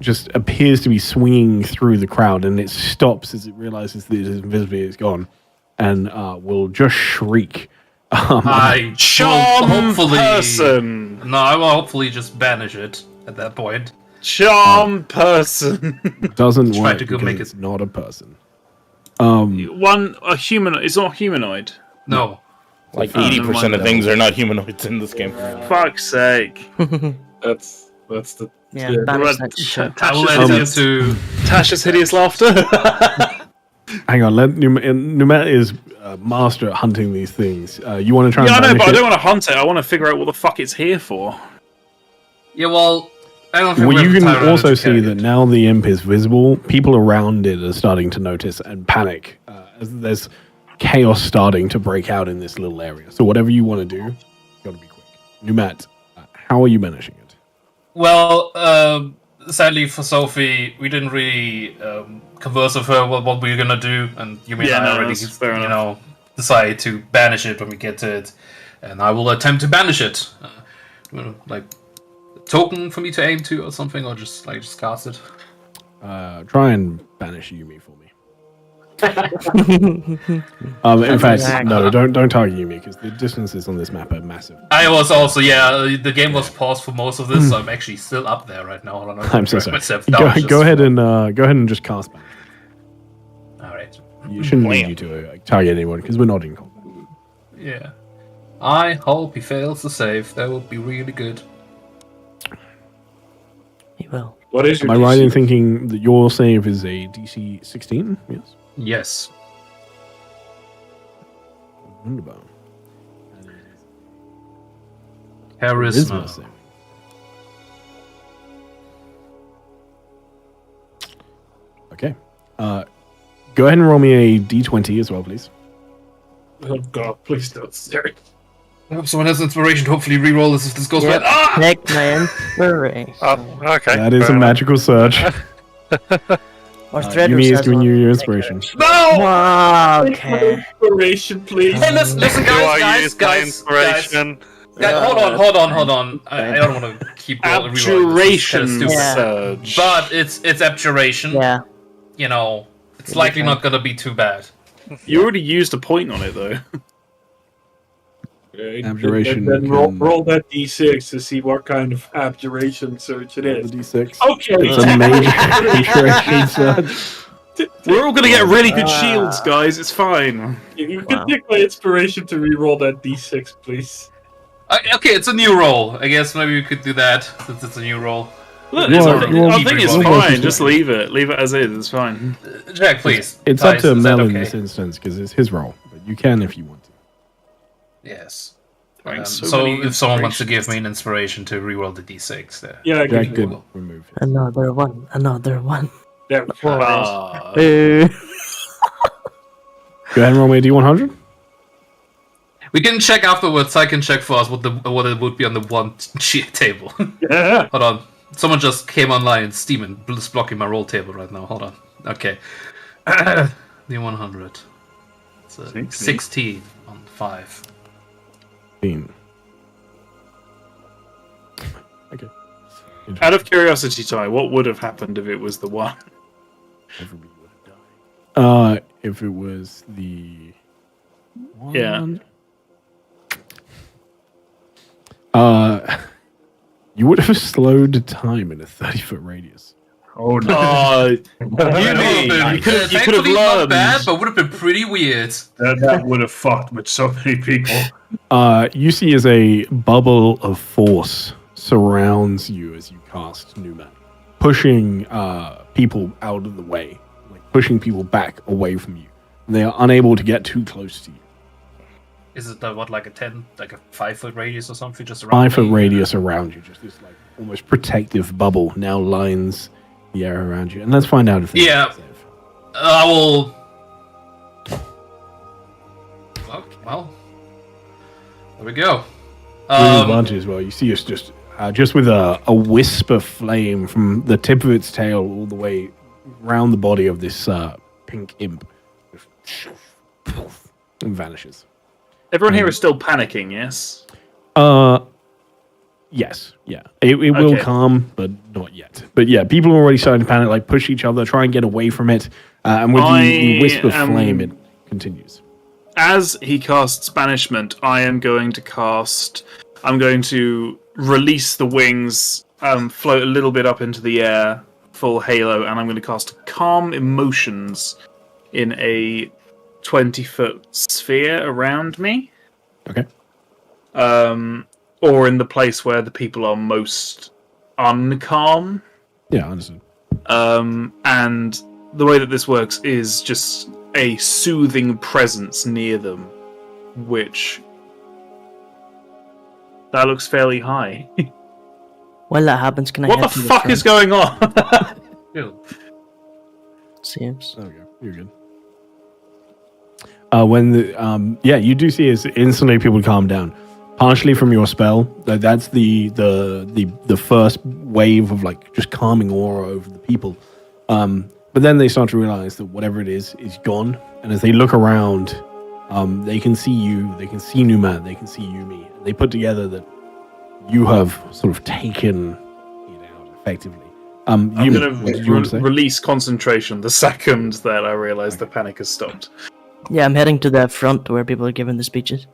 Speaker 1: Just appears to be swinging through the crowd, and it stops as it realizes that its invisibility is gone, and will just shriek
Speaker 2: I
Speaker 5: Charm
Speaker 2: will hopefully
Speaker 5: person.
Speaker 2: No, I will hopefully just banish it at that point.
Speaker 5: Charm person.
Speaker 1: doesn't
Speaker 2: Try
Speaker 1: work
Speaker 2: to go
Speaker 1: because
Speaker 2: make
Speaker 1: it's
Speaker 2: it-
Speaker 1: not a person.
Speaker 5: A human. It's not humanoid.
Speaker 2: No.
Speaker 4: Like
Speaker 5: Oh,
Speaker 4: 80%
Speaker 5: never mind
Speaker 4: of things are not humanoids in this game.
Speaker 5: Fuck's sake.
Speaker 3: That's the
Speaker 6: Yeah,
Speaker 3: Yeah,
Speaker 6: banish
Speaker 5: right.
Speaker 6: that shit.
Speaker 2: I will
Speaker 5: Tasha's
Speaker 2: let you
Speaker 5: hideous,
Speaker 2: to.
Speaker 5: Tasha's hideous laughter.
Speaker 1: Hang on, Numet is master at hunting these things. You want to try
Speaker 5: Yeah, I
Speaker 1: and
Speaker 5: know,
Speaker 1: banish
Speaker 5: but I
Speaker 1: it?
Speaker 5: don't want to hunt it. I want to figure out what the fuck it's here for.
Speaker 2: Yeah, well, I don't think
Speaker 1: Well,
Speaker 2: we
Speaker 1: you
Speaker 2: have
Speaker 1: can
Speaker 2: time around
Speaker 1: also
Speaker 2: to
Speaker 1: see
Speaker 2: carry
Speaker 1: that
Speaker 2: it.
Speaker 1: now the imp is visible, people around it are starting to notice and panic as there's chaos starting to break out in this little area. So whatever you want to do, you got to be quick. Numat, how are you banishing it?
Speaker 2: Well, sadly for Sophie, we didn't really converse with her what we were gonna do, and you may
Speaker 5: Yeah,
Speaker 2: not
Speaker 5: no,
Speaker 2: already,
Speaker 5: that's fair enough.
Speaker 2: decide to banish it when we get to it, and I will attempt to banish it. Like a token for me to aim to or something, or just cast it.
Speaker 1: Try and banish Yumi for me. In fact, no, don't target Yumi because the distances on this map are massive.
Speaker 2: I was also the game was paused for most of this, so I'm actually still up there right now. I don't know if
Speaker 1: I'm so
Speaker 2: I
Speaker 1: sorry.
Speaker 2: myself down just
Speaker 1: Go ahead
Speaker 2: for-
Speaker 1: and just cast banish.
Speaker 2: All right.
Speaker 1: You shouldn't need you to target anyone because we're not in combat.
Speaker 2: Yeah. I hope he fails to save. That would be really good.
Speaker 6: He will.
Speaker 3: What is your
Speaker 1: Am I right in
Speaker 3: DC?
Speaker 1: thinking that your save is a DC 16? Yes.
Speaker 2: Yes.
Speaker 1: Wunderbar.
Speaker 2: Charisma.
Speaker 1: save. Okay. Go ahead and roll me a d20 as well, please.
Speaker 3: Oh god, please don't. Sorry.
Speaker 2: I hope someone has inspiration to hopefully reroll this if this goes
Speaker 6: Yep.
Speaker 2: bad. Ah!
Speaker 6: Take my inspiration.
Speaker 7: Oh, okay.
Speaker 1: That is a
Speaker 7: fair enough.
Speaker 1: magical surge.
Speaker 6: Or Threadrip
Speaker 1: Yumi is
Speaker 6: says
Speaker 1: giving
Speaker 6: one.
Speaker 1: you your inspiration.
Speaker 2: No!
Speaker 6: Okay.
Speaker 3: Inspiration, please.
Speaker 2: Hey, listen,
Speaker 7: Do I
Speaker 2: guys,
Speaker 7: use my
Speaker 2: guys.
Speaker 7: inspiration?
Speaker 2: Hold on. I don't want to keep rerolling this. It's kinda
Speaker 5: Abjuration
Speaker 2: stupid.
Speaker 6: Yeah.
Speaker 5: surge.
Speaker 2: But it's abjuration.
Speaker 6: Yeah.
Speaker 2: You know, it's likely not gonna be too bad.
Speaker 5: You already used a point on it, though.
Speaker 3: Okay,
Speaker 1: Abjuration
Speaker 3: Then roll,
Speaker 1: can-
Speaker 3: roll that d6 to see what kind of abjuration surge it
Speaker 1: The
Speaker 3: is.
Speaker 1: d6.
Speaker 3: Okay.
Speaker 1: It's a major abjuration surge.
Speaker 5: We're all gonna get really good shields, guys. It's fine.
Speaker 3: You can
Speaker 6: Wow.
Speaker 3: take my inspiration to re-roll that d6, please.
Speaker 2: Okay, it's a new roll. I guess maybe we could do that since it's a new roll.
Speaker 5: Look,
Speaker 1: You
Speaker 5: it's-
Speaker 1: are- you are-
Speaker 5: I think it's
Speaker 1: you are-
Speaker 5: fine. Just leave it. Leave it as is. It's fine.
Speaker 2: Jack, please.
Speaker 1: It's up
Speaker 2: Guys,
Speaker 1: to
Speaker 2: is that
Speaker 1: Mel in
Speaker 2: okay?
Speaker 1: this instance because it's his role, but you can if you want to.
Speaker 2: Yes.
Speaker 5: Right,
Speaker 2: So
Speaker 5: many
Speaker 2: if someone wants to give
Speaker 5: inspirations.
Speaker 2: me an inspiration to reroll the d6, there.
Speaker 3: Yeah, I
Speaker 1: Jack
Speaker 3: can
Speaker 1: could
Speaker 3: roll.
Speaker 1: remove it.
Speaker 6: Another one. Another one.
Speaker 3: There we go.
Speaker 6: Boo.
Speaker 1: Go ahead and roll me a d100.
Speaker 2: We can check afterwards. I can check for us what it would be on the one sheet table.
Speaker 3: Yeah.
Speaker 2: Hold on. Someone just came online. Steam and is blocking my roll table right now. Hold on. Okay. The 100. It's a 16 on 5.
Speaker 1: 15. Okay.
Speaker 5: Out of curiosity, Ty, what would have happened if it was the one?
Speaker 1: Everybody would have died. If it was the one.
Speaker 5: Yeah.
Speaker 1: You would have slowed time in a 30-foot radius.
Speaker 3: Oh no.
Speaker 5: You could have
Speaker 2: Thankfully, not
Speaker 5: learned.
Speaker 2: bad, but would have been pretty weird.
Speaker 3: That would have fucked with so many people.
Speaker 1: You see as a bubble of force surrounds you as you cast Newman, pushing people out of the way, like pushing people back away from you. And they are unable to get too close to you.
Speaker 2: Is it like a 5-foot radius or something? Just around
Speaker 1: 5-foot
Speaker 2: me?
Speaker 1: radius around you, just this like almost protective bubble now lines the air around you. And let's find out if they
Speaker 2: Yeah.
Speaker 1: save.
Speaker 2: I will. Well, there we go.
Speaker 1: With advantage as well. You see it's just with a wisp of flame from the tip of its tail all the way around the body of this pink imp. And vanishes.
Speaker 5: Everyone here is still panicking, yes?
Speaker 1: Yes, yeah. It will
Speaker 5: Okay.
Speaker 1: calm, but not yet. But yeah, people are already starting to panic, like push each other, try and get away from it. And with the wisp of
Speaker 5: I am-
Speaker 1: flame, it continues.
Speaker 5: as he casts banishment, I'm going to release the wings, float a little bit up into the air, full halo, and I'm going to cast Calm Emotions in a 20-foot sphere around me.
Speaker 1: Okay.
Speaker 5: Or in the place where the people are most uncalm.
Speaker 1: Yeah, I understand.
Speaker 5: And the way that this works is just a soothing presence near them, which that looks fairly high.
Speaker 6: While that happens, can I
Speaker 5: What
Speaker 6: head
Speaker 5: the
Speaker 6: to
Speaker 5: fuck is going on?
Speaker 6: Seems.
Speaker 1: There we go. You're good. When the you do see is instantly people calm down, partially from your spell. That's the first wave of like just calming aura over the people. But then they start to realize that whatever it is gone, and as they look around, they can see you, they can see Numat, they can see Yumi. They put together that you have sort of taken it out effectively.
Speaker 5: I'm
Speaker 1: Yumi,
Speaker 5: going to release concentration the second that I realize the panic has stopped.
Speaker 6: Yeah, I'm heading to the front where people are giving the speeches.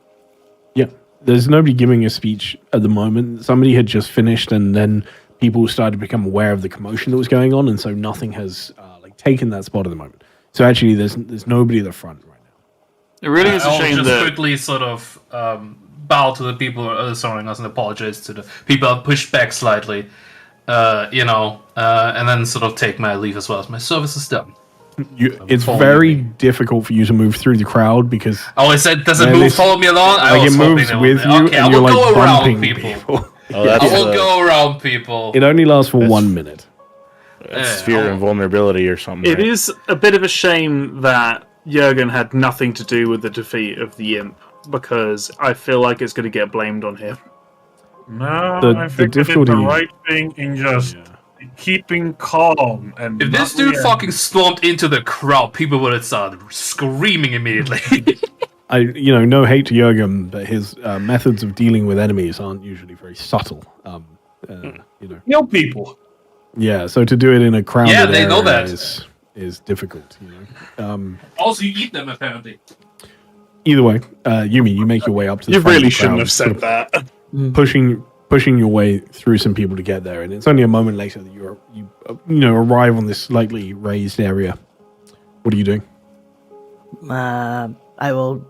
Speaker 1: Yeah, there's nobody giving a speech at the moment. Somebody had just finished, and then people started to become aware of the commotion that was going on, and so nothing has taken that spot at the moment. So actually, there's nobody at the front right now.
Speaker 5: It really is a
Speaker 2: I'll
Speaker 5: shame
Speaker 2: just
Speaker 5: that
Speaker 2: quickly sort of bow to the people surrounding us and apologize to the people I pushed back slightly, and then sort of take my leave as well as my service is done.
Speaker 1: It's very difficult for you to move through the crowd because
Speaker 2: I said, does it move? Follow me along.
Speaker 1: it moves with you,
Speaker 2: okay,
Speaker 1: and
Speaker 2: I
Speaker 1: you're
Speaker 2: will
Speaker 1: like
Speaker 2: go around
Speaker 1: bumping
Speaker 2: people.
Speaker 4: Oh, that's,
Speaker 2: I will go around people.
Speaker 1: It only lasts for 1 minute.
Speaker 4: That's fear and vulnerability or something.
Speaker 5: it
Speaker 4: right?
Speaker 5: is a bit of a shame that Jurgen had nothing to do with the defeat of the imp, because I feel like it's going to get blamed on him.
Speaker 3: No,
Speaker 1: The
Speaker 3: I think
Speaker 1: difficulty-
Speaker 3: we did the right thing in just keeping calm and
Speaker 2: If this
Speaker 3: not
Speaker 2: dude fucking stormed into the crowd, people would have started screaming immediately.
Speaker 1: No hate to Jurgen, but his methods of dealing with enemies aren't usually very subtle.
Speaker 3: kill people.
Speaker 1: Yeah, so to do it in a crowded
Speaker 2: Yeah, they know
Speaker 1: area
Speaker 2: that.
Speaker 1: is difficult.
Speaker 2: Also, you eat them, apparently.
Speaker 1: Either way, Yumi, you make your way up to the
Speaker 5: You
Speaker 1: front of
Speaker 5: really
Speaker 1: the
Speaker 5: shouldn't
Speaker 1: crowd,
Speaker 5: have
Speaker 1: sort
Speaker 5: said
Speaker 1: of
Speaker 5: that.
Speaker 1: pushing your way through some people to get there, and it's only a moment later that you arrive on this slightly raised area. What are you doing?
Speaker 6: I will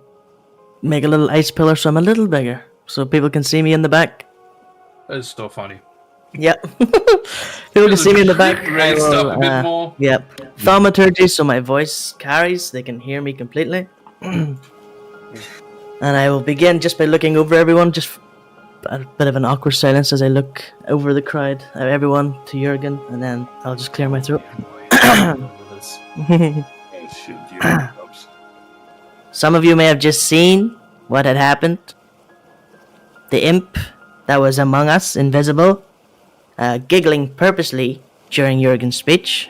Speaker 6: make a little ice pillar so I'm a little bigger, so people can see me in the back.
Speaker 2: That's so funny.
Speaker 6: Yep. People can see me in the back. I
Speaker 2: Raised
Speaker 6: will,
Speaker 2: up a bit more.
Speaker 6: Yep. Thaumaturgy, so my voice carries. They can hear me completely. And I will begin just by looking over everyone, just a bit of an awkward silence as I look over the crowd, everyone to Jurgen, and then I'll just clear my throat. Some of you may have just seen what had happened. The imp that was among us, invisible, giggling purposely during Jurgen's speech.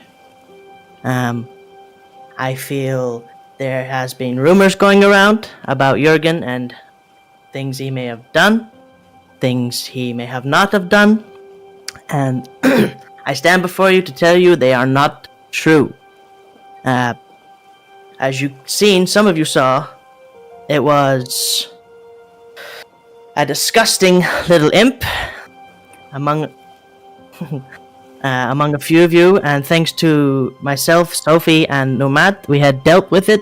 Speaker 6: I feel there has been rumors going around about Jurgen and things he may have done, things he may have not have done, and I stand before you to tell you they are not true. As you seen, some of you saw, it was a disgusting little imp among a few of you, and thanks to myself, Sophie, and Nomad, we had dealt with it.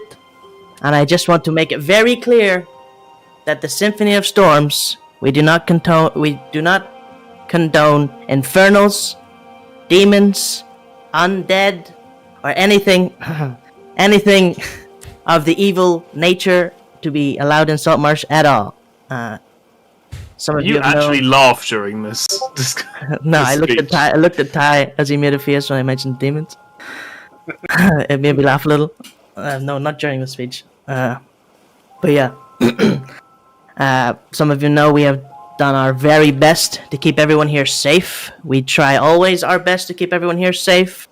Speaker 6: And I just want to make it very clear that the Symphony of Storms, we do not condone infernals, demons, undead, or anything of the evil nature to be allowed in Saltmarsh at all. Some of you
Speaker 5: You
Speaker 6: have
Speaker 5: actually
Speaker 6: known-
Speaker 5: laughed during this.
Speaker 6: No, I looked
Speaker 5: speech.
Speaker 6: at Ty as he made a face when I mentioned demons. It made me laugh a little. No, not during the speech. But yeah, some of you know we have done our very best to keep everyone here safe. We try always our best to keep everyone here safe,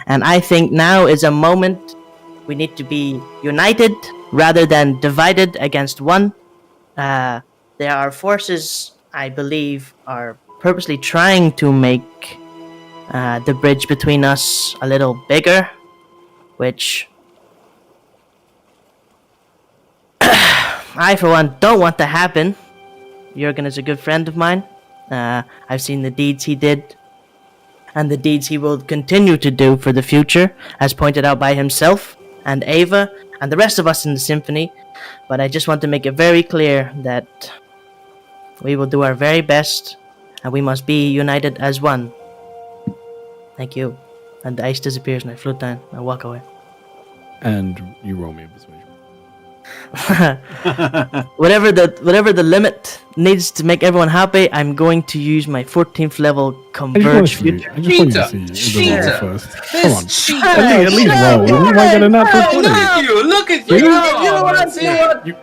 Speaker 6: and I think now is a moment we need to be united rather than divided against one. There are forces, I believe, are purposely trying to make the bridge between us a little bigger, which I, for one, don't want to happen. Jurgen is a good friend of mine. I've seen the deeds he did, and the deeds he will continue to do for the future, as pointed out by himself, and Ava, and the rest of us in the Symphony. But I just want to make it very clear that we will do our very best, and we must be united as one. Thank you. And the ice disappears, and I float down. I walk away.
Speaker 1: And you roll me a persuasion.
Speaker 6: whatever the limit needs to make everyone happy, I'm going to use my 14th level converge future.
Speaker 1: I just want to see you
Speaker 2: Cheater.
Speaker 1: first. Come on.
Speaker 2: Cheater.
Speaker 1: At least roll. You might get a natural 20.
Speaker 2: Look at you!
Speaker 6: You know what?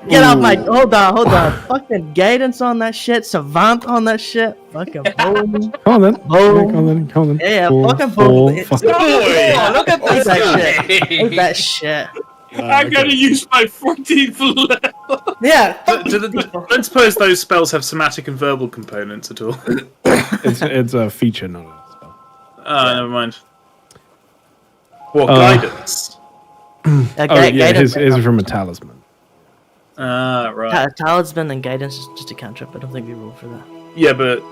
Speaker 6: Get out my hold on. Fucking guidance on that shit, savant on that shit. Fucking boom.
Speaker 1: Come on then.
Speaker 6: Boom.
Speaker 1: Come on then.
Speaker 6: Yeah, fucking
Speaker 1: Full,
Speaker 6: boom.
Speaker 1: fucking-
Speaker 2: Oh, look at this
Speaker 6: that
Speaker 2: guy!
Speaker 6: shit. Look at that shit.
Speaker 5: I'm gonna use my 14th level.
Speaker 6: Yeah.
Speaker 5: Don't suppose those spells have somatic and verbal components at all.
Speaker 1: It's a feature, not a spell.
Speaker 5: Oh, never mind. What guidance?
Speaker 6: Guidance.
Speaker 1: His is from a talisman.
Speaker 5: Right.
Speaker 6: Talisman and guidance is just a cantrip. I don't think we roll for that.
Speaker 5: Yeah, but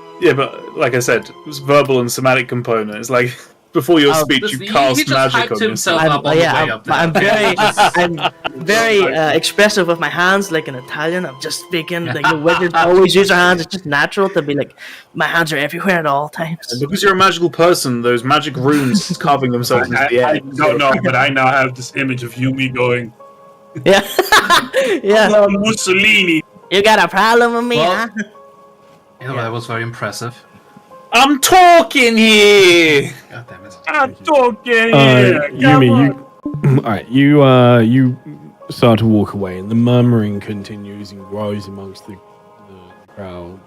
Speaker 5: like I said, it was verbal and somatic component. It's like before your speech,
Speaker 2: Listen,
Speaker 5: you
Speaker 2: he
Speaker 5: cast
Speaker 2: just
Speaker 5: magic
Speaker 2: hyped
Speaker 5: on
Speaker 2: himself
Speaker 5: yourself.
Speaker 2: up on the way up there.
Speaker 6: I'm very expressive with my hands, like in Italian. I'm just speaking. Like the wizards always use their hands. It's just natural to be like, my hands are everywhere at all times.
Speaker 5: And because you're a magical person, those magic runes carving themselves into the air.
Speaker 3: I don't know, but I now have this image of Yumi going,
Speaker 6: Yeah, yeah.
Speaker 3: Mussolini.
Speaker 6: You got a problem with me,
Speaker 2: Well,
Speaker 6: huh?
Speaker 2: Yeah, that was very impressive.
Speaker 5: I'm talking here.
Speaker 2: God damn it.
Speaker 5: I'm talking here.
Speaker 1: Yumi, alright, you start to walk away, and the murmuring continues and grows amongst the crowd.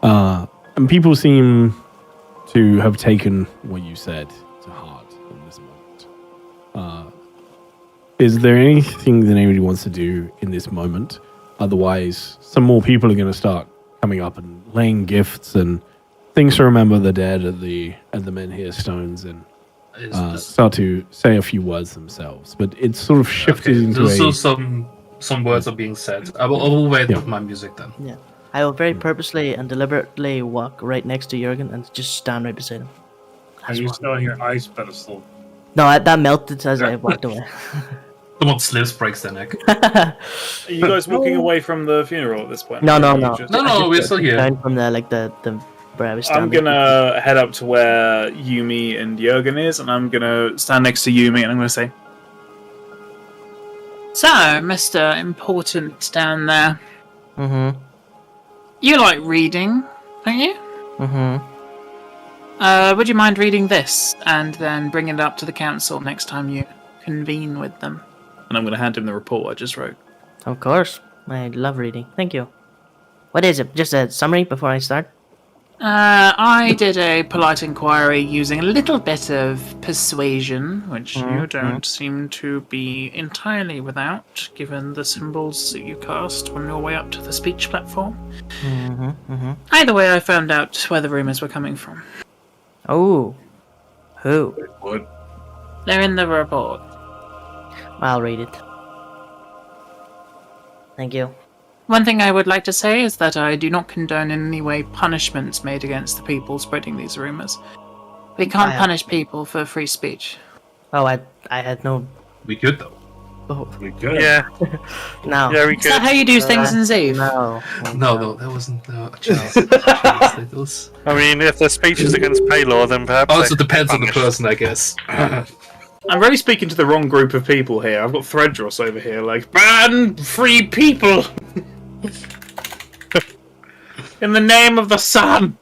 Speaker 1: And people seem to have taken what you said to heart in this moment. Is there anything that anybody wants to do in this moment? Otherwise, some more people are going to start coming up and laying gifts and things to remember the dead at the Menhir stones, and start to say a few words themselves. But it's sort of shifted into
Speaker 2: so
Speaker 1: a...
Speaker 2: some words are being said. I will wait with my music then.
Speaker 6: Yeah. I will very purposely and deliberately walk right next to Jurgen and just stand right beside him.
Speaker 3: Are you still on your ice pedestal?
Speaker 6: No, that melted as I walked away.
Speaker 2: Someone slips, breaks their neck.
Speaker 5: Are you guys walking away from the funeral at this point?
Speaker 6: No.
Speaker 2: No, we're still here.
Speaker 6: Down from the where I was standing.
Speaker 5: I'm gonna head up to where Yumi and Jurgen is, and I'm gonna stand next to Yumi, and I'm gonna say,
Speaker 8: So, Mr. Important down there,
Speaker 6: Mm-hmm.
Speaker 8: you like reading, don't you?
Speaker 6: Mm-hmm.
Speaker 8: Would you mind reading this and then bring it up to the council next time you convene with them?
Speaker 5: and I'm gonna hand him the report I just wrote.
Speaker 6: Of course. I love reading. Thank you. What is it? Just a summary before I start?
Speaker 8: I did a polite inquiry using a little bit of persuasion, which you don't seem to be entirely without, given the symbols that you cast on your way up to the speech platform. Either way, I found out where the rumours were coming from.
Speaker 6: Oh. Who?
Speaker 3: What?
Speaker 8: They're in the report.
Speaker 6: I'll read it. Thank you.
Speaker 8: One thing I would like to say is that I do not condone in any way punishments made against the people spreading these rumours. We can't punish people for free speech.
Speaker 6: Oh, I had no...
Speaker 2: We could though.
Speaker 6: Oh,
Speaker 3: We good.
Speaker 7: Yeah,
Speaker 6: no.
Speaker 7: yeah, we
Speaker 8: Is that
Speaker 7: could.
Speaker 8: how you do things in Zeev?
Speaker 6: No.
Speaker 2: No, that wasn't Charles. It was...
Speaker 7: I mean, if the speech is against pay law, then perhaps.
Speaker 2: Also
Speaker 7: they
Speaker 2: depends on the
Speaker 7: punish.
Speaker 2: person, I guess.
Speaker 5: I'm really speaking to the wrong group of people here. I've got Threadross over here, like, ban free people! In the name of the sun!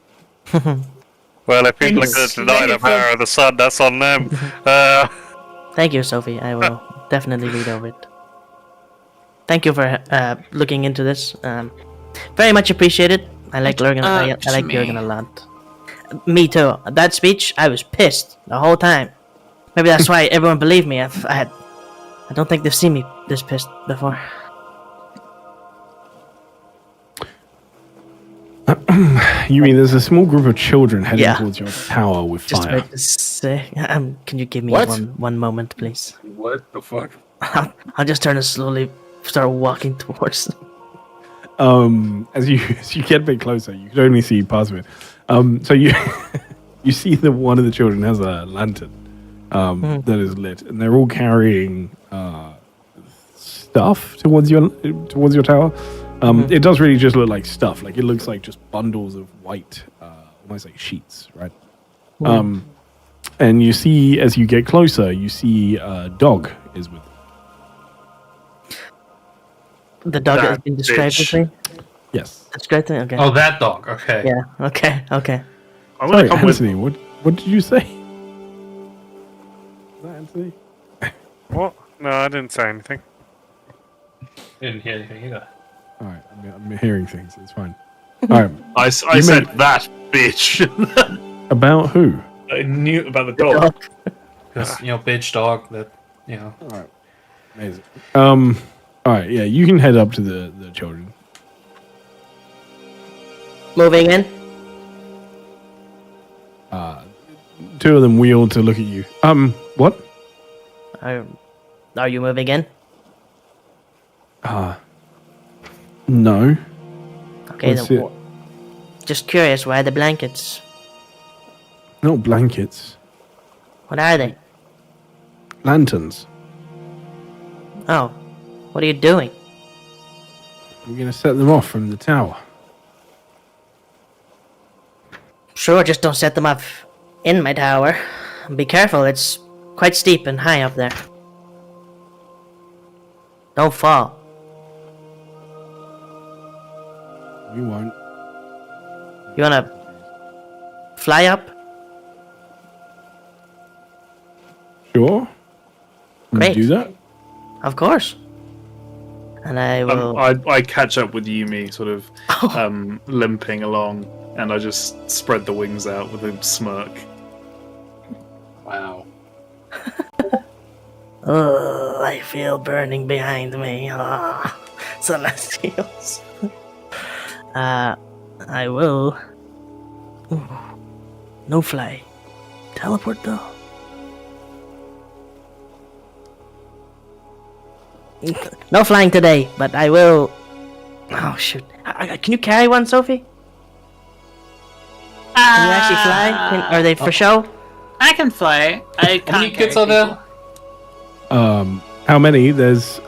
Speaker 7: Well, if people are going to deny the power of the sun, that's on them.
Speaker 6: Thank you, Sophie. I will definitely read over it. Thank you for looking into this. Very much appreciated. I like Jurgen. I like
Speaker 8: me.
Speaker 6: Jurgen a lot. Me too. That speech, I was pissed the whole time. Maybe that's why everyone believed me. I don't think they've seen me this pissed before.
Speaker 1: You mean there's a small group of children heading
Speaker 6: Yeah.
Speaker 1: towards your tower with
Speaker 6: Just
Speaker 1: fire?
Speaker 6: about to say, can you give me
Speaker 3: What?
Speaker 6: one moment, please?
Speaker 3: What the fuck?
Speaker 6: I'll just turn and slowly start walking towards them.
Speaker 1: As you get a bit closer, you can only see parts of it. So you you see that one of the children has a lantern that is lit, and they're all carrying stuff towards your tower. It does really just look like stuff. Like it looks like just bundles of white, almost like sheets, right? And you see as you get closer, you see a dog is with them.
Speaker 6: The dog
Speaker 5: That
Speaker 6: has been described
Speaker 5: bitch.
Speaker 6: with me.
Speaker 1: Yes.
Speaker 6: Described me. Okay.
Speaker 2: Oh, that dog. Okay.
Speaker 6: Yeah. Okay. Okay.
Speaker 5: I'm
Speaker 1: Sorry,
Speaker 5: gonna come with.
Speaker 1: Anthony. What did you say? Was that Anthony?
Speaker 7: What? No, I didn't say anything.
Speaker 2: Didn't hear anything either.
Speaker 1: All right, I'm hearing things. It's fine. All right.
Speaker 5: I said that bitch.
Speaker 1: About who?
Speaker 5: I knew about the dog.
Speaker 2: Because, bitch dog, that,
Speaker 1: All right. Amazing. All right. Yeah, you can head up to the children.
Speaker 6: Moving in.
Speaker 1: Two of them wheel to look at you. What?
Speaker 6: Are you moving in?
Speaker 1: No.
Speaker 6: Okay.
Speaker 1: What's
Speaker 6: Then,
Speaker 1: it?
Speaker 6: just curious. Why the blankets?
Speaker 1: Not blankets.
Speaker 6: What are they?
Speaker 1: Lanterns.
Speaker 6: Oh, what are you doing?
Speaker 1: We're gonna set them off from the tower.
Speaker 6: Sure, just don't set them up in my tower. Be careful, it's quite steep and high up there. Don't fall.
Speaker 1: We won't.
Speaker 6: You wanna fly up?
Speaker 1: Sure. Can we
Speaker 6: Great.
Speaker 1: do that?
Speaker 6: Of course. And I will.
Speaker 5: I catch up with Yumi, sort of limping along, and I just spread the wings out with a smirk.
Speaker 2: wow.
Speaker 6: Oh, I feel burning behind me. Ah, celestials. I will. Ooh, no fly. Teleport though. No flying today, but I will. Oh shoot! Can you carry one, Sophie? Can you actually fly? Are they for show?
Speaker 8: I can fly. I can't
Speaker 2: How many kids
Speaker 8: carry
Speaker 2: are there?
Speaker 8: people.
Speaker 1: How many? There's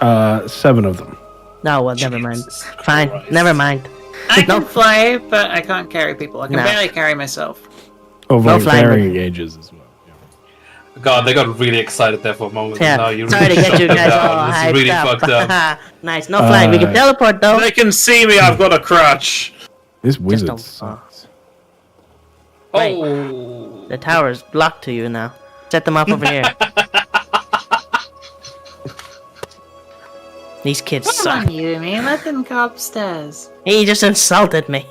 Speaker 1: 7 of them.
Speaker 6: No, well, never mind.
Speaker 2: Jesus
Speaker 6: Fine,
Speaker 2: Christ.
Speaker 6: never mind.
Speaker 8: I
Speaker 6: No.
Speaker 8: can fly, but I can't carry people. I can
Speaker 6: Nah.
Speaker 8: barely carry myself.
Speaker 1: Of
Speaker 6: No
Speaker 1: like
Speaker 6: flying
Speaker 1: varying ages as well. Yeah.
Speaker 2: God, they got really excited there for a moment.
Speaker 6: Yeah,
Speaker 2: And now you
Speaker 6: sorry to
Speaker 2: really
Speaker 6: get you
Speaker 2: shut them
Speaker 6: guys all
Speaker 2: down. This is
Speaker 6: hyped
Speaker 2: really
Speaker 6: up.
Speaker 2: fucked up.
Speaker 6: Nice, no flying. We can teleport though.
Speaker 5: They can see me. I've got a crutch.
Speaker 1: This wizard
Speaker 6: don't-
Speaker 1: sucks.
Speaker 6: Wait.
Speaker 2: Oh.
Speaker 6: The tower is blocked to you now. Set them up over here. These kids
Speaker 8: Come on,
Speaker 6: suck.
Speaker 8: Yumi. Let them go upstairs.
Speaker 6: He just insulted me.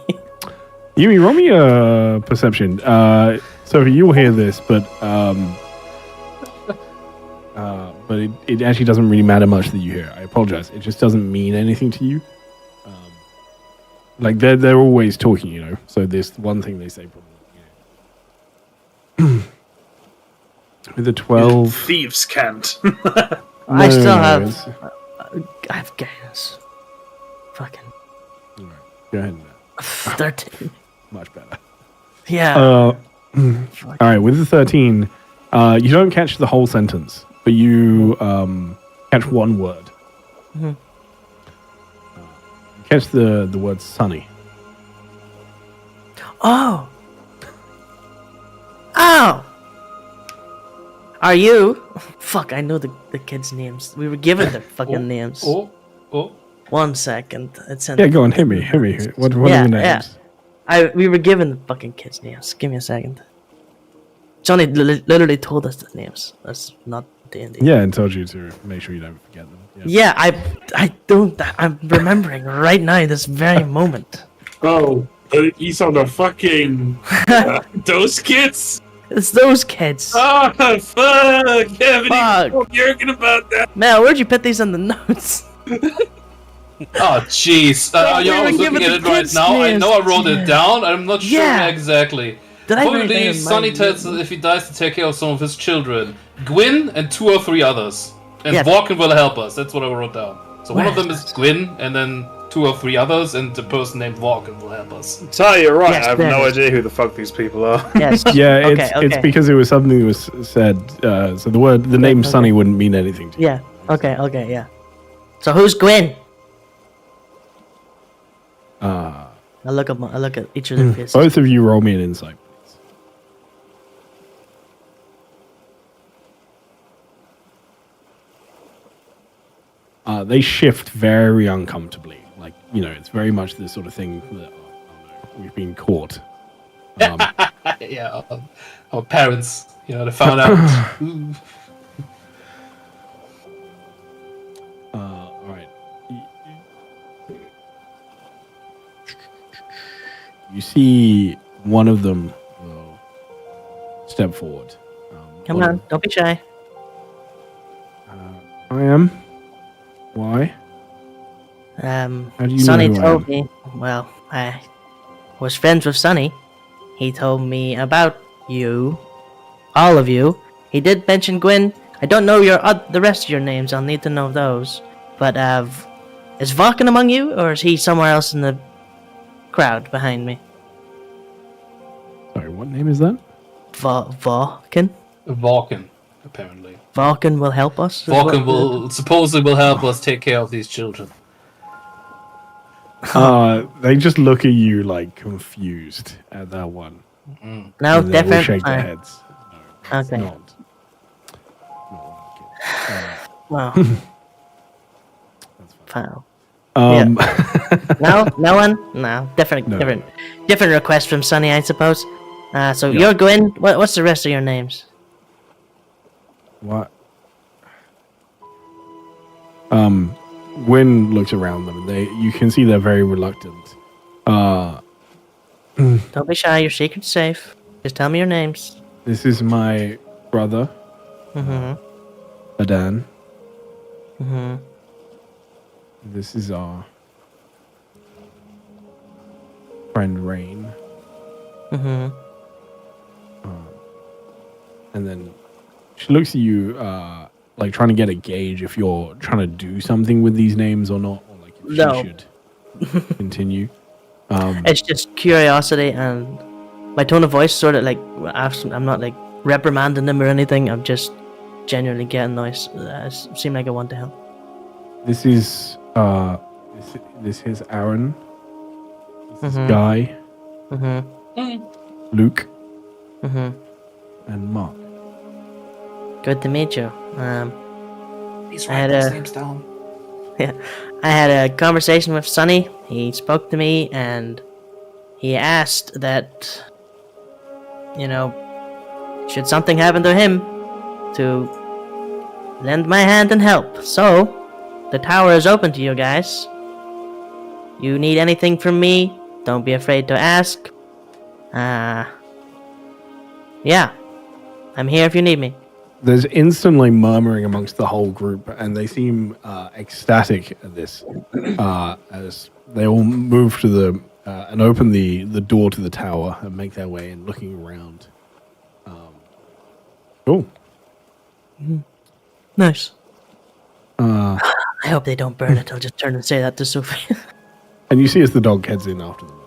Speaker 1: Yumi, roll me a perception. Sophie, you'll hear this, but it actually doesn't really matter much that you hear. I apologize. It just doesn't mean anything to you. Like they're always talking, you know. So this one thing they say probably. You know. With a 12,
Speaker 5: Thieves can't.
Speaker 6: I still have.
Speaker 1: it's-
Speaker 6: I have guidance. Fucking
Speaker 1: Alright, go ahead.
Speaker 6: 13.
Speaker 1: Much better.
Speaker 6: Yeah.
Speaker 1: All right, with the 13, you don't catch the whole sentence, but you catch one word.
Speaker 6: Mhm.
Speaker 1: You catch the word sunny.
Speaker 6: Oh. Oh. Are you? Fuck, I know the kids' names. We were given their fucking names.
Speaker 2: Oh.
Speaker 6: 1 second. It's in.
Speaker 1: Yeah, go on, hit me. What
Speaker 6: Yeah,
Speaker 1: are the names?
Speaker 6: We were given the fucking kids' names. Give me a second. Johnny literally told us the names. That's not D&D.
Speaker 1: Yeah, and told you to make sure you don't forget them. Yeah.
Speaker 6: Yeah, I don't. I'm remembering right now this very moment.
Speaker 3: Oh, he's on the fucking those kids.
Speaker 6: It's those kids.
Speaker 3: Oh fuck! Haven't
Speaker 6: Fuck.
Speaker 3: even talking about that.
Speaker 6: Mel, where'd you put these in the notes?
Speaker 2: Oh, jeez.
Speaker 6: Wait,
Speaker 2: I
Speaker 6: we
Speaker 2: was
Speaker 6: were
Speaker 2: looking
Speaker 6: given
Speaker 2: at it
Speaker 6: the
Speaker 2: right
Speaker 6: kids'
Speaker 2: now. I
Speaker 6: names.
Speaker 2: know I wrote it
Speaker 6: Yeah.
Speaker 2: down. I'm not sure
Speaker 6: Yeah.
Speaker 2: exactly.
Speaker 6: Did I write
Speaker 2: Probably
Speaker 6: down
Speaker 2: Sonny
Speaker 6: mine?
Speaker 2: tells us if he dies to take care of some of his children. Gwyn and 2 or 3 others. And
Speaker 6: Yeah.
Speaker 2: Vorken will help us. That's what I wrote down. So one of them is
Speaker 6: Yes.
Speaker 2: Gwyn, and then 2 or 3 others, and the person named Vorken will help us.
Speaker 5: So you're right.
Speaker 6: Yes,
Speaker 5: I have
Speaker 6: there
Speaker 5: no
Speaker 6: it is.
Speaker 5: idea who the fuck these people are.
Speaker 6: Yes.
Speaker 1: Yeah,
Speaker 6: Okay,
Speaker 1: it's
Speaker 6: okay.
Speaker 1: because it was something that was said. So the name
Speaker 6: okay.
Speaker 1: Sunny wouldn't mean anything to you.
Speaker 6: Yeah. Okay. Yeah. So who's Gwyn? I look at each of their faces.
Speaker 1: Both of you roll me an insight, please. They shift very uncomfortably. Like, it's very much the sort of thing that, oh no, we've been caught.
Speaker 2: Yeah, our parents, they found out. Ooh.
Speaker 1: All right. You see one of them will step forward.
Speaker 6: Come on, don't be shy.
Speaker 1: I am. Why? How do you
Speaker 6: Sonny
Speaker 1: know who I
Speaker 6: told
Speaker 1: am?
Speaker 6: me. Well, I was friends with Sonny. He told me about you, all of you. He did mention Gwyn. I don't know the rest of your names. I'll need to know those. But is Vorken among you, or is he somewhere else in the crowd behind me?
Speaker 1: Sorry, what name is that?
Speaker 6: Vorken.
Speaker 2: Vorken, apparently.
Speaker 6: Vorken will help us. is
Speaker 2: Vorken
Speaker 6: what-
Speaker 2: will help us take care of these children.
Speaker 1: They just look at you like confused at that one.
Speaker 6: No,
Speaker 1: And they will
Speaker 6: different.
Speaker 1: shake their
Speaker 6: Fine.
Speaker 1: heads. No, it's
Speaker 6: Okay.
Speaker 1: not.
Speaker 6: Well,
Speaker 1: That's fine.
Speaker 6: fine.
Speaker 1: Um,
Speaker 6: No one. No, different,
Speaker 1: No.
Speaker 6: different request from Sonny, I suppose. So
Speaker 1: Yeah.
Speaker 6: you're Gwyn. What's the rest of your names?
Speaker 1: What? Gwyn looks around them. You can see they're very reluctant.
Speaker 6: Don't be shy. Your secret's safe. Just tell me your names.
Speaker 1: This is my brother,
Speaker 6: Mm-hmm.
Speaker 1: Adan.
Speaker 6: Mm-hmm.
Speaker 1: This is our friend Rain.
Speaker 6: Mm-hmm.
Speaker 1: And then she looks at you, like trying to get a gauge if you're trying to do something with these names or not, or like if
Speaker 6: No.
Speaker 1: she should continue.
Speaker 6: It's just curiosity, and my tone of voice sort of like I'm not like reprimanding them or anything. I'm just genuinely getting nice. Seem like I want to help.
Speaker 1: This is this is Aaron. This is
Speaker 6: Mhm.
Speaker 1: Guy,
Speaker 6: Mm-hmm.
Speaker 1: Luke,
Speaker 6: Mm-hmm.
Speaker 1: and Mark.
Speaker 6: Good to meet you.
Speaker 2: Please
Speaker 6: I had
Speaker 2: write those
Speaker 6: a-
Speaker 2: names down.
Speaker 6: I had a conversation with Sonny. He spoke to me and he asked that, should something happen to him, to lend my hand and help. So, the tower is open to you guys. You need anything from me, don't be afraid to ask. Yeah. I'm here if you need me.
Speaker 1: There's instantly murmuring amongst the whole group, and they seem ecstatic at this as they all move to the and open the door to the tower and make their way in, looking around. Cool.
Speaker 6: Nice. I hope they don't burn it. I'll just turn and say that to Sophie.
Speaker 1: And you see as the dog heads in after them.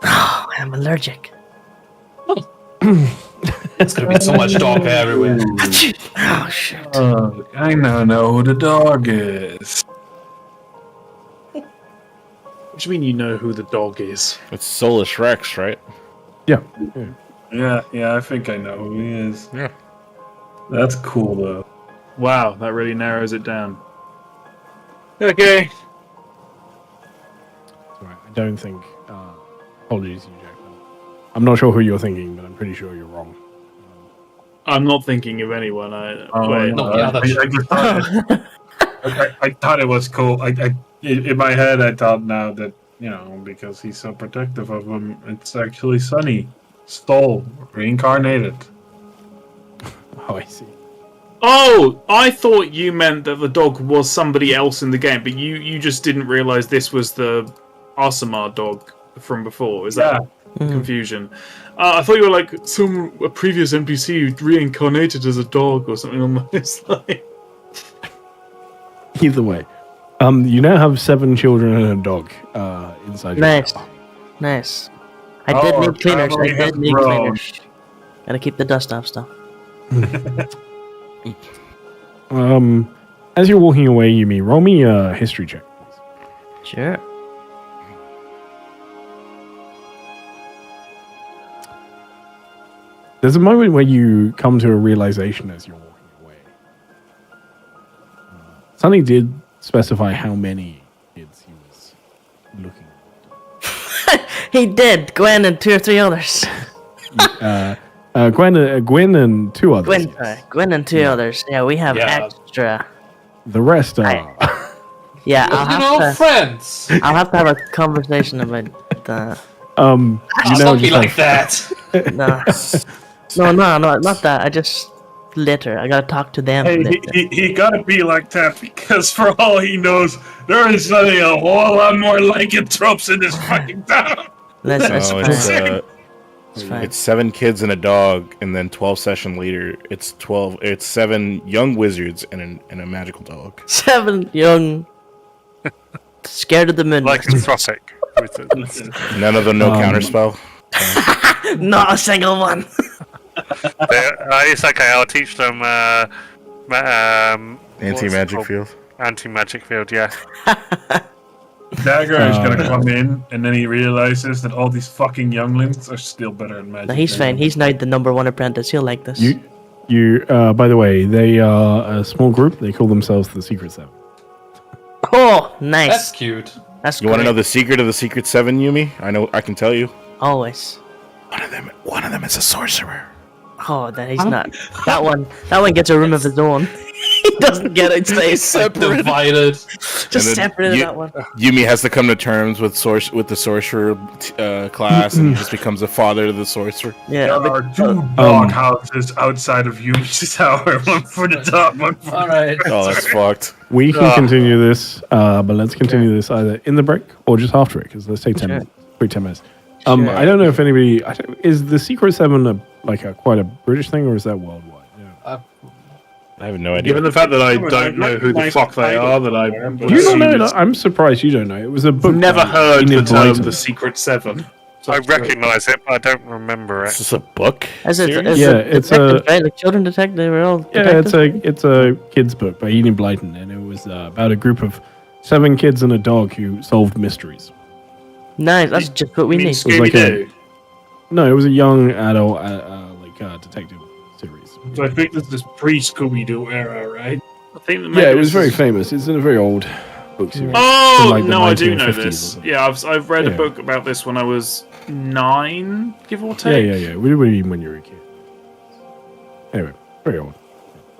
Speaker 6: Oh, I'm allergic.
Speaker 2: It's gonna be so much dog hair everywhere.
Speaker 6: Oh, shit.
Speaker 3: I now know who the dog is.
Speaker 5: What do you mean you know who the dog is?
Speaker 4: It's Solus Rex, right?
Speaker 1: Yeah.
Speaker 3: Yeah, I think I know who he is.
Speaker 4: Yeah.
Speaker 3: That's cool, though.
Speaker 5: Wow, that really narrows it down. Okay.
Speaker 1: Sorry, I don't think. Apologies, you, Jack. I'm not sure who you're thinking, but I'm pretty sure you're wrong.
Speaker 5: I'm not thinking of anyone. Wait.
Speaker 2: No, yeah, that's-
Speaker 3: I just thought I thought it was cool. In my head, I thought now that, because he's so protective of him, it's actually Sunny. Stole, reincarnated.
Speaker 1: Oh, I see.
Speaker 5: Oh, I thought you meant that the dog was somebody else in the game, but you just didn't realize this was the Arsamar dog from before. Is that confusion? I thought you were like a previous NPC reincarnated as a dog or something on this line.
Speaker 1: Either way, you now have 7 children and a dog inside your
Speaker 6: Nice.
Speaker 1: house.
Speaker 6: Nice. I did need cleaners.
Speaker 3: family has grown.
Speaker 6: Cleaners. Gotta keep the dust off stuff.
Speaker 1: As you're walking away, Yumi, roll me a history check.
Speaker 6: Sure.
Speaker 1: There's a moment where you come to a realization as you're walking away. Sonny did specify how many kids he was looking
Speaker 6: He did. Gwen and 2 or 3 others.
Speaker 1: at. Gwen and 2 others.
Speaker 6: Gwen,
Speaker 1: yes.
Speaker 6: Gwen and 2 others. Yeah, we have
Speaker 2: Yeah.
Speaker 6: extra.
Speaker 1: The rest are.
Speaker 6: Yeah,
Speaker 2: Friends.
Speaker 6: I'll have to have a conversation about that.
Speaker 1: You know,
Speaker 2: Don't be
Speaker 1: just
Speaker 2: like that.
Speaker 6: No, not that. I just later. I gotta talk to them.
Speaker 3: Hey,
Speaker 6: later.
Speaker 3: he gotta be like that because for all he knows, there is suddenly a whole lot more lycanthropes in this fucking town.
Speaker 6: That's
Speaker 4: No,
Speaker 6: fine. It's fine.
Speaker 4: it's 7 kids and a dog, and then 12 session later, it's 12. It's 7 young wizards and a magical dog.
Speaker 6: 7 young, scared of the moon.
Speaker 7: Lycanthropic.
Speaker 4: None of them know counterspell.
Speaker 6: Not a single one.
Speaker 7: It's okay. I'll teach them.
Speaker 4: Anti-magic field.
Speaker 7: Anti-magic field. Yeah.
Speaker 3: Dagger is gonna come in, and then he realizes that all these fucking younglings are still better at magic.
Speaker 6: No, he's
Speaker 3: than
Speaker 6: fine.
Speaker 3: him.
Speaker 6: He's now the number 1 apprentice. He'll like this.
Speaker 1: By the way, they are a small group. They call themselves the Secret Seven.
Speaker 6: Oh, nice.
Speaker 2: That's cute.
Speaker 6: That's
Speaker 4: You want to
Speaker 6: great.
Speaker 4: know the secret of the Secret 7, Yumi? I can tell you.
Speaker 6: Always.
Speaker 4: One of them is a sorcerer.
Speaker 6: Oh, then he's not. That one gets a room of his own. He doesn't get it. Stays separate.
Speaker 2: Divided.
Speaker 6: Just
Speaker 4: And then
Speaker 6: separate that one.
Speaker 4: Yumi has to come to terms with the sorcerer class, and he just becomes a father to the sorcerer.
Speaker 6: Yeah.
Speaker 3: There are 2 dog houses outside of Yumi's tower. One for the dog, one for
Speaker 2: All right.
Speaker 4: Oh, that's fucked.
Speaker 1: We can continue this, but let's continue this either in the break or just after it, because let's take 10
Speaker 6: Sure.
Speaker 1: minutes. Quick 10 minutes. I don't know if anybody... is the Secret Seven quite a British thing, or is that worldwide? Yeah.
Speaker 4: I have no idea.
Speaker 5: Given the fact that I don't know who the fuck they are, that I
Speaker 1: Do you not know that? I'm surprised you don't know. It was a book.
Speaker 5: never
Speaker 1: by
Speaker 5: heard the
Speaker 1: Enid
Speaker 5: term
Speaker 1: Blyton.
Speaker 5: the Secret 7.
Speaker 7: I recognise it, but I don't remember
Speaker 4: Is
Speaker 7: it.
Speaker 4: this a book?
Speaker 6: Is it?
Speaker 4: Series?
Speaker 6: Is
Speaker 1: Yeah,
Speaker 6: it
Speaker 1: it's
Speaker 6: detective, right? Like children detective. They were all.
Speaker 1: Yeah,
Speaker 6: detectives?
Speaker 1: it's a kid's book by Enid Blyton, and it was about a group of 7 kids and a dog who solved mysteries.
Speaker 6: Nice. That's just what we need.
Speaker 1: was like
Speaker 5: Scooby-Doo.
Speaker 1: No, it was a young adult detective series.
Speaker 3: So I think this is pre-Scooby-Doo era, right?
Speaker 5: I think that
Speaker 1: Yeah,
Speaker 5: maybe
Speaker 1: it was
Speaker 5: this
Speaker 1: very
Speaker 5: is-
Speaker 1: famous. It's in a very old book series.
Speaker 5: Oh
Speaker 1: From, like, the
Speaker 5: no, I do know
Speaker 1: 1950s or
Speaker 5: this.
Speaker 1: something.
Speaker 5: Yeah, I've read
Speaker 1: Yeah.
Speaker 5: a book about this when I was 9, give or
Speaker 1: Yeah,
Speaker 5: take.
Speaker 1: yeah. We would even when you were a kid. Anyway, very old.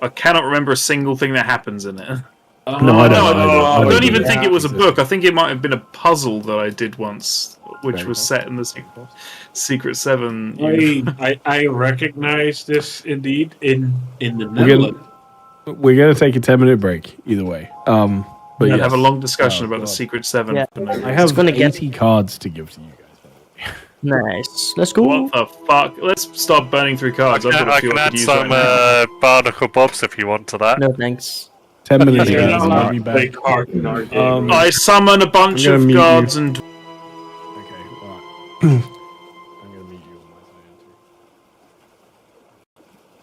Speaker 5: I cannot remember a single thing that happens in it.
Speaker 1: No, I don't.
Speaker 5: No,
Speaker 1: I
Speaker 5: I don't
Speaker 1: do
Speaker 5: even
Speaker 1: that.
Speaker 5: think it was a book. I think it might have been a puzzle that I did once, which
Speaker 1: Very
Speaker 5: was
Speaker 1: well.
Speaker 5: set in the Secret 7.
Speaker 3: I recognize this indeed in the
Speaker 1: We're
Speaker 3: Netherlands.
Speaker 1: gonna take a 10-minute break either way. But
Speaker 5: We'd
Speaker 1: yes.
Speaker 5: have a long discussion
Speaker 1: Oh,
Speaker 5: about the
Speaker 1: God.
Speaker 5: Secret 7.
Speaker 6: Yeah.
Speaker 5: for no reason.
Speaker 1: I have
Speaker 6: gonna get-
Speaker 1: 80 cards to give to you guys.
Speaker 6: Nice. Let's go.
Speaker 5: What the fuck? Let's start burning through cards. I've got a
Speaker 7: I
Speaker 5: few
Speaker 7: can
Speaker 5: I
Speaker 7: add
Speaker 5: could use
Speaker 7: some
Speaker 5: right now.
Speaker 7: barnacle bobs if you want to that.
Speaker 6: No thanks.
Speaker 1: 10 minutes
Speaker 3: You're
Speaker 1: ago,
Speaker 3: not
Speaker 1: and
Speaker 3: allowed
Speaker 1: I'll be
Speaker 3: to play
Speaker 1: back.
Speaker 3: cards in our game.
Speaker 1: Um,
Speaker 5: I summon a bunch
Speaker 1: I'm gonna
Speaker 5: of
Speaker 1: mute you.
Speaker 5: guards and
Speaker 1: Okay, alright. I'm gonna meet you on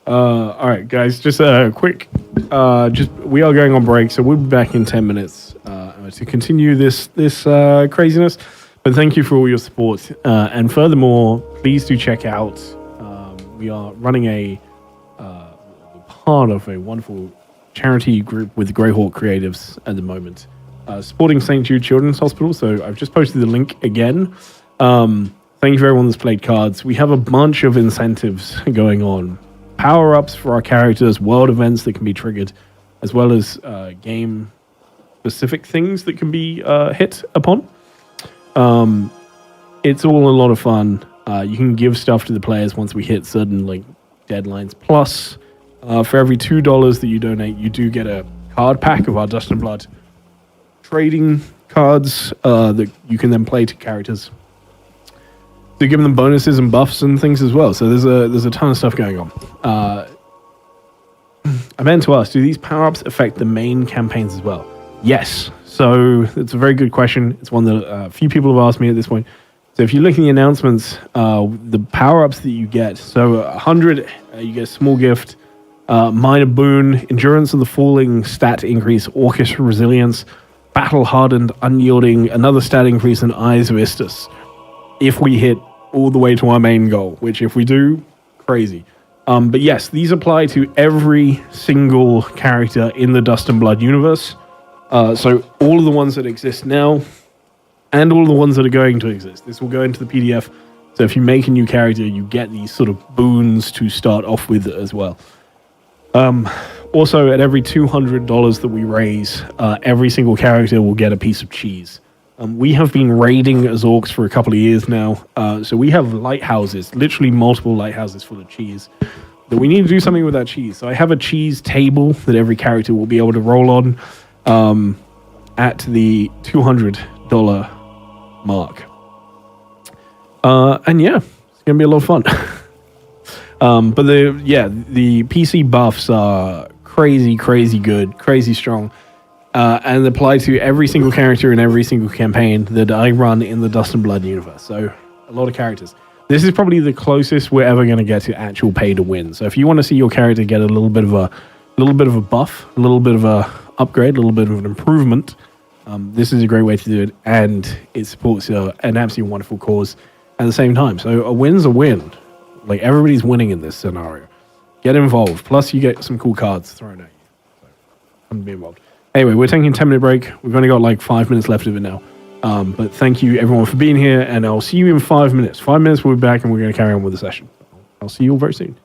Speaker 1: my side. Alright, guys, just a quick. We are going on break, so we'll be back in 10 minutes to continue this craziness. But thank you for all your support, and furthermore, please do check out. We are running a part of a wonderful charity group with Greyhawk Creatives at the moment, supporting St. Jude Children's Hospital. So I've just posted the link again. Thank you for everyone that's played cards. We have a bunch of incentives going on. Power-ups for our characters, world events that can be triggered, as well as game-specific things that can be hit upon. It's all a lot of fun. You can give stuff to the players once we hit certain deadlines. Plus, For every $2 that you donate, you do get a card pack of our Dust and Blood trading cards that you can then play to characters. So give them bonuses and buffs and things as well. So there's a ton of stuff going on. I meant to ask, do these power-ups affect the main campaigns as well? Yes. So it's a very good question. It's one that a few people have asked me at this point. So if you look at the announcements, the power-ups that you get, so 100, you get a small gift, minor boon, endurance of the falling stat increase, orchestra resilience, battle hardened, unyielding, another stat increase, and eyes of Istus. If we hit all the way to our main goal, which if we do, crazy. But yes, these apply to every single character in the Dust and Blood universe. So all of the ones that exist now, and all the ones that are going to exist. This will go into the PDF. So if you make a new character, you get these sort of boons to start off with as well. Also, at every $200 that we raise, every single character will get a piece of cheese. We have been raiding as orcs for a couple of years now. So we have lighthouses, literally multiple lighthouses full of cheese. But we need to do something with that cheese. So I have a cheese table that every character will be able to roll on at the $200 mark. And yeah, it's going to be a lot of fun. But the PC buffs are crazy good, crazy strong. And apply to every single character in every single campaign that I run in the Dust and Blood universe. So a lot of characters. This is probably the closest we're ever going to get to actual pay to win. So if you want to see your character get a little bit of a buff, a little bit of a upgrade, a little bit of an improvement, this is a great way to do it, and it supports an absolutely wonderful cause at the same time. So a win's a win. Like, everybody's winning in this scenario. Get involved. Plus, you get some cool cards thrown at you. So, come and be involved. Anyway, we're taking a 10-minute break. We've only got like 5 minutes left of it now. But thank you, everyone, for being here, and I'll see you in 5 minutes. 5 minutes, we'll be back, and we're going to carry on with the session. I'll see you all very soon.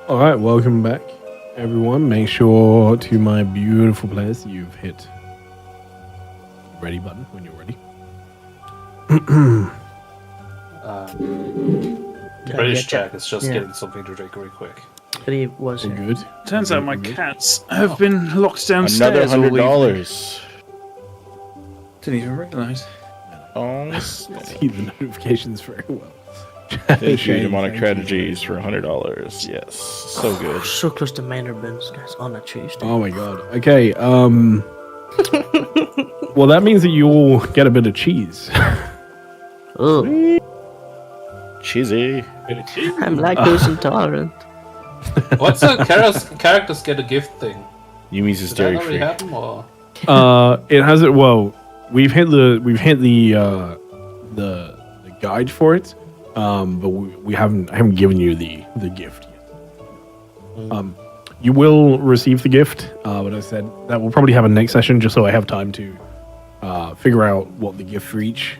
Speaker 1: All right, welcome back, everyone. Make sure to my beautiful players that you've hit the ready button when you're ready.
Speaker 2: British
Speaker 6: yeah,
Speaker 2: Jack is just
Speaker 6: yeah.
Speaker 2: getting something to drink really quick.
Speaker 6: But he was
Speaker 1: All
Speaker 6: here.
Speaker 1: good.
Speaker 5: Turns out my
Speaker 1: Good.
Speaker 5: cats have been locked downstairs.
Speaker 4: Another
Speaker 5: all evening.
Speaker 4: $100.
Speaker 5: Didn't even realise.
Speaker 4: Oh,
Speaker 1: See the notifications very well.
Speaker 4: thank you,
Speaker 1: Shane,
Speaker 4: demonic
Speaker 1: thank
Speaker 4: strategies for $100. Yes, so good.
Speaker 6: So close to minor bins, guys, on a Tuesday.
Speaker 1: Oh my god. Okay. Well, that means that you'll get a bit of cheese.
Speaker 6: Oh,
Speaker 4: Cheesy.
Speaker 6: I'm lactose intolerant.
Speaker 2: What's the characters get a gift thing?
Speaker 4: Yumi's is
Speaker 2: Did that
Speaker 4: dairy
Speaker 2: already
Speaker 4: free.
Speaker 2: happen, or?
Speaker 1: It has it. Well, we've hit the guide for it, but I haven't given you the gift yet. You will receive the gift, but I said that will probably happen next session, just so I have time to figure out what the gift for each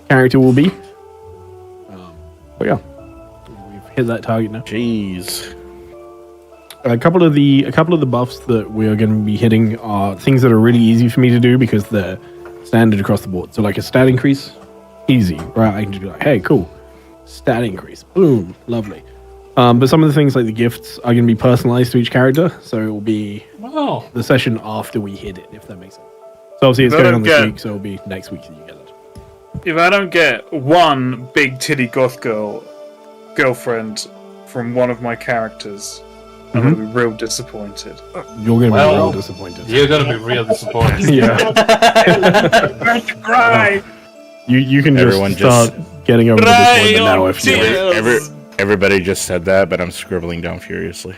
Speaker 1: character will be. But yeah, we've hit that target now.
Speaker 4: Jeez.
Speaker 1: A couple of the buffs that we are going to be hitting are things that are really easy for me to do because they're standard across the board. So like a stat increase, easy, right? I can just be like, hey, cool, stat increase, boom, lovely. But some of the things like the gifts are going to be personalized to each character, so it will be
Speaker 2: Oh,
Speaker 1: the session after we hit it, if that makes sense. So obviously it's
Speaker 5: But
Speaker 1: going on this
Speaker 5: again-
Speaker 1: week, so it'll be next week that you get it.
Speaker 5: If I don't get one big titty goth girlfriend from one of my characters, I'm gonna be real disappointed.
Speaker 1: You're going to be
Speaker 2: Well,
Speaker 1: real disappointed.
Speaker 2: you're gonna be real disappointed.
Speaker 1: Yeah.
Speaker 5: Cry.
Speaker 1: You can
Speaker 4: Everyone
Speaker 1: just start getting over the disappointment now if you want.
Speaker 4: Everybody just said that, but I'm scribbling down furiously.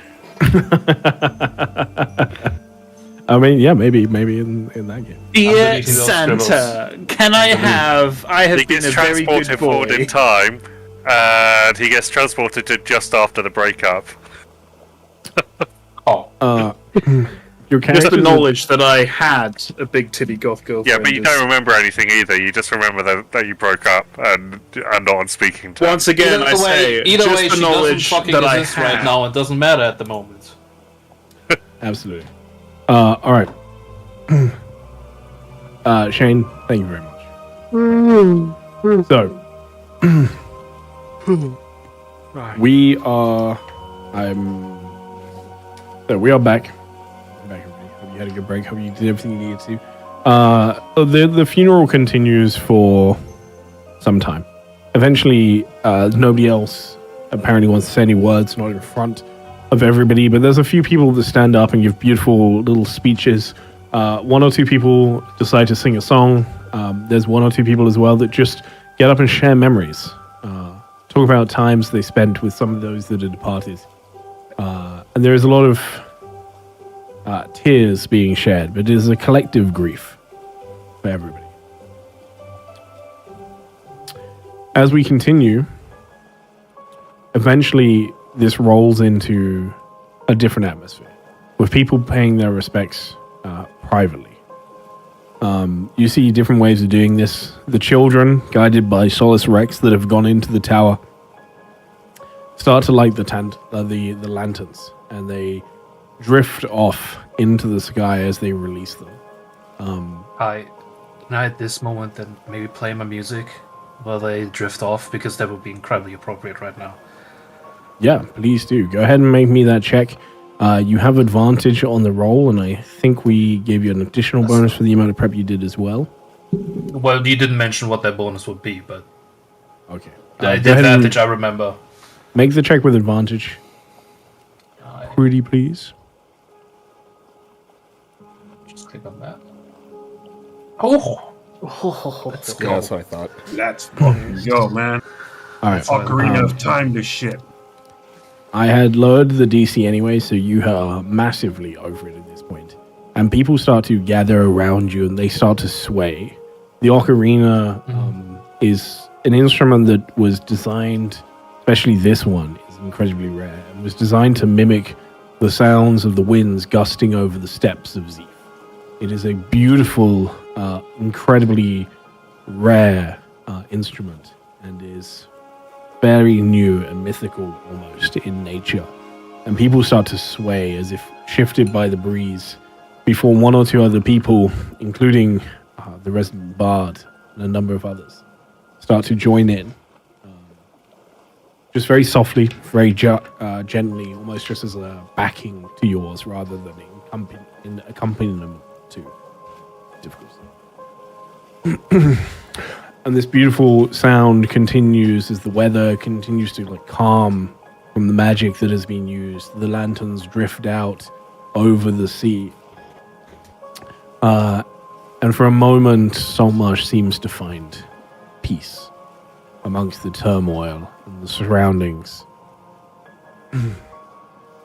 Speaker 1: I mean, yeah, maybe in that game.
Speaker 5: Dear
Speaker 2: deleting those
Speaker 5: Santa, can I have? I
Speaker 7: He
Speaker 5: have been
Speaker 7: gets
Speaker 5: a very good
Speaker 7: transported forward
Speaker 5: boy.
Speaker 7: in time, and he gets transported to just after the breakup.
Speaker 2: Oh,
Speaker 1: Your
Speaker 5: Just
Speaker 1: characters
Speaker 5: the
Speaker 1: are-
Speaker 5: knowledge that I had a big titty goth girlfriend.
Speaker 7: Yeah, but you
Speaker 5: is-
Speaker 7: don't remember anything either. You just remember that you broke up and are not on speaking terms.
Speaker 5: Once again, I say,
Speaker 2: either
Speaker 5: just
Speaker 2: way,
Speaker 5: the
Speaker 2: she doesn't
Speaker 5: knowledge
Speaker 2: fucking
Speaker 5: that I
Speaker 2: exist right
Speaker 5: have.
Speaker 2: now. It doesn't matter at the moment.
Speaker 1: Absolutely. All right. Shane, thank you very much. So, we are. So we are back. Back, everybody. Hope you had a good break. Hope you did everything you needed to. The funeral continues for some time. Eventually, nobody else apparently wants to say any words, not in front of everybody, but there's a few people that stand up and give beautiful little speeches. One or two people decide to sing a song. There's one or two people as well that just get up and share memories. Talk about times they spent with some of those that are departed. And there is a lot of tears being shared, but it is a collective grief for everybody. As we continue, eventually this rolls into a different atmosphere, with people paying their respects privately. You see different ways of doing this. The children, guided by Solus Rex that have gone into the tower, start to light the lanterns, and they drift off into the sky as they release them.
Speaker 2: Can I at this moment then maybe play my music while they drift off, because that would be incredibly appropriate right now.
Speaker 1: Yeah, please do. Go ahead and make me that check. You have advantage on the roll, and I think we gave you an additional bonus for the amount of prep you did as well.
Speaker 2: Well, you didn't mention what that bonus would be, but
Speaker 1: Okay.
Speaker 2: the
Speaker 1: Go ahead
Speaker 2: advantage
Speaker 1: and
Speaker 2: I remember.
Speaker 1: make the check with advantage. Pretty please.
Speaker 2: Just click on that. Oh, let's
Speaker 4: Yeah,
Speaker 2: go.
Speaker 4: that's what I thought.
Speaker 3: Let's fucking go, man.
Speaker 1: All right.
Speaker 3: Ocarina of Time this shit.
Speaker 1: I had lowered the DC anyway, so you are massively over it at this point. And people start to gather around you and they start to sway. The ocarina is an instrument that was designed, especially this one, is incredibly rare. It was designed to mimic the sounds of the winds gusting over the steppes of Zeef. It is a beautiful, incredibly rare instrument and is very new and mythical almost in nature. and people start to sway as if shifted by the breeze before one or two other people, including the resident bard and a number of others, start to join in. Just very softly, very gently, almost just as a backing to yours rather than in accompaniment to difficulty. And this beautiful sound continues as the weather continues to calm from the magic that has been used. The lanterns drift out over the sea. And for a moment, Saltmarsh seems to find peace amongst the turmoil and the surroundings.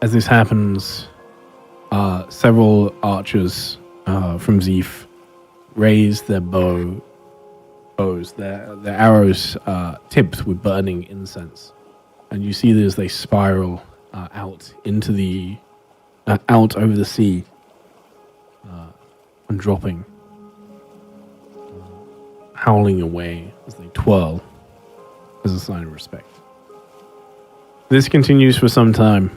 Speaker 1: As this happens, several archers from Zeef raise their bows, their arrows tipped with burning incense. And you see as they spiral out into out over the sea and dropping, howling away as they twirl as a sign of respect. This continues for some time.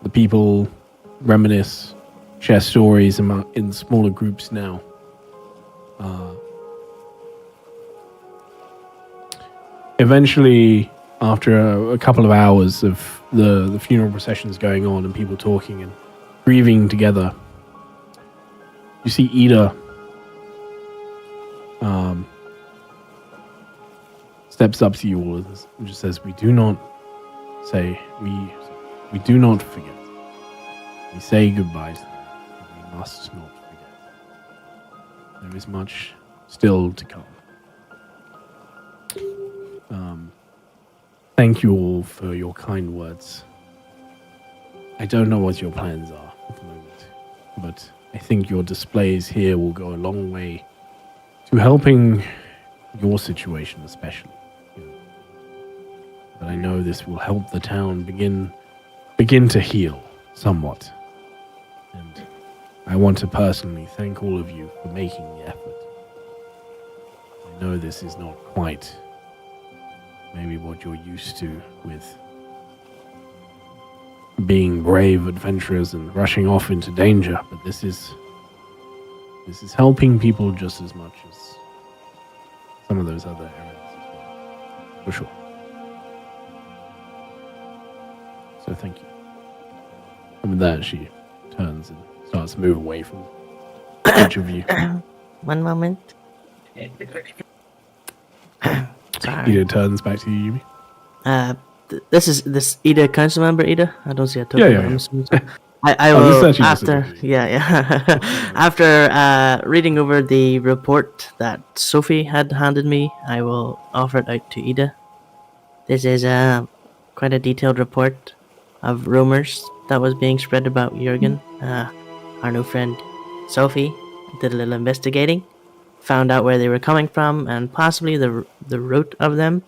Speaker 1: The people reminisce, share stories in smaller groups now. Eventually, after a couple of hours of the funeral processions going on and people talking and grieving together, you see Ida steps up to you all and just says, we do not forget. We say goodbye to them, but we must not forget. There is much still to come. Thank you all for your kind words. I don't know what your plans are at the moment, but I think your displays here will go a long way to helping your situation especially. But I know this will help the town begin to heal somewhat. And I want to personally thank all of you for making the effort. I know this is not quite maybe what you're used to with being brave adventurers and rushing off into danger, but this is helping people just as much as some of those other errands as well, for sure. So thank you. And with that, she turns and starts to move away from each of you.
Speaker 6: One moment. Sorry.
Speaker 1: Ida turns back to you, Yumi.
Speaker 6: This Ida council member, Ida? I don't see a token.
Speaker 1: Yeah.
Speaker 6: I
Speaker 1: Oh, this is
Speaker 6: will
Speaker 1: actually just a
Speaker 6: after
Speaker 1: token.
Speaker 6: after reading over the report that Sophie had handed me, I will offer it out to Ida. This is quite a detailed report of rumors that was being spread about Jurgen. Our new friend Sophie did a little investigating, found out where they were coming from and possibly the root of them.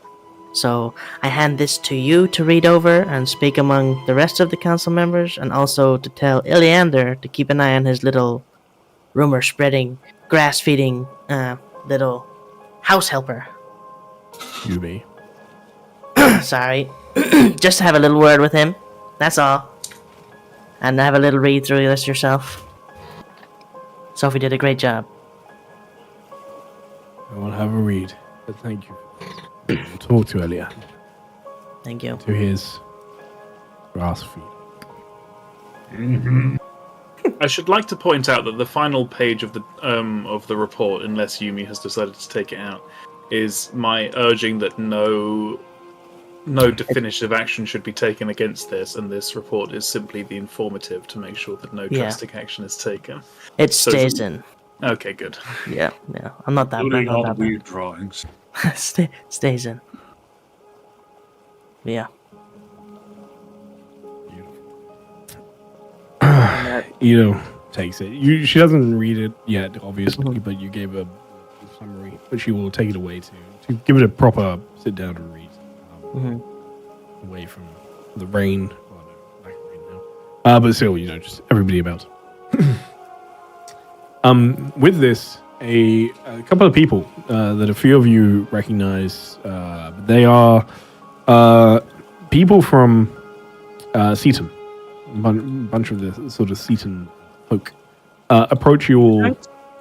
Speaker 6: So I hand this to you to read over and speak among the rest of the council members, and also to tell Iliander to keep an eye on his little rumor spreading, grass feeding little house helper.
Speaker 1: Yumi.
Speaker 6: Sorry. Just to have a little word with him. That's all. And have a little read through this yourself. Sophie did a great job.
Speaker 1: I won't have a read, but thank you. We'll talk to Elia.
Speaker 6: Thank you.
Speaker 1: To his grass feet.
Speaker 5: I should like to point out that the final page of the report, unless Yumi has decided to take it out, is my urging that no definitive action should be taken against this, and this report is simply the informative to make sure that no drastic action is taken.
Speaker 6: It stays in.
Speaker 5: Okay, good.
Speaker 6: Yeah. I'm not that
Speaker 3: Doing
Speaker 6: bad.
Speaker 3: all the weird drawings.
Speaker 6: Stays in. Yeah.
Speaker 1: Ito takes it. She doesn't read it yet, obviously, but you gave a summary. But she will take it away to give it a proper sit down and read. Away from the rain. Well, no, lack of rain now. But still, just everybody about. With this, a couple of people that a few of you recognize. They are people from Seaton. Bunch of the sort of Seaton folk approach you all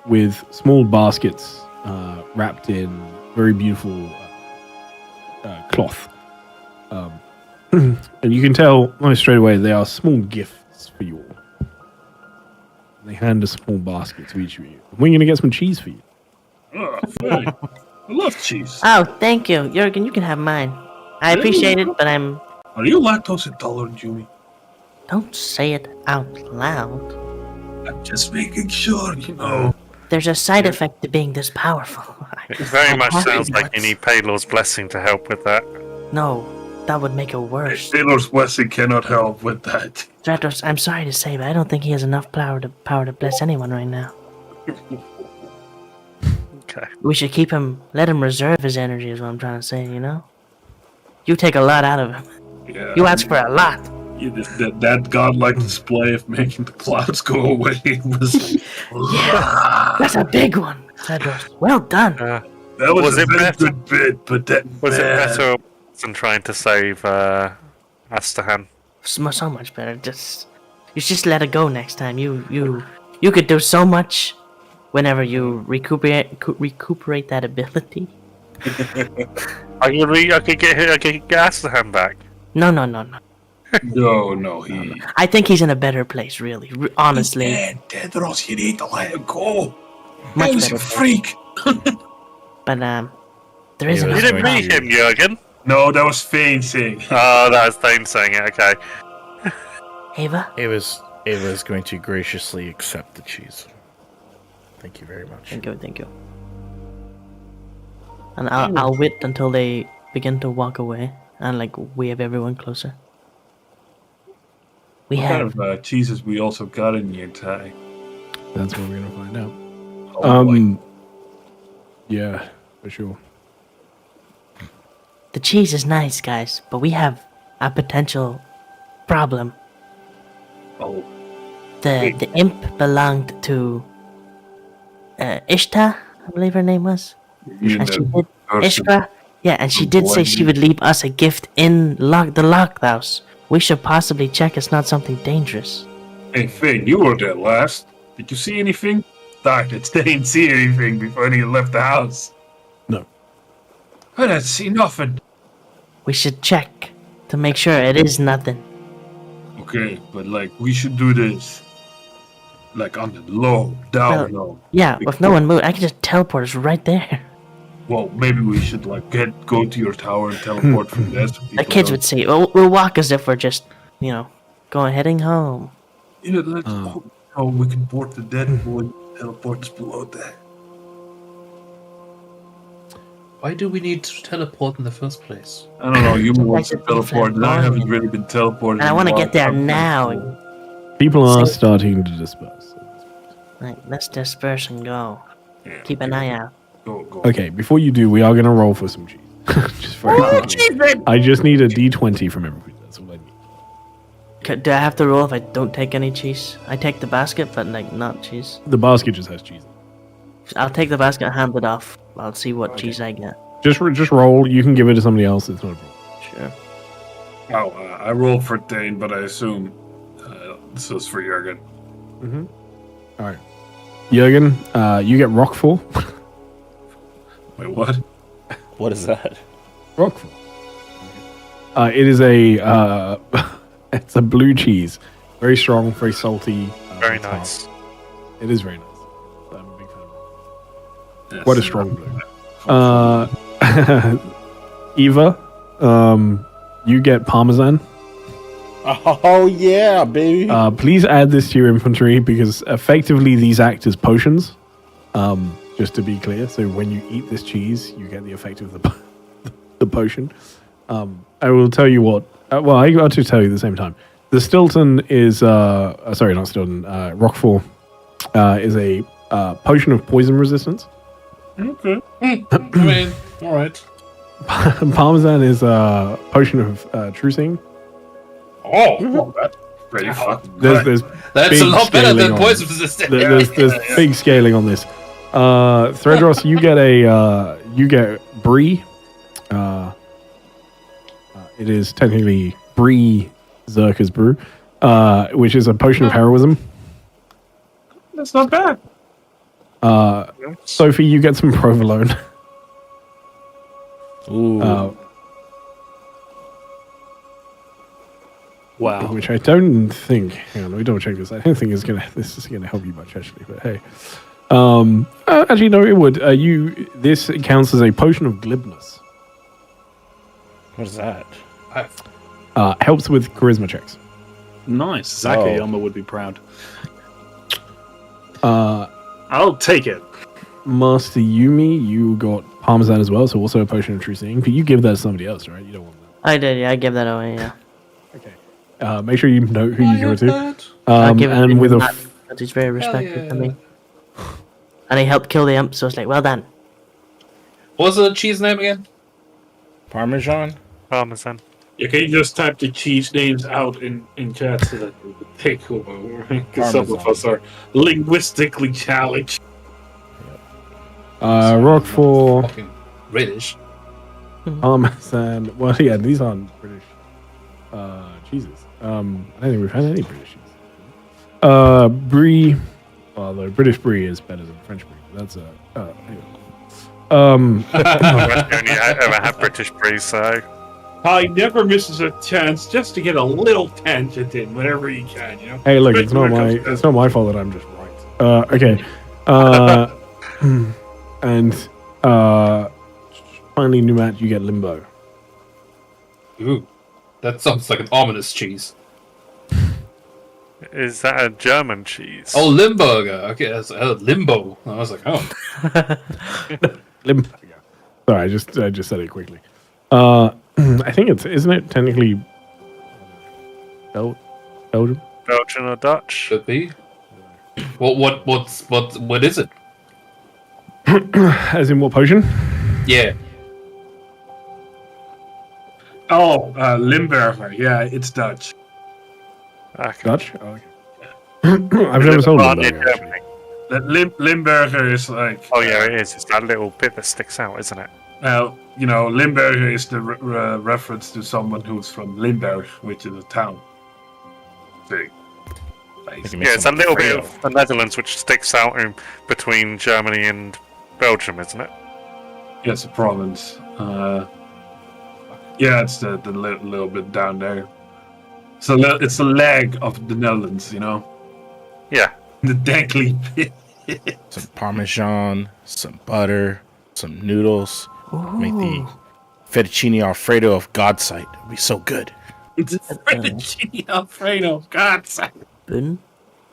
Speaker 1: with small baskets wrapped in very beautiful cloth. And you can tell almost straight away they are small gifts for you all. They hand a small basket to each of you. We're going to get some cheese for you.
Speaker 3: Oh, fine. I love cheese.
Speaker 6: Oh, thank you, Jurgen. You can have mine. I appreciate it, but
Speaker 3: Are you lactose intolerant, Jimmy?
Speaker 6: don't say it out loud.
Speaker 3: I'm just making sure, you know.
Speaker 6: There's a side effect to being this powerful.
Speaker 7: It very much
Speaker 6: I
Speaker 7: sounds
Speaker 6: have
Speaker 7: like you need Paylor's blessing to help with that.
Speaker 6: No, that would make it worse.
Speaker 3: Taylor's blessing cannot help with that.
Speaker 6: Stratos, I'm sorry to say, but I don't think he has enough power to bless anyone right now.
Speaker 7: Okay.
Speaker 6: We should keep him, let him reserve his energy, is what I'm trying to say, you know? You take a lot out of him.
Speaker 3: Yeah.
Speaker 6: You ask for a lot.
Speaker 3: That godlike display of making the clouds go away was.
Speaker 6: Yeah, that's a big one. Stratos, well done.
Speaker 3: That was
Speaker 7: Was
Speaker 3: a
Speaker 7: it
Speaker 3: very
Speaker 7: better?
Speaker 3: good bit, but that
Speaker 7: Was it
Speaker 3: man-
Speaker 7: better than trying to save Astahan?
Speaker 6: So much better. You just let it go next time. You could do so much whenever you recuperate that ability.
Speaker 7: I could get Astahan back.
Speaker 6: No.
Speaker 3: No, he.
Speaker 6: I think he's in a better place, really. Honestly,
Speaker 3: Man, Tedros, you need to let him go.
Speaker 6: much
Speaker 3: He's
Speaker 6: better.
Speaker 3: a freak.
Speaker 6: But there is
Speaker 4: Yeah,
Speaker 7: You
Speaker 6: another
Speaker 7: didn't
Speaker 4: That's
Speaker 6: way.
Speaker 7: meet him, Jurgen.
Speaker 3: No, that was Fane saying.
Speaker 7: Oh, that was Thane saying it. Okay.
Speaker 6: Ava,
Speaker 4: It was going to graciously accept the cheese. Thank you very much.
Speaker 6: thank you. And I'll wait until they begin to walk away and like wave everyone closer. We
Speaker 3: What
Speaker 6: have
Speaker 3: kind of cheeses we also got in your tie?
Speaker 1: That's what we're going to find out.
Speaker 3: Oh, boy.
Speaker 1: Yeah, for sure.
Speaker 6: the cheese is nice, guys, but we have a potential problem.
Speaker 3: Oh,
Speaker 6: The imp belonged to Ishta, I believe her name was.
Speaker 3: you
Speaker 6: And she
Speaker 3: know,
Speaker 6: did
Speaker 3: person-
Speaker 6: Ishka. Yeah, and she did say she would leave us a gift in the lockhouse. We should possibly check it's not something dangerous.
Speaker 3: Hey, Fane, you were there last. Did you see anything? Darn it, they didn't see anything before he left the house.
Speaker 1: No.
Speaker 3: I didn't see nothing.
Speaker 6: We should check to make sure it is nothing.
Speaker 3: Okay, but like, we should do this. Like, on the low, down
Speaker 6: Well,
Speaker 3: low.
Speaker 6: Yeah, if no one moved, I could just teleport us right there.
Speaker 3: Well, maybe we should, like, go to your tower and teleport from there. So
Speaker 6: The
Speaker 3: people
Speaker 6: kids
Speaker 3: don't-
Speaker 6: would see. We'll walk as if we're just, heading home.
Speaker 3: You know, let's oh, we can board the dead boy, teleport us below there.
Speaker 2: Why do we need to teleport in the first place?
Speaker 3: I don't know, you want to
Speaker 6: Like the
Speaker 3: teleport, and I
Speaker 6: defense
Speaker 3: haven't
Speaker 6: line.
Speaker 3: really been teleported.
Speaker 6: And I
Speaker 3: in
Speaker 6: want
Speaker 3: a
Speaker 6: to
Speaker 3: while.
Speaker 6: get there now.
Speaker 1: People are
Speaker 6: So-
Speaker 1: starting to disperse.
Speaker 6: Like, let's disperse and go.
Speaker 3: Yeah,
Speaker 6: Keep an eye out.
Speaker 3: Go, go.
Speaker 1: Okay, before you do, we are going to roll for some cheese. Just very quickly. I just need a d20 from everybody. That's all I need.
Speaker 6: Do I have to roll if I don't take any cheese? I take the basket, but like not cheese.
Speaker 1: The basket just has cheese.
Speaker 6: I'll take the basket and hand it off. I'll see what cheese I get.
Speaker 1: Just roll. You can give it to somebody else. It's not a problem.
Speaker 6: Sure.
Speaker 3: Oh, I rolled for Dane, but I assume this is for Jurgen.
Speaker 1: All right. Jurgen, you get Rockfall.
Speaker 3: Wait, what?
Speaker 4: What is that?
Speaker 1: Rockfall. It is a it's a blue cheese, very strong, very salty.
Speaker 7: Very
Speaker 1: on top.
Speaker 7: nice.
Speaker 1: It is very nice. I'm a big fan of it.
Speaker 3: Yes.
Speaker 1: What a strong blue. Eva, you get Parmesan.
Speaker 4: Oh yeah, baby.
Speaker 1: Please add this to your inventory because effectively these act as potions. Just to be clear, so when you eat this cheese, you get the effect of the potion. I will tell you what. Well, I got to tell you at the same time. The Stilton is sorry, not Stilton. Rockfall is a potion of poison resistance.
Speaker 3: Okay.
Speaker 2: I mean, all right.
Speaker 1: Parmesan is a potion of trucing.
Speaker 2: Oh, well, that,
Speaker 3: Pretty fucking
Speaker 1: There's
Speaker 3: good.
Speaker 2: that's a
Speaker 1: big
Speaker 2: lot better
Speaker 1: scaling
Speaker 2: than
Speaker 1: on
Speaker 2: poison resistant.
Speaker 1: there's big scaling on this. Threadross, you get brie. It is technically brie Zerka's brew, which is a potion of heroism.
Speaker 3: That's not bad.
Speaker 1: Sophie, you get some provolone.
Speaker 4: Ooh.
Speaker 5: Wow.
Speaker 1: Which I don't think. Hang on, let me double check this. I don't think this is gonna help you much actually. But hey, actually no, it would. This counts as a potion of glibness.
Speaker 4: What is that?
Speaker 1: Helps with charisma checks.
Speaker 5: Nice.
Speaker 4: Oh.
Speaker 5: Zakayama would be proud. I'll take it.
Speaker 1: Master Yumi, you got Parmesan as well, so also a potion of true seeing. But you give that to somebody else, right? You don't want that.
Speaker 6: I did, yeah. I give that away, yeah.
Speaker 1: Okay. Make sure you know who you give it to.
Speaker 6: I'll give it to
Speaker 1: And with
Speaker 6: Matt,
Speaker 1: a
Speaker 6: but he's very respectful to me. And he helped kill the imp, so it's like, well done.
Speaker 2: What's the cheese name again?
Speaker 4: Parmesan?
Speaker 7: Parmesan.
Speaker 3: Yeah, can you just type the cheese names out in chat so that we can take over? Because some of us are linguistically challenged.
Speaker 1: rock for
Speaker 2: Fucking British.
Speaker 1: Parmesan. Well, yeah, these aren't British cheeses. I don't think we've had any British cheese. Brie. Although British Brie is better than French Brie. That's a. Anyway.
Speaker 7: I've only ever had British Brie, so
Speaker 3: He never misses a chance just to get a little tangent in whenever he can, you know?
Speaker 1: Hey, look,
Speaker 3: Especially
Speaker 1: it's
Speaker 3: when
Speaker 1: not
Speaker 3: it comes
Speaker 1: my fault that I'm just right. Okay. And finally, Numat, you get limbo.
Speaker 2: Ooh, that sounds like an ominous cheese.
Speaker 7: is that a German cheese?
Speaker 2: Oh, Limburger. Okay, that's limbo. I was like, oh.
Speaker 1: Limbo. Sorry, I just said it quickly. I think isn't it technically Belgium?
Speaker 7: Belgian or Dutch?
Speaker 2: Should be. What is it?
Speaker 1: As in what potion?
Speaker 2: Yeah.
Speaker 3: Oh, Limburger. Yeah, it's Dutch.
Speaker 7: Okay.
Speaker 1: Dutch? Oh, okay. I've never sold
Speaker 7: Plant in
Speaker 1: Limburger, actually.
Speaker 7: Germany.
Speaker 3: That Limburger is like...
Speaker 7: Oh yeah, it is. It's that little bit that sticks out, isn't it?
Speaker 3: you know, Limburger is the reference to someone who's from Limburg, which is a town. Big.
Speaker 7: Yeah, it's a little bit of the Netherlands which sticks out in between Germany and Belgium, isn't it?
Speaker 3: Yeah, it's a province. Yeah, it's the little bit down there. So it's the leg of the Netherlands, you know?
Speaker 7: Yeah.
Speaker 3: The dangly bit.
Speaker 4: Some Parmesan, some butter, some noodles. Make the fettuccine alfredo of God's sight. It'll be so good.
Speaker 3: It's fettuccine alfredo. God sake.
Speaker 6: Boon.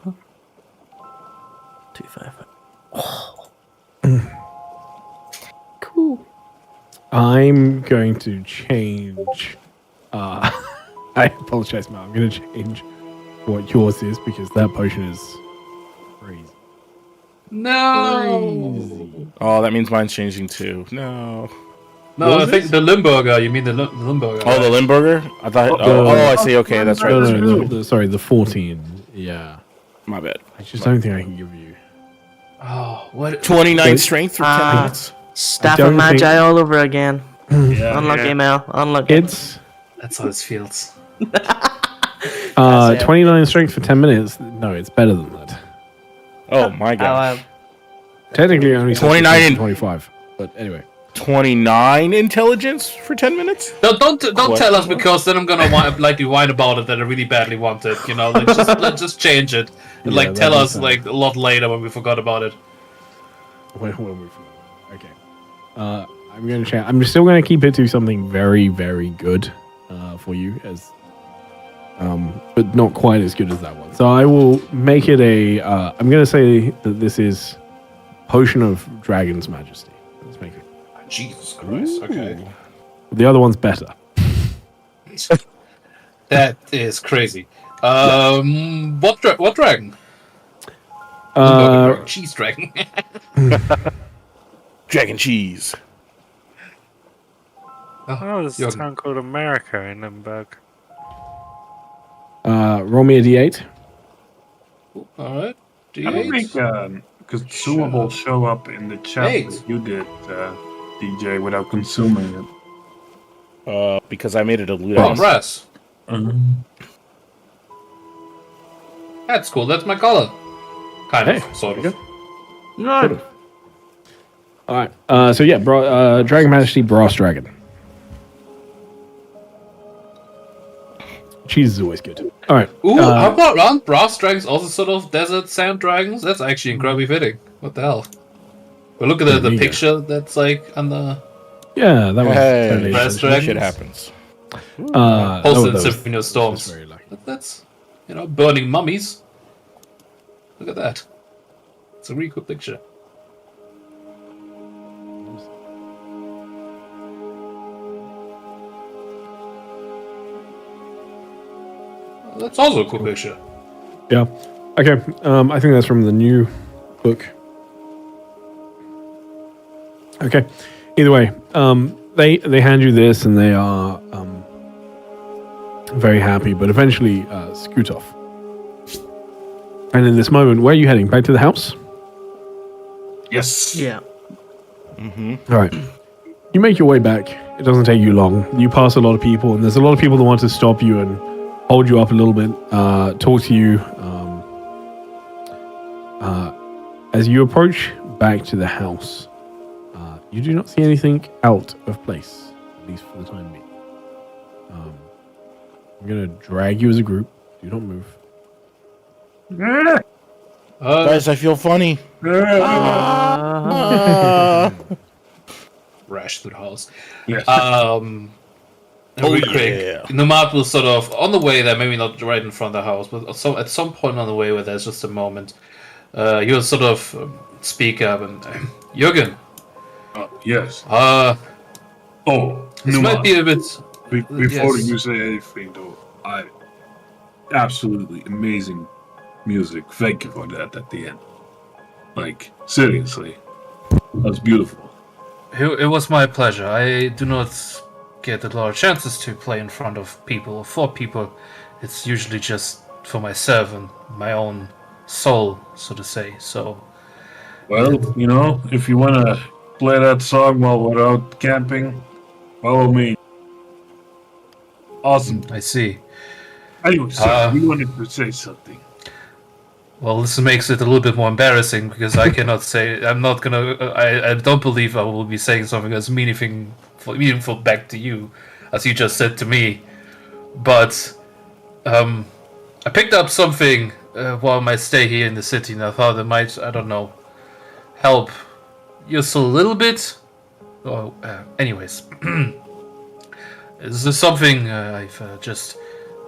Speaker 6: 255. Oh. Cool.
Speaker 1: I'm going to change. I apologize, Matt. I'm going to change what yours is because that potion is crazy.
Speaker 2: No.
Speaker 4: Oh, that means mine's changing too. No.
Speaker 2: No, I think the Limburger. You mean the Limburger?
Speaker 4: Oh, the Limburger? I thought. Oh, I see. Okay, that's right.
Speaker 1: No, sorry, the 14. Yeah.
Speaker 4: My bad.
Speaker 1: I just don't think I can give you.
Speaker 2: Oh, what?
Speaker 4: 29 strength for 10 minutes.
Speaker 6: Staff
Speaker 1: don't
Speaker 6: of Magi
Speaker 1: think-
Speaker 6: all over again.
Speaker 3: Yeah.
Speaker 6: Unlucky, Mel. Unlucky.
Speaker 1: It's
Speaker 2: That's how this feels.
Speaker 1: 29 strength for 10 minutes. No, it's better than that.
Speaker 4: Oh my god.
Speaker 1: Technically, only
Speaker 4: 29 and-
Speaker 1: 25. But anyway.
Speaker 4: 29 intelligence for 10 minutes?
Speaker 2: No, don't
Speaker 4: What?
Speaker 2: tell us because then I'm gonna whine about it that I really badly want it. You know, let's just change it and
Speaker 1: Yeah,
Speaker 2: tell
Speaker 1: that
Speaker 2: us
Speaker 1: makes sense.
Speaker 2: a lot later when we forgot about it.
Speaker 1: When we forgot. Okay. I'm going to change. I'm still going to keep it to something very, very good for you, as but not quite as good as that one. So I will make it a. I'm going to say that this is Potion of Dragon's Majesty. Let's make it.
Speaker 2: Jesus Christ. Okay.
Speaker 1: The other one's better.
Speaker 2: That is crazy. What dragon? Cheese dragon.
Speaker 4: Dragon cheese.
Speaker 7: Oh, there's a
Speaker 2: Jorgen.
Speaker 7: town called America in Limburg.
Speaker 1: Roll me a d8.
Speaker 2: All right.
Speaker 3: I don't think because Suma will show up in the chat
Speaker 2: Eight.
Speaker 3: that you did, DJ, without consuming it.
Speaker 4: Because I made it a loot
Speaker 2: Oh,
Speaker 4: ice.
Speaker 2: brass. That's cool. That's my color. Kind
Speaker 1: Hey,
Speaker 2: of, sort
Speaker 1: there
Speaker 2: of.
Speaker 1: you go. All right. So yeah, Dragon Majesty Brass Dragon. Cheese is always good. All right.
Speaker 2: Ooh, how about aren't brass dragons also sort of desert sand dragons? That's actually incredibly fitting. What the hell? But look at
Speaker 1: There
Speaker 2: the
Speaker 1: you go.
Speaker 2: picture that's like on the
Speaker 1: Yeah, that was
Speaker 4: Hey,
Speaker 1: totally
Speaker 2: Brass
Speaker 1: intentional.
Speaker 2: Dragons.
Speaker 4: shit happens.
Speaker 2: posted in
Speaker 1: that was
Speaker 2: Symphony of Storms.
Speaker 1: very lucky.
Speaker 2: That's burning mummies. Look at that. It's a really cool picture. That's also a cool picture.
Speaker 1: Yeah. Okay. I think that's from the new book. Okay. Either way, they hand you this and they are very happy, but eventually scoot off. And in this moment, where are you heading? Back to the house?
Speaker 3: Yes.
Speaker 6: Yeah.
Speaker 1: All right. You make your way back. It doesn't take you long. You pass a lot of people, and there's a lot of people that want to stop you and hold you up a little bit, talk to you. As you approach back to the house, you do not see anything out of place, at least for the time being. I'm going to drag you as a group. Do not move.
Speaker 4: Guys, I feel funny.
Speaker 2: Rash through the house.
Speaker 3: Yes.
Speaker 2: And really quick, Nomad will sort of on the way there, maybe not right in front of the house, but at some point on the way where there's just a moment, he'll sort of speak up and Jürgen.
Speaker 3: Yes.
Speaker 2: This might be a bit.
Speaker 3: Before
Speaker 2: yes.
Speaker 3: you say anything, though, absolutely amazing music. Thank you for that at the end. Like, seriously. That's beautiful.
Speaker 2: It was my pleasure. I do not get a lot of chances to play in front of people or for people. It's usually just for myself and my own soul, so to say. So,
Speaker 3: Well, if you want to play that song while we're out camping, follow me. Awesome.
Speaker 2: I see.
Speaker 3: Anyway, so we wanted to say something.
Speaker 2: Well, this makes it a little bit more embarrassing because I cannot say. I'm not gonna. I don't believe I will be saying something that's meaningful back to you, as you just said to me. But I picked up something while my stay here in the city, and I thought it might, I don't know, help just a little bit. Oh, anyways, this is something I've just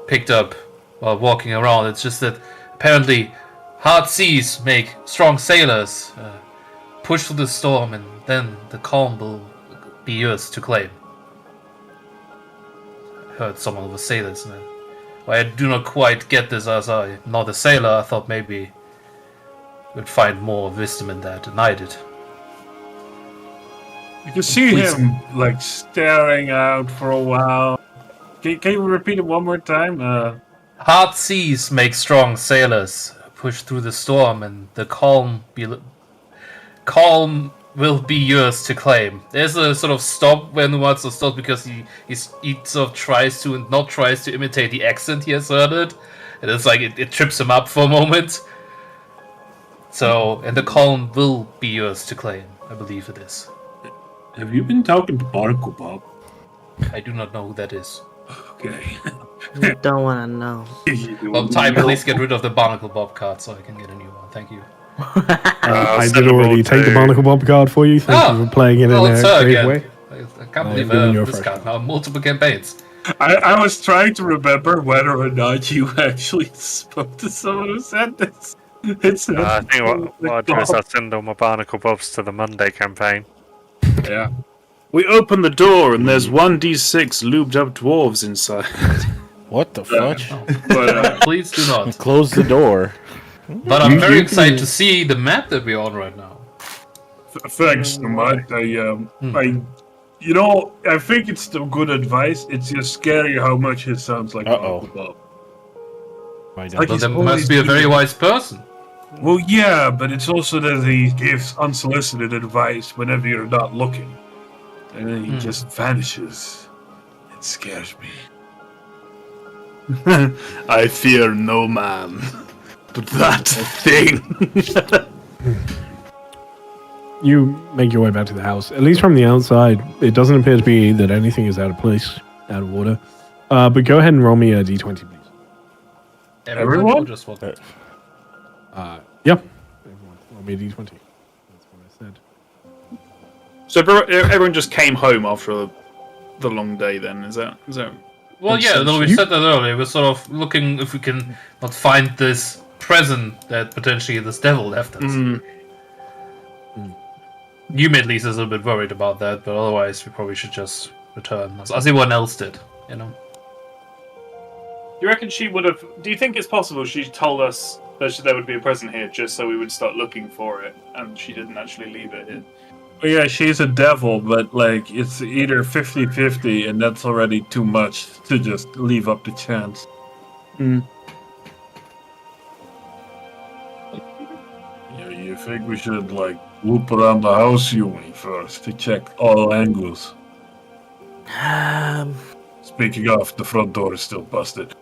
Speaker 2: picked up while walking around. It's just that apparently hard seas make strong sailors. Push through the storm, and then the calm will be yours to claim. I heard someone was sailors, and I do not quite get this as I'm not a sailor. I thought maybe you'd find more wisdom in that than I did.
Speaker 3: You can see him, like, staring out for a while. Can you repeat it one more time?
Speaker 2: Hard seas make strong sailors. Push through the storm, and the calm will be yours to claim. There's a sort of stop when he wants to stop because he sort of tries to imitate the accent he has heard it, and it's like it trips him up for a moment. So, and the calm will be yours to claim. I believe it is.
Speaker 3: Have you been talking to Barnacle Bob?
Speaker 2: I do not know who that is.
Speaker 3: Okay.
Speaker 6: You don't want to know.
Speaker 2: Well, Ty, please get rid of the Barnacle Bob card so I can get a new one. Thank you.
Speaker 1: I
Speaker 7: send
Speaker 1: did
Speaker 7: them
Speaker 1: already
Speaker 7: all
Speaker 1: take the
Speaker 7: to-
Speaker 1: Barnacle Bob card for you. Thank you for playing it in
Speaker 2: it's
Speaker 1: a
Speaker 2: her
Speaker 1: great
Speaker 2: again.
Speaker 1: way.
Speaker 2: I can't believe
Speaker 1: giving you a
Speaker 2: this
Speaker 1: fresh
Speaker 2: card now. Multiple campaigns.
Speaker 3: I was trying to remember whether or not you actually spoke to someone who said this. It's
Speaker 7: I think what I'll do is I'll send all my Barnacle Bobs to the Monday campaign.
Speaker 3: Yeah.
Speaker 5: We open the door and there's 1d6 lubed up dwarves inside.
Speaker 4: What the fudge?
Speaker 3: But
Speaker 2: Please do not.
Speaker 4: Close the door.
Speaker 2: But I'm
Speaker 3: You-
Speaker 2: very
Speaker 3: you
Speaker 2: excited
Speaker 3: can-
Speaker 2: to see the map that we're on right now.
Speaker 3: thanks, Nomad. I think it's the good advice. It's just scary how much it sounds like
Speaker 4: Uh-oh.
Speaker 3: Barnacle Bob.
Speaker 4: Right
Speaker 3: Like
Speaker 2: Well,
Speaker 3: he's
Speaker 2: there
Speaker 3: always
Speaker 2: must be a very
Speaker 3: doing-
Speaker 2: wise person.
Speaker 3: Well, yeah, but it's also that he gives unsolicited advice whenever you're not looking. And then he just vanishes. It scares me. I fear no man.
Speaker 5: But that thing.
Speaker 1: You make your way back to the house. At least from the outside, it doesn't appear to be that anything is out of place, out of order. But go ahead and roll me a d20, please.
Speaker 3: Everyone?
Speaker 2: Or just what?
Speaker 1: Yeah. Everyone, roll me a d20. That's what I said.
Speaker 5: So everyone just came home after the long day. Then is that?
Speaker 2: Well, yeah, no, we said that earlier. We're sort of looking if we can not find this present that potentially this devil left us. You at least is a little bit worried about that, but otherwise we probably should just return, as everyone else did, you know.
Speaker 5: Do you reckon she would have? Do you think it's possible she told us that there would be a present here just so we would start looking for it, and she didn't actually leave it here?
Speaker 3: Well, yeah, she's a devil, but like it's either 50-50, and that's already too much to just leave up the chance. Yeah, you think we should like loop around the house, Yumi, first to check all angles? Speaking of, the front door is still busted.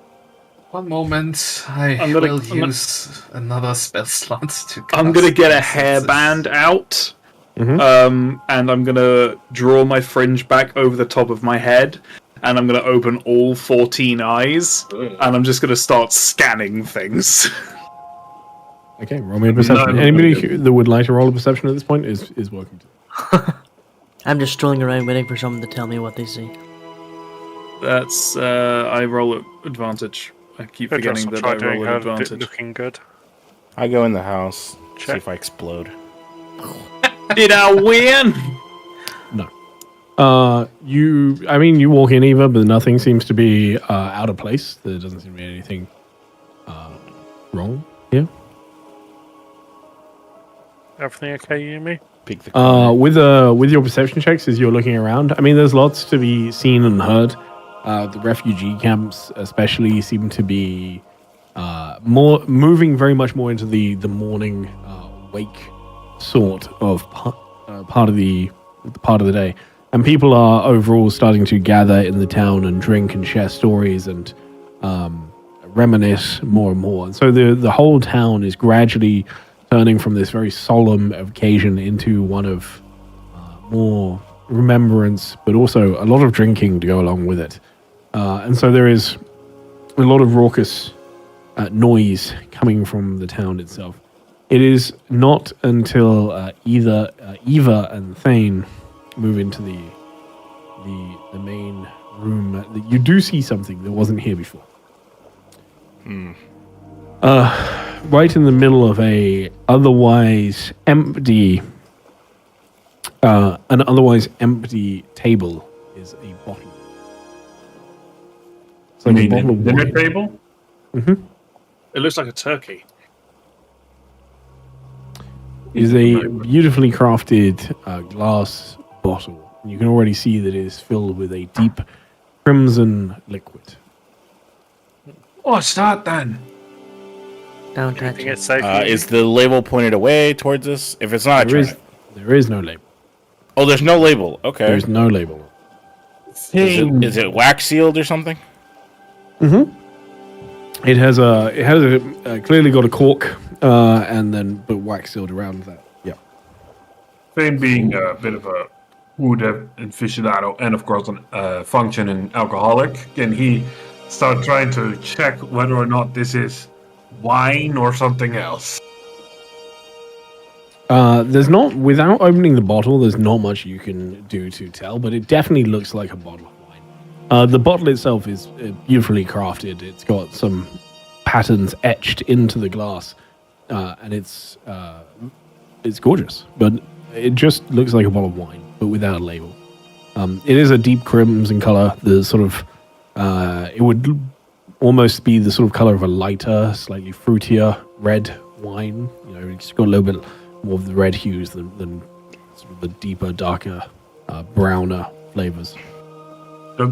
Speaker 2: One moment, I will use another spell slot to.
Speaker 5: I'm gonna get a hairband out, and I'm gonna draw my fringe back over the top of my head, and I'm gonna open all 14 eyes, and I'm just gonna start scanning things.
Speaker 1: Okay, roll me a perception. Anybody that would like to roll a perception at this point is welcome to.
Speaker 6: I'm just strolling around waiting for someone to tell me what they see.
Speaker 5: That's I roll at advantage. I keep forgetting that I roll at advantage.
Speaker 7: Looking good.
Speaker 4: I go in the house, see
Speaker 7: Check.
Speaker 4: if I explode.
Speaker 5: Did I win?
Speaker 1: No. You walk in, Eva, but nothing seems to be out of place. There doesn't seem to be anything wrong here.
Speaker 7: Everything okay, Yumi?
Speaker 4: Peek the
Speaker 1: With your perception checks as you're looking around, I mean, there's lots to be seen and heard. The refugee camps, especially, seem to be moving very much more into the morning wake sort of part of the day, and people are overall starting to gather in the town and drink and share stories and reminisce more and more. And so the whole town is gradually turning from this very solemn occasion into one of more remembrance, but also a lot of drinking to go along with it. And so there is a lot of raucous noise coming from the town itself. It is not until either Eva and Thane move into the main room that you do see something that wasn't here before. Right in the middle of an otherwise empty table is a bottle. It's like a bottle of
Speaker 3: dinner
Speaker 1: wine.
Speaker 3: table?
Speaker 1: Mm-hmm.
Speaker 5: It looks like a turkey.
Speaker 1: It is a beautifully crafted glass bottle. You can already see that it is filled with a deep crimson liquid.
Speaker 3: What's that then?
Speaker 6: Don't
Speaker 7: You
Speaker 6: touch
Speaker 7: think
Speaker 6: it.
Speaker 7: it's safe?
Speaker 4: Is the label pointed away towards us? If it's not,
Speaker 1: There is no label.
Speaker 4: oh, there's no label. Okay.
Speaker 1: There's no label.
Speaker 4: Is it wax sealed or something?
Speaker 1: Mm-hmm. It has clearly got a cork, but wax sealed around that. Yeah.
Speaker 3: Fame being a bit of a food aficionado and of course a functioning alcoholic, can he start trying to check whether or not this is wine or something else?
Speaker 1: Without opening the bottle, there's not much you can do to tell, but it definitely looks like a bottle of wine. The bottle itself is beautifully crafted. It's got some patterns etched into the glass, and it's gorgeous, but it just looks like a bottle of wine, but without a label. It is a deep crimson color. The sort of it would almost be the sort of color of a lighter, slightly fruitier red wine. You know, it's got a little bit more of the red hues than sort of the deeper, darker, browner flavors.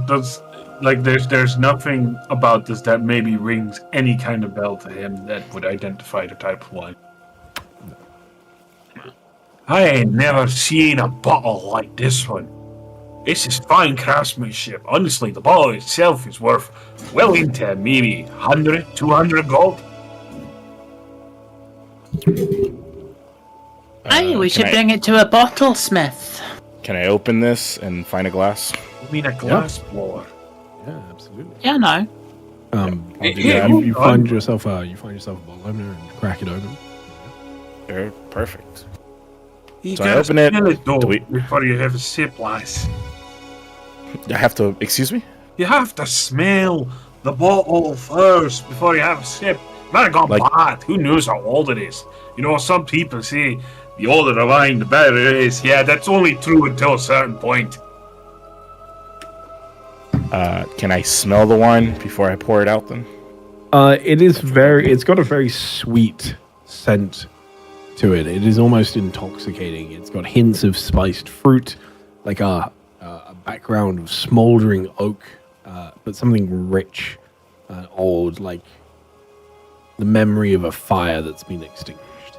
Speaker 3: Does like there's nothing about this that maybe rings any kind of bell to him that would identify the type of wine. I ain't never seen a bottle like this one. This is fine craftsmanship. Honestly, the bottle itself is worth well into maybe 100, 200 gold.
Speaker 8: Hey, we
Speaker 4: can
Speaker 8: should
Speaker 4: I-
Speaker 8: bring it to a bottle smith.
Speaker 4: Can I open this and find a glass?
Speaker 3: I mean, a glass blower.
Speaker 1: Yeah, absolutely.
Speaker 8: Yeah, no.
Speaker 4: I'll do
Speaker 3: Yeah,
Speaker 4: that.
Speaker 1: You find yourself a bottle opener and crack it open.
Speaker 4: Sure, perfect.
Speaker 3: You
Speaker 4: So I
Speaker 3: gotta
Speaker 4: open it.
Speaker 3: smell though,
Speaker 4: Do we-
Speaker 3: before you have a sip, lass.
Speaker 4: I have to. Excuse me.
Speaker 3: You have to smell the bottle first before you have a sip. Might have gone
Speaker 4: Like-
Speaker 3: bad. Who knows how old it is? You know, some people say the older the wine, the better it is. Yeah, that's only true until a certain point.
Speaker 4: Can I smell the wine before I pour it out? Then.
Speaker 1: It's got a very sweet scent to it. It is almost intoxicating. It's got hints of spiced fruit, like a background of smoldering oak, but something rich, old, like the memory of a fire that's been extinguished.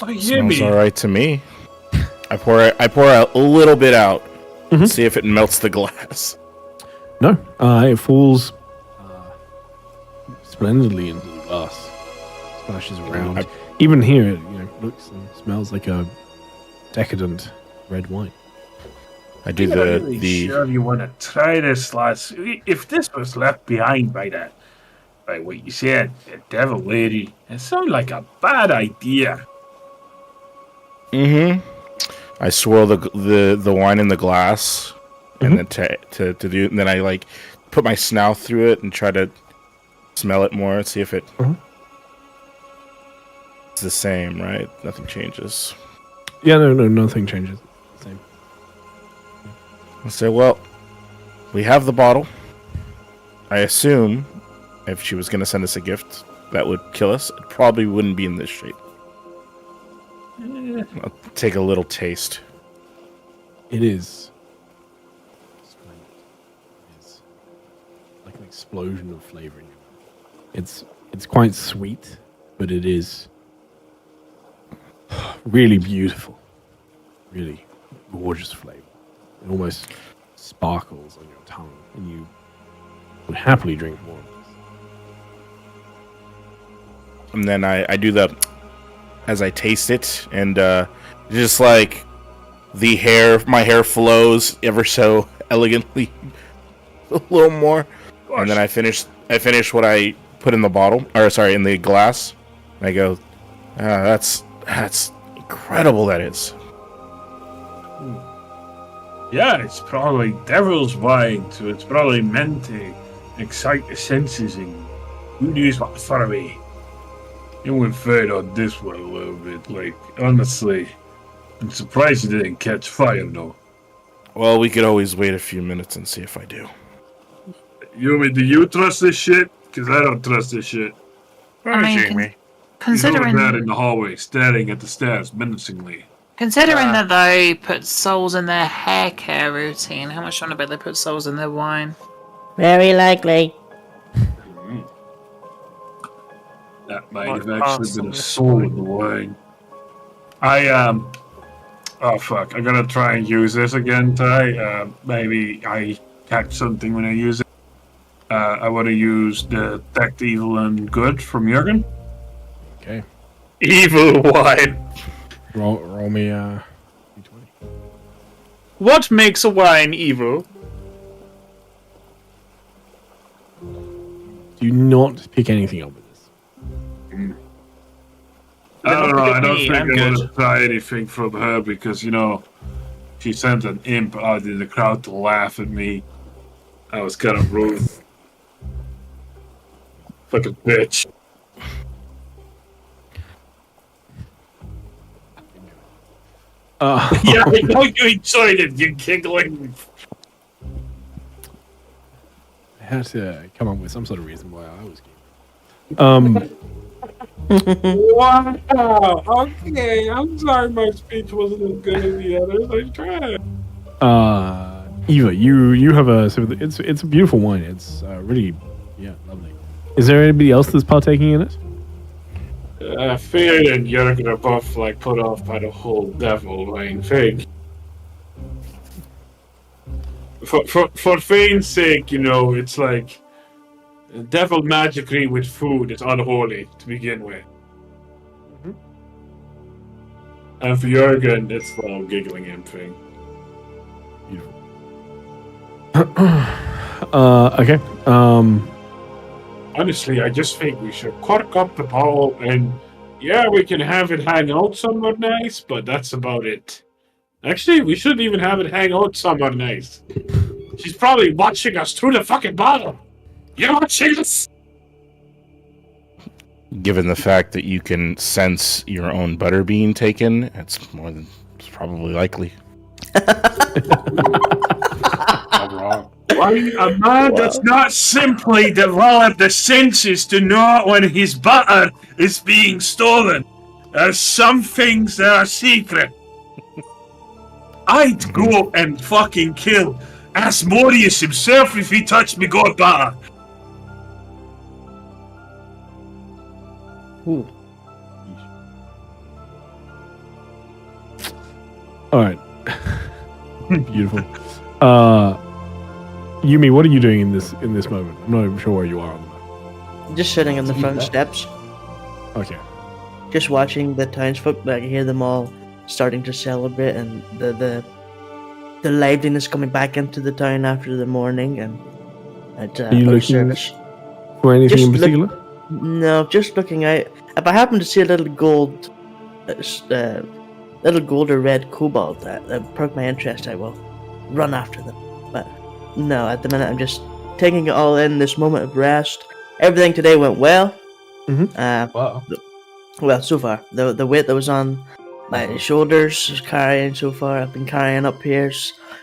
Speaker 3: Oh, you hear
Speaker 4: Smells
Speaker 3: me?
Speaker 4: all right to me. I pour a little bit out. See if it melts the glass.
Speaker 1: No, it falls splendidly into the glass, splashes around. Even here, it looks and smells like a decadent red wine.
Speaker 4: I do
Speaker 3: I'm not
Speaker 4: the
Speaker 3: really
Speaker 4: the.
Speaker 3: sure you want to try this, lass. If this was left behind by what you said, the devil lady, it sounds like a bad idea.
Speaker 4: I swirl the wine in the glass, and then to do. And then I like put my snout through it and try to smell it more and see if it's the same. Right? Nothing changes.
Speaker 1: Yeah, no, nothing changes. Same.
Speaker 4: I say, well, we have the bottle. I assume if she was going to send us a gift that would kill us, it probably wouldn't be in this shape. I'll take a little taste.
Speaker 1: It is splendid. It is like an explosion of flavor in your mouth. It's quite sweet, but it is really beautiful. Really gorgeous flavor. It almost sparkles on your tongue, and you would happily drink more of this.
Speaker 4: And then I do the as I taste it, and just like my hair flows ever so elegantly a little more. And then I finish what I put in the bottle, or sorry, in the glass. And I go, that's incredible. That is.
Speaker 3: Yeah, it's probably devil's wine, so it's probably meant to excite the senses and who knows what far away. You went fed on this one a little bit. Like, honestly, I'm surprised you didn't catch fire, though.
Speaker 4: Well, we could always wait a few minutes and see if I do.
Speaker 3: Do you trust this shit? Because I don't trust this shit.
Speaker 8: I mean,
Speaker 7: Jamie.
Speaker 3: He's over there in
Speaker 8: considering
Speaker 3: the hallway, staring at the stairs menacingly.
Speaker 8: that they put souls in their hair care routine, how much do you want to bet they put souls in their wine?
Speaker 6: Very likely.
Speaker 3: That might have
Speaker 7: What
Speaker 3: actually
Speaker 7: parts
Speaker 3: been
Speaker 7: of
Speaker 3: a
Speaker 7: this
Speaker 3: soul in the wine. Oh fuck, I gotta try and use this again, Ty. Maybe I catch something when I use it. I want to use Detect Evil and Good from Jurgen.
Speaker 1: Okay.
Speaker 5: Evil wine.
Speaker 1: Roll me d20.
Speaker 5: What makes a wine evil?
Speaker 1: Do not pick anything up with this.
Speaker 3: I don't know, I don't
Speaker 5: me,
Speaker 3: think
Speaker 5: I'm
Speaker 3: I want
Speaker 5: good.
Speaker 3: to try anything from her because, she sent an imp out in the crowd to laugh at me. I was kind of rude. Fucking bitch. Yeah, I know you enjoyed it, you giggling.
Speaker 1: I had to come up with some sort of reason why I was gay.
Speaker 3: Wow. Okay, I'm sorry my speech wasn't as good as the others. I tried.
Speaker 1: Eva, you have it's a beautiful wine. It's really lovely. Is there anybody else that's partaking in it?
Speaker 3: Fear and Jurgen are both put off by the whole devil wine thing. For Fane's sake, it's like devil magicry with food is unholy to begin with. And for Jurgen, it's the whole giggling imp thing.
Speaker 1: Okay.
Speaker 3: Honestly, I just think we should cork up the bottle and yeah, we can have it hang out somewhere nice, but that's about it. Actually, we shouldn't even have it hang out somewhere nice. She's probably watching us through the fucking bottle. You're watching us!
Speaker 4: Given the fact that you can sense your own butter being taken, it's probably likely.
Speaker 3: Not wrong. Why, a man does not simply develop the senses to know when his butter is being stolen. There's some things that are secret. I'd go and fucking kill Asmodeus himself if he touched me good butter.
Speaker 6: Ooh.
Speaker 1: All right. Beautiful. Yumi, what are you doing in this moment? I'm not even sure where you are on the map.
Speaker 6: Just sitting on the front steps,
Speaker 1: Okay.
Speaker 6: just watching the townsfolk. I can hear them all starting to celebrate, and the liveliness coming back into the town after the morning and at
Speaker 1: Are you
Speaker 6: post
Speaker 1: looking
Speaker 6: service.
Speaker 1: for anything
Speaker 6: Just
Speaker 1: in particular?
Speaker 6: No, just looking out. If I happen to see a little gold, little gold or red cobalt that perk my interest, I will run after them. But no, at the minute I'm just taking it all in. This moment of rest. Everything today went well.
Speaker 2: Wow.
Speaker 6: Well, so far the weight that was on my shoulders is carrying so far. I've been carrying up here,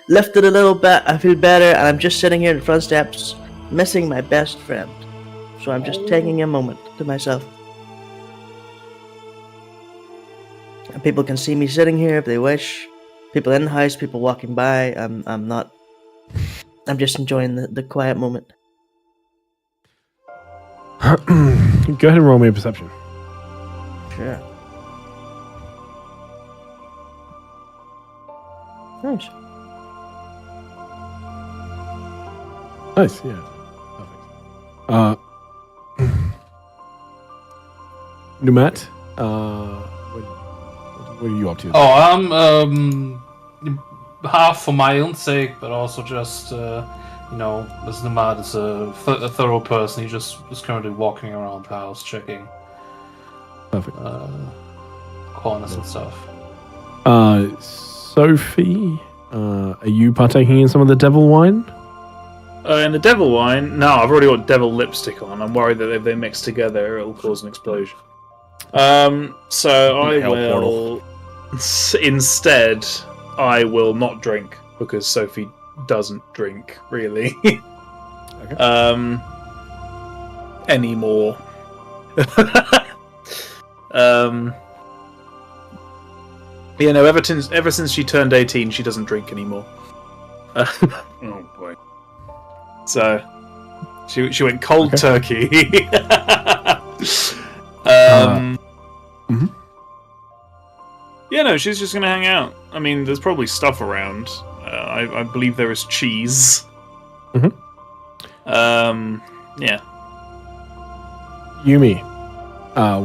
Speaker 6: lifted a little bit. I feel better, and I'm just sitting here in the front steps, missing my best friend. So I'm just taking a moment to myself. And people can see me sitting here if they wish. People in the house, people walking by. I'm not. I'm just enjoying the quiet moment.
Speaker 1: Go ahead and roll me a perception.
Speaker 6: Sure. Nice.
Speaker 1: Nice, yeah. Perfect. Numat, what are you up to?
Speaker 2: Oh, I'm half for my own sake, but also just as Nomad is a thorough person, he just is currently walking around the house checking
Speaker 1: Perfect.
Speaker 2: corners and stuff.
Speaker 1: Sophie, are you partaking in some of the devil wine?
Speaker 5: In the devil wine, no, I've already got devil lipstick on. I'm worried that if they mix together, it'll cause an explosion. So I
Speaker 4: Hell
Speaker 5: will instead. I will not drink because Sophie doesn't drink really anymore. Ever since she turned 18, she doesn't drink anymore.
Speaker 3: Oh boy.
Speaker 5: So she went cold turkey. Yeah, no, she's just gonna hang out. I mean, there's probably stuff around. I believe there is cheese. Yeah.
Speaker 1: Yumi,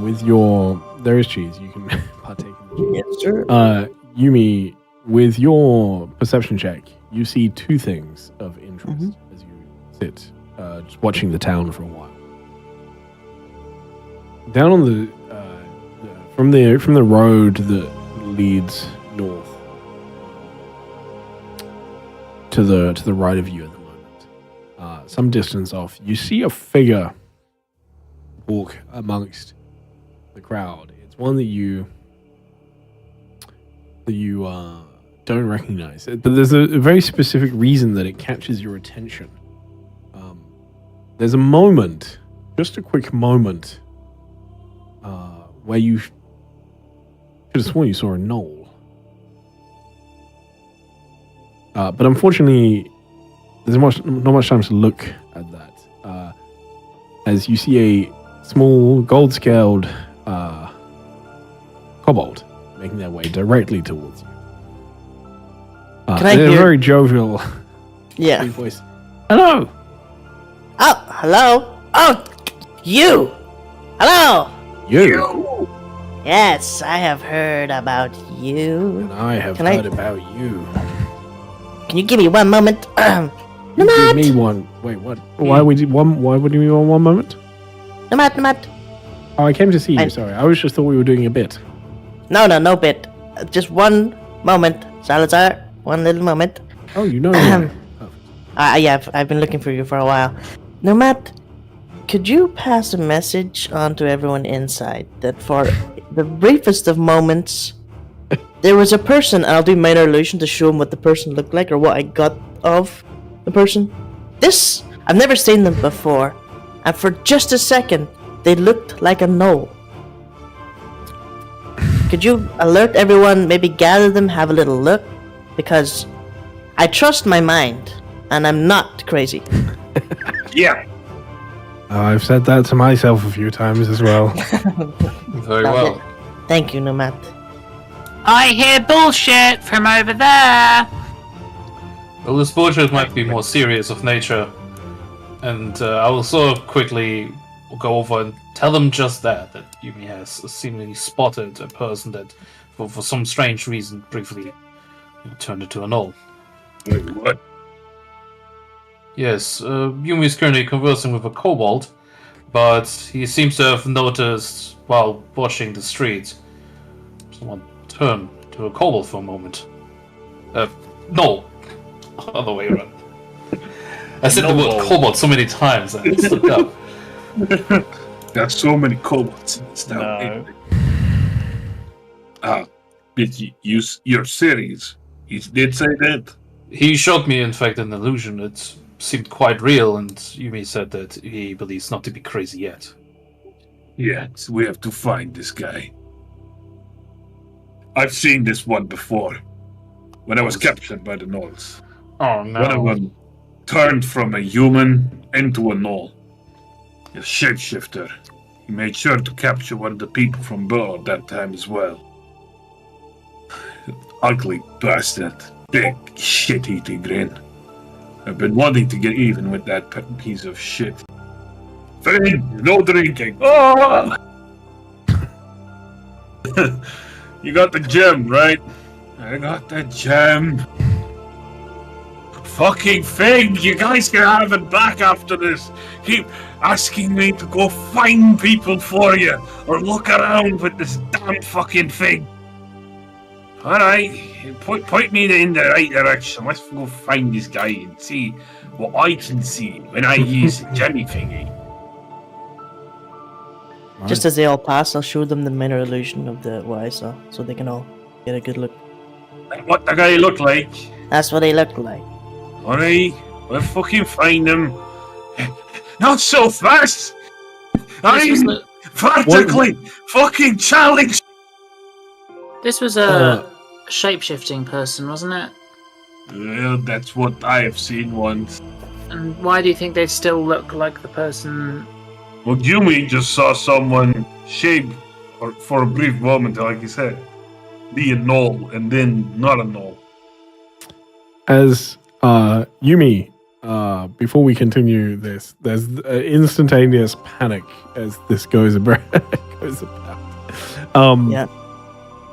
Speaker 1: with your... There is cheese. You can partake in the cheese.
Speaker 6: Yes, sir.
Speaker 1: Yumi, with your perception check, you see two things of interest as you sit, just watching the town for a while. Down on the from the road that leads north to the right of you at the moment, some distance off, you see a figure walk amongst the crowd. It's one that you don't recognize, but there's a very specific reason that it catches your attention. There's a moment, just a quick moment, where you should have sworn you saw a knoll. But unfortunately, there's not much time to look at that. As you see a small gold-scaled kobold making their way directly towards you.
Speaker 6: Can I
Speaker 1: in a
Speaker 6: hear-
Speaker 1: very jovial
Speaker 6: Yeah.
Speaker 1: voice. Hello!
Speaker 6: Oh, hello. Oh, you. Hello.
Speaker 1: You!
Speaker 6: Yes, I have heard about you.
Speaker 1: And I have
Speaker 6: Can I-
Speaker 1: heard about you.
Speaker 6: Can you give me one moment?
Speaker 1: Give me one. Wait, what? Why would you one? Why would you want 1 moment?
Speaker 6: Namat.
Speaker 1: Oh, I came to see you.
Speaker 6: I-
Speaker 1: Sorry, I was just thought we were doing a bit.
Speaker 6: No bit. Just 1 moment, Salazar. 1 little moment.
Speaker 1: Oh, you know.
Speaker 6: Yeah, I've been looking for you for a while. Namat, could you pass a message on to everyone inside that for the briefest of moments, there was a person, and I'll do minor illusion to show them what the person looked like or what I got of the person. I've never seen them before, and for just a second, they looked like a gnoll. Could you alert everyone, maybe gather them, have a little look? Because I trust my mind, and I'm not crazy.
Speaker 3: Yeah.
Speaker 1: I've said that to myself a few times as well.
Speaker 2: Very well.
Speaker 6: Thank you, Namat.
Speaker 8: I hear bullshit from over there.
Speaker 2: Well, this bullshit might be more serious of nature, and I will sort of quickly go over and tell them just that Yumi has seemingly spotted a person that, for some strange reason, briefly turned into a gnoll.
Speaker 3: Wait, what?
Speaker 2: Yes, Yumi is currently conversing with a kobold, but he seems to have noticed while watching the streets someone turn to a kobold for a moment. No, other way around. I said the word kobold so many times and it slipped up.
Speaker 3: There's so many kobolds in this town.
Speaker 5: No.
Speaker 3: But you're serious? He did say that?
Speaker 2: He showed me, in fact, an illusion. It seemed quite real, and Yumi said that he believes not to be crazy yet.
Speaker 3: Yes, we have to find this guy. I've seen this one before. When I was captured by the Gnolls.
Speaker 2: Oh
Speaker 3: One of them turned from a human into a Gnoll. A shapeshifter. He made sure to capture one of the people from Burr that time as well. Ugly bastard. Big shit-eating grin. I've been wanting to get even with that piece of shit. Fine, no drinking. Oh! You got the gem, right? I got the gem. Fucking thing! You guys can have it back after this. Keep asking me to go find people for you or look around with this damn fucking thing. Alright, point me in the right direction. Let's go find this guy and see what I can see when I use the Jenny thingy.
Speaker 6: Just as they all pass, I'll show them the minor illusion of what I saw, so they can all get a good look.
Speaker 3: What the guy look like?
Speaker 6: That's what he looked like.
Speaker 3: Alright, we'll fucking find him. Not so fast! I'm vertically fucking challenged!
Speaker 9: This was a shape-shifting person, wasn't it?
Speaker 3: Well, that's what I have seen once.
Speaker 9: And why do you think they still look like the person?
Speaker 3: Well, Yumi just saw someone shape, or for a brief moment, like you said, be a Gnoll, and then not a Gnoll.
Speaker 1: As Yumi, before we continue this, there's instantaneous panic as this goes about.
Speaker 6: Yeah.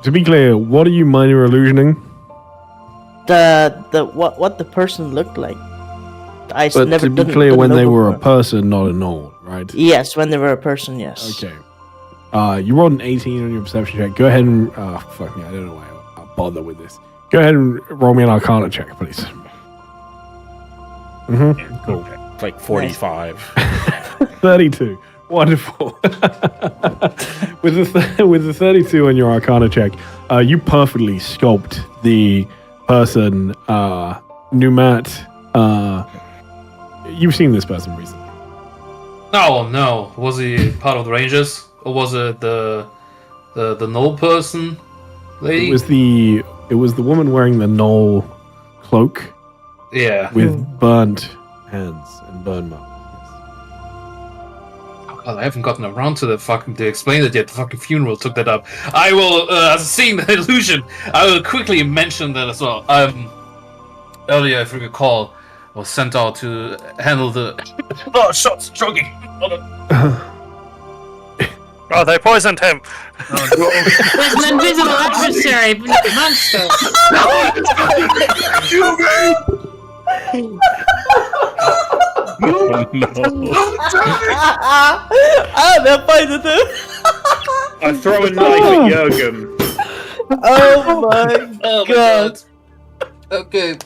Speaker 1: To be clear, what are you minor illusioning?
Speaker 6: What the person looked like.
Speaker 1: But
Speaker 6: never
Speaker 1: to be
Speaker 6: didn't-
Speaker 1: clear,
Speaker 6: didn't
Speaker 1: when
Speaker 6: know
Speaker 1: they were a
Speaker 6: before.
Speaker 1: person, not a gnoll, right?
Speaker 6: Yes, when they were a person, yes.
Speaker 1: Okay. You rolled an 18 on your perception check. Go ahead and fuck me, I don't know why I'll bother with this. Go ahead and roll me an Arcana check, please. Mm-hmm. Cool.
Speaker 4: It's like 45.
Speaker 1: 32. Wonderful. with the 32 on your Arcana check, you perfectly sculpt the person, Numat. You've seen this person recently.
Speaker 2: No. Was he part of the Rangers? Or was it the Gnoll person lady?
Speaker 1: It was the woman wearing the Gnoll cloak
Speaker 2: Yeah.
Speaker 1: with burnt hands and burn marks.
Speaker 2: Oh God, I haven't gotten around to to explain it yet. The fucking funeral took that up. I will, seeing the illusion, I will quickly mention that as well. Earlier, if you recall, I was sent out to handle the... shots, jogging.
Speaker 7: Oh, they poisoned him.
Speaker 9: There's an invisible adversary amongst us.
Speaker 4: Oh, no.
Speaker 6: They're fighting him.
Speaker 5: I throw a knife at Jurgen.
Speaker 6: Oh my
Speaker 2: Oh my
Speaker 6: god.
Speaker 2: Okay.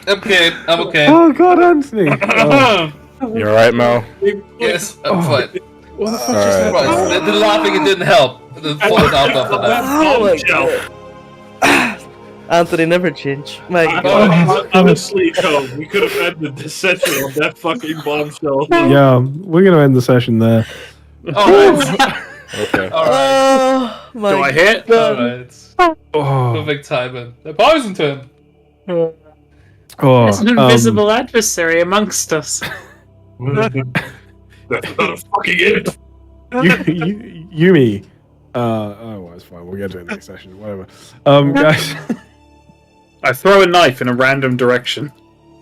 Speaker 2: Okay, I'm okay.
Speaker 1: Oh God, Anthony. Oh,
Speaker 4: You alright, Mel?
Speaker 2: Yes, I'm fine.
Speaker 3: What the fuck
Speaker 4: Alright.
Speaker 2: Right, the laughing it didn't help. The falling out after that.
Speaker 6: Oh my god. Anthony never change. My god.
Speaker 3: Honestly, Cole, we could have ended this session on that fucking bombshell.
Speaker 1: yeah, we're gonna end the session there.
Speaker 2: Alright.
Speaker 4: Okay.
Speaker 2: Alright.
Speaker 6: Oh my
Speaker 5: Do I hit?
Speaker 6: god.
Speaker 2: Alright.
Speaker 1: Oh,
Speaker 2: Perfect timing. They poisoned him.
Speaker 1: oh,
Speaker 9: There's an invisible adversary amongst us.
Speaker 3: That's not a fucking it.
Speaker 1: Yumi. Oh, well, it's fine. We'll get to it next session. Whatever. Guys.
Speaker 5: I throw a knife in a random direction.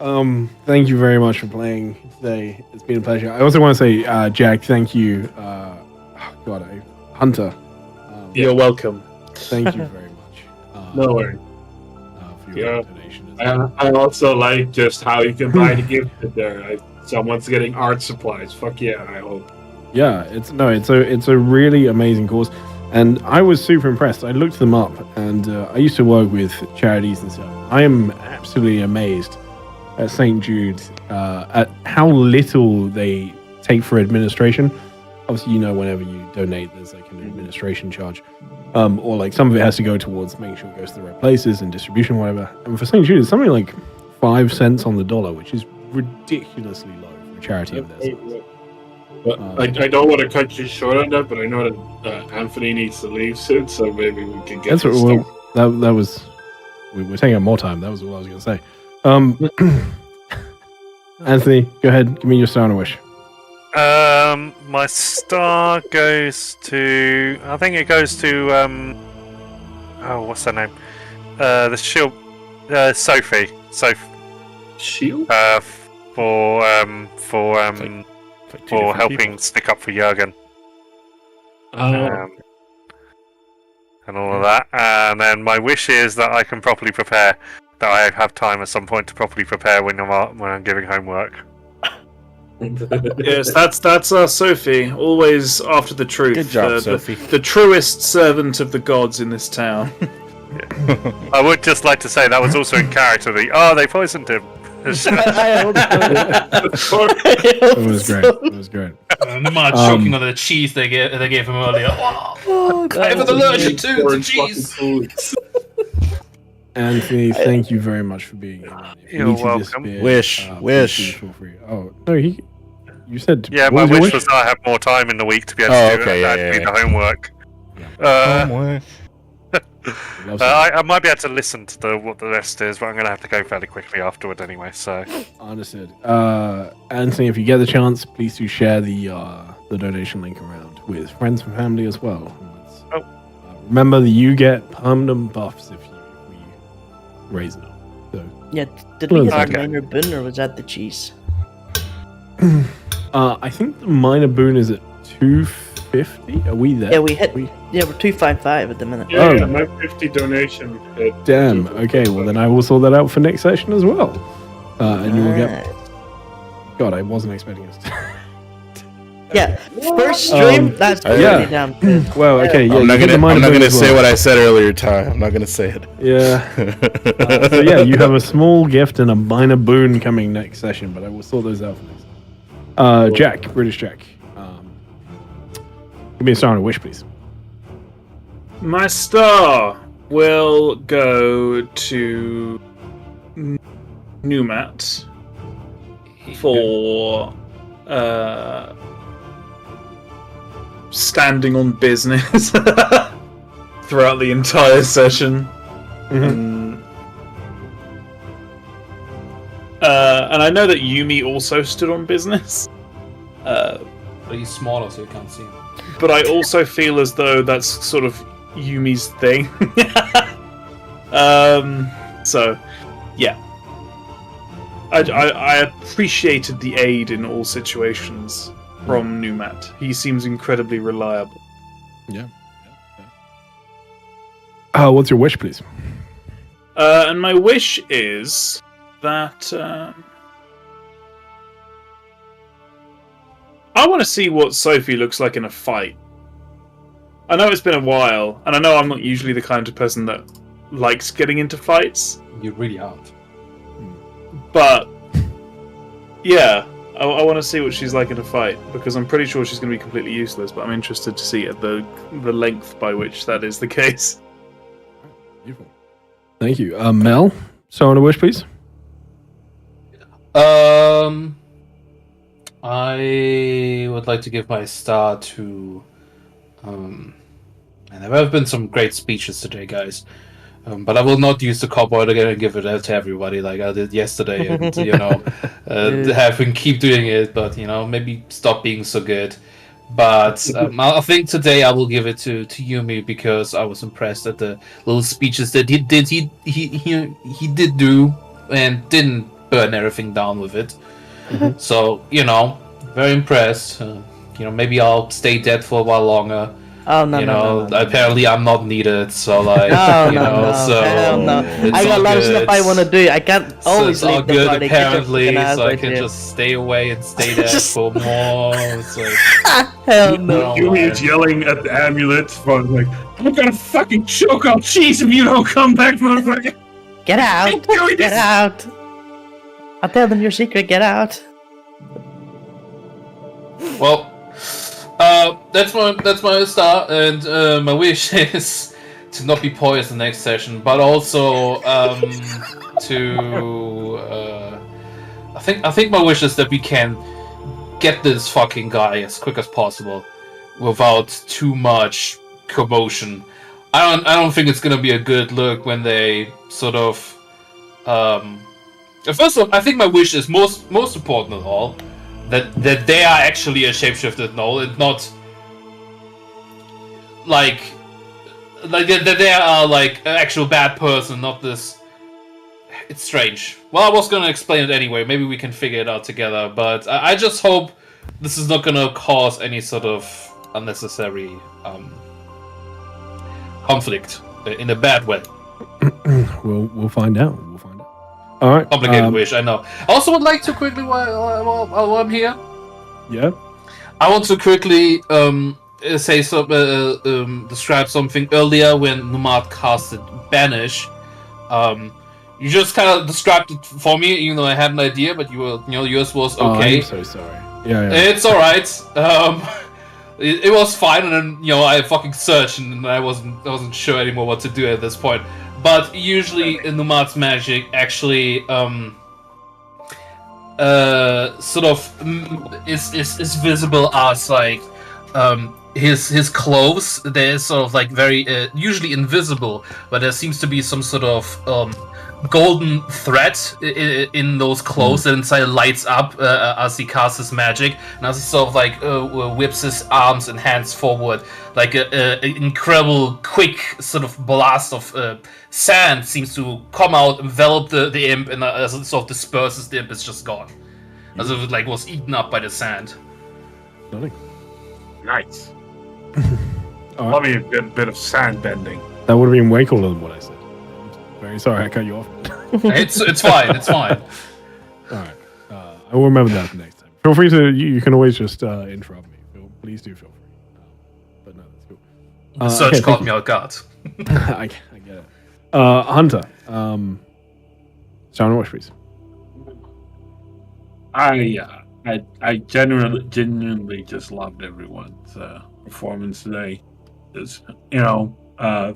Speaker 1: Thank you very much for playing today. It's been a pleasure. I also want to say, Jack, thank you. Hunter.
Speaker 5: You're welcome.
Speaker 1: Thank you very much.
Speaker 3: No worries.
Speaker 1: For your
Speaker 3: Yeah.
Speaker 1: donation. As well.
Speaker 3: I also like just how you can buy the gift there. Someone's getting art supplies. Fuck yeah, I hope.
Speaker 1: Yeah, it's a really amazing cause, and I was super impressed. I looked them up, and I used to work with charities and stuff. I am absolutely amazed at St. Jude at how little they take for administration. Obviously, whenever you donate, there's like an administration charge, or like some of it has to go towards making sure it goes to the right places and distribution, whatever. And for St. Jude, it's something like 5 cents on the dollar, which is ridiculously low for a charity of this.
Speaker 3: But I don't want to cut you short on that, but I know that Anthony needs to leave soon, so maybe we can get
Speaker 1: That's
Speaker 3: this
Speaker 1: what
Speaker 3: stuff.
Speaker 1: that was. We're taking up more time. That was what I was going to say. Anthony, go ahead. Give me your star and a wish.
Speaker 7: My star goes to. I think it goes to. Oh, what's her name? The shield. Sophie.
Speaker 3: Shield?
Speaker 7: For
Speaker 4: Like two different
Speaker 7: helping
Speaker 4: people.
Speaker 7: stick up for Jurgen. And all of that. And then my wish is that I can properly prepare. That I have time at some point to properly prepare when I'm giving homework.
Speaker 5: Yes, that's Sophie. Always after the truth.
Speaker 4: Good job,
Speaker 5: the,
Speaker 4: Sophie.
Speaker 5: The truest servant of the gods in this town.
Speaker 7: I would just like to say that was also in character. They poisoned him.
Speaker 6: I hope so.
Speaker 1: It was great. It was great.
Speaker 2: Not choking on the cheese they gave him earlier. Oh, I was allergic to cheese.
Speaker 1: Anthony, thank you very much for being here. If you
Speaker 7: You're
Speaker 1: need to
Speaker 7: welcome.
Speaker 1: disappear,
Speaker 4: Wish.
Speaker 1: please feel free. Oh no, you said.
Speaker 7: Yeah,
Speaker 1: what
Speaker 7: my
Speaker 1: was your
Speaker 7: wish was that I have more time in the week to be able
Speaker 4: Oh,
Speaker 7: to do,
Speaker 4: okay, yeah,
Speaker 7: do
Speaker 4: yeah,
Speaker 7: the homework.
Speaker 1: Love that.
Speaker 7: I might be able to listen to what the rest is, but I'm going to have to go fairly quickly afterward anyway. So
Speaker 1: Understood. Anthony, if you get the chance, please do share the donation link around with friends and family as well. Remember that you get permanent buffs if we raise it up. So,
Speaker 6: Yeah, did we get
Speaker 7: Okay.
Speaker 6: the minor boon or was that the cheese?
Speaker 1: I think the minor boon is at 250. Are we there?
Speaker 6: Yeah, we hit. Yeah, we're 255 at the minute.
Speaker 3: Yeah,
Speaker 1: Oh.
Speaker 3: my 50 donation. hit.
Speaker 1: Damn. Okay. Well, then I will sort that out for next session as well. And you will get. God, I wasn't expecting us to.
Speaker 6: Yeah, first stream. That's pretty
Speaker 1: yeah.
Speaker 6: damn good.
Speaker 1: Well, okay. Yeah,
Speaker 4: I'm not
Speaker 1: you get the minor boon
Speaker 4: gonna
Speaker 1: as
Speaker 4: say
Speaker 1: well.
Speaker 4: what I said earlier, Ty. I'm not gonna say it.
Speaker 1: Yeah. So yeah, you have a small gift and a minor boon coming next session, but I will sort those out for next time. Jack, British Jack. Give me a star and a wish, please.
Speaker 5: My star will go to Numat for standing on business throughout the entire session. And I know that Yumi also stood on business.
Speaker 2: But he's smaller, so you can't see him.
Speaker 5: But I also feel as though that's sort of Yumi's thing. So, yeah. I appreciated the aid in all situations from Numat. He seems incredibly reliable.
Speaker 1: Yeah. What's your wish, please?
Speaker 5: And my wish is that I want to see what Sophie looks like in a fight. I know it's been a while, and I know I'm not usually the kind of person that likes getting into fights,
Speaker 2: You really aren't.
Speaker 5: but yeah, I want to see what she's like in a fight, because I'm pretty sure she's going to be completely useless, but I'm interested to see at the length by which that is the case.
Speaker 1: Beautiful. Thank you. Mel, so on a wish, please.
Speaker 2: I would like to give my star to. And there have been some great speeches today, guys. But I will not use the cowboy again and give it out to everybody like I did yesterday, and have him keep doing it. But maybe stop being so good. But I think today I will give it to Yumi, because I was impressed at the little speeches that he did do and didn't burn everything down with it. So very impressed. Maybe I'll stay dead for a while longer.
Speaker 6: Oh no!
Speaker 2: Apparently I'm not needed, so like
Speaker 6: no,
Speaker 2: so
Speaker 6: hell no.
Speaker 2: it's
Speaker 6: I got a
Speaker 2: all
Speaker 6: lot of
Speaker 2: good.
Speaker 6: stuff I want to do. I can't always
Speaker 2: so it's all
Speaker 6: leave the
Speaker 2: good
Speaker 6: party.
Speaker 2: apparently,
Speaker 6: Get
Speaker 2: so I
Speaker 6: your
Speaker 2: can
Speaker 6: fucking ass
Speaker 2: just stay away and stay there for more. It's like,
Speaker 6: hell no.
Speaker 3: Yumi is yelling at the amulet for like, I'm gonna fucking choke on cheese if you don't come back, motherfucker.
Speaker 6: Get out!
Speaker 3: doing
Speaker 6: Get
Speaker 3: this.
Speaker 6: out! I'll tell them your secret. Get out!
Speaker 2: well, that's my star, and my wish is to not be poisoned next session, but also to I think my wish is that we can get this fucking guy as quick as possible without too much commotion. I don't think it's gonna be a good look when they sort of first of all, I think my wish is most important of all that they are actually a shapeshifted gnoll and not like that they are like an actual bad person, not this. It's strange. Well, I was gonna explain it anyway. Maybe we can figure it out together. But I just hope this is not gonna cause any sort of unnecessary conflict in a bad way.
Speaker 1: We'll find out. All right.
Speaker 2: Complicated wish, I know. I also would like to quickly, while I'm here,
Speaker 1: Yeah.
Speaker 2: I want to quickly say describe something earlier when Numad casted Banish. You just kind of described it for me, even though I had an idea, but yours was okay.
Speaker 1: I'm so sorry. Yeah.
Speaker 2: It's all right. It was fine, and then I fucking searched, and I wasn't sure anymore what to do at this point. But usually, in Numad's magic, actually, sort of is visible as like his clothes. They're sort of like very usually invisible, but there seems to be some sort of golden thread in those clothes that inside lights up as he casts his magic, and as he sort of like whips his arms and hands forward, like an incredible quick sort of blast of sand seems to come out, envelop the imp, and as it sort of disperses, the imp is just gone, as if it like was eaten up by the sand.
Speaker 1: Nothing.
Speaker 3: Nice.
Speaker 1: All
Speaker 3: Love
Speaker 1: right.
Speaker 3: me a good bit of sand bending.
Speaker 1: That would have been way cooler than what I said. Very sorry I cut you off.
Speaker 2: It's fine. It's fine.
Speaker 1: All right. I will remember that next time. Feel free to. You can always just interrupt me. Please do feel free. But no, that's cool.
Speaker 2: The search
Speaker 1: okay,
Speaker 2: caught
Speaker 1: thank
Speaker 2: me off guard.
Speaker 1: I get it. Hunter. Sound watch, please.
Speaker 3: I genuinely just loved everyone's performance today. Just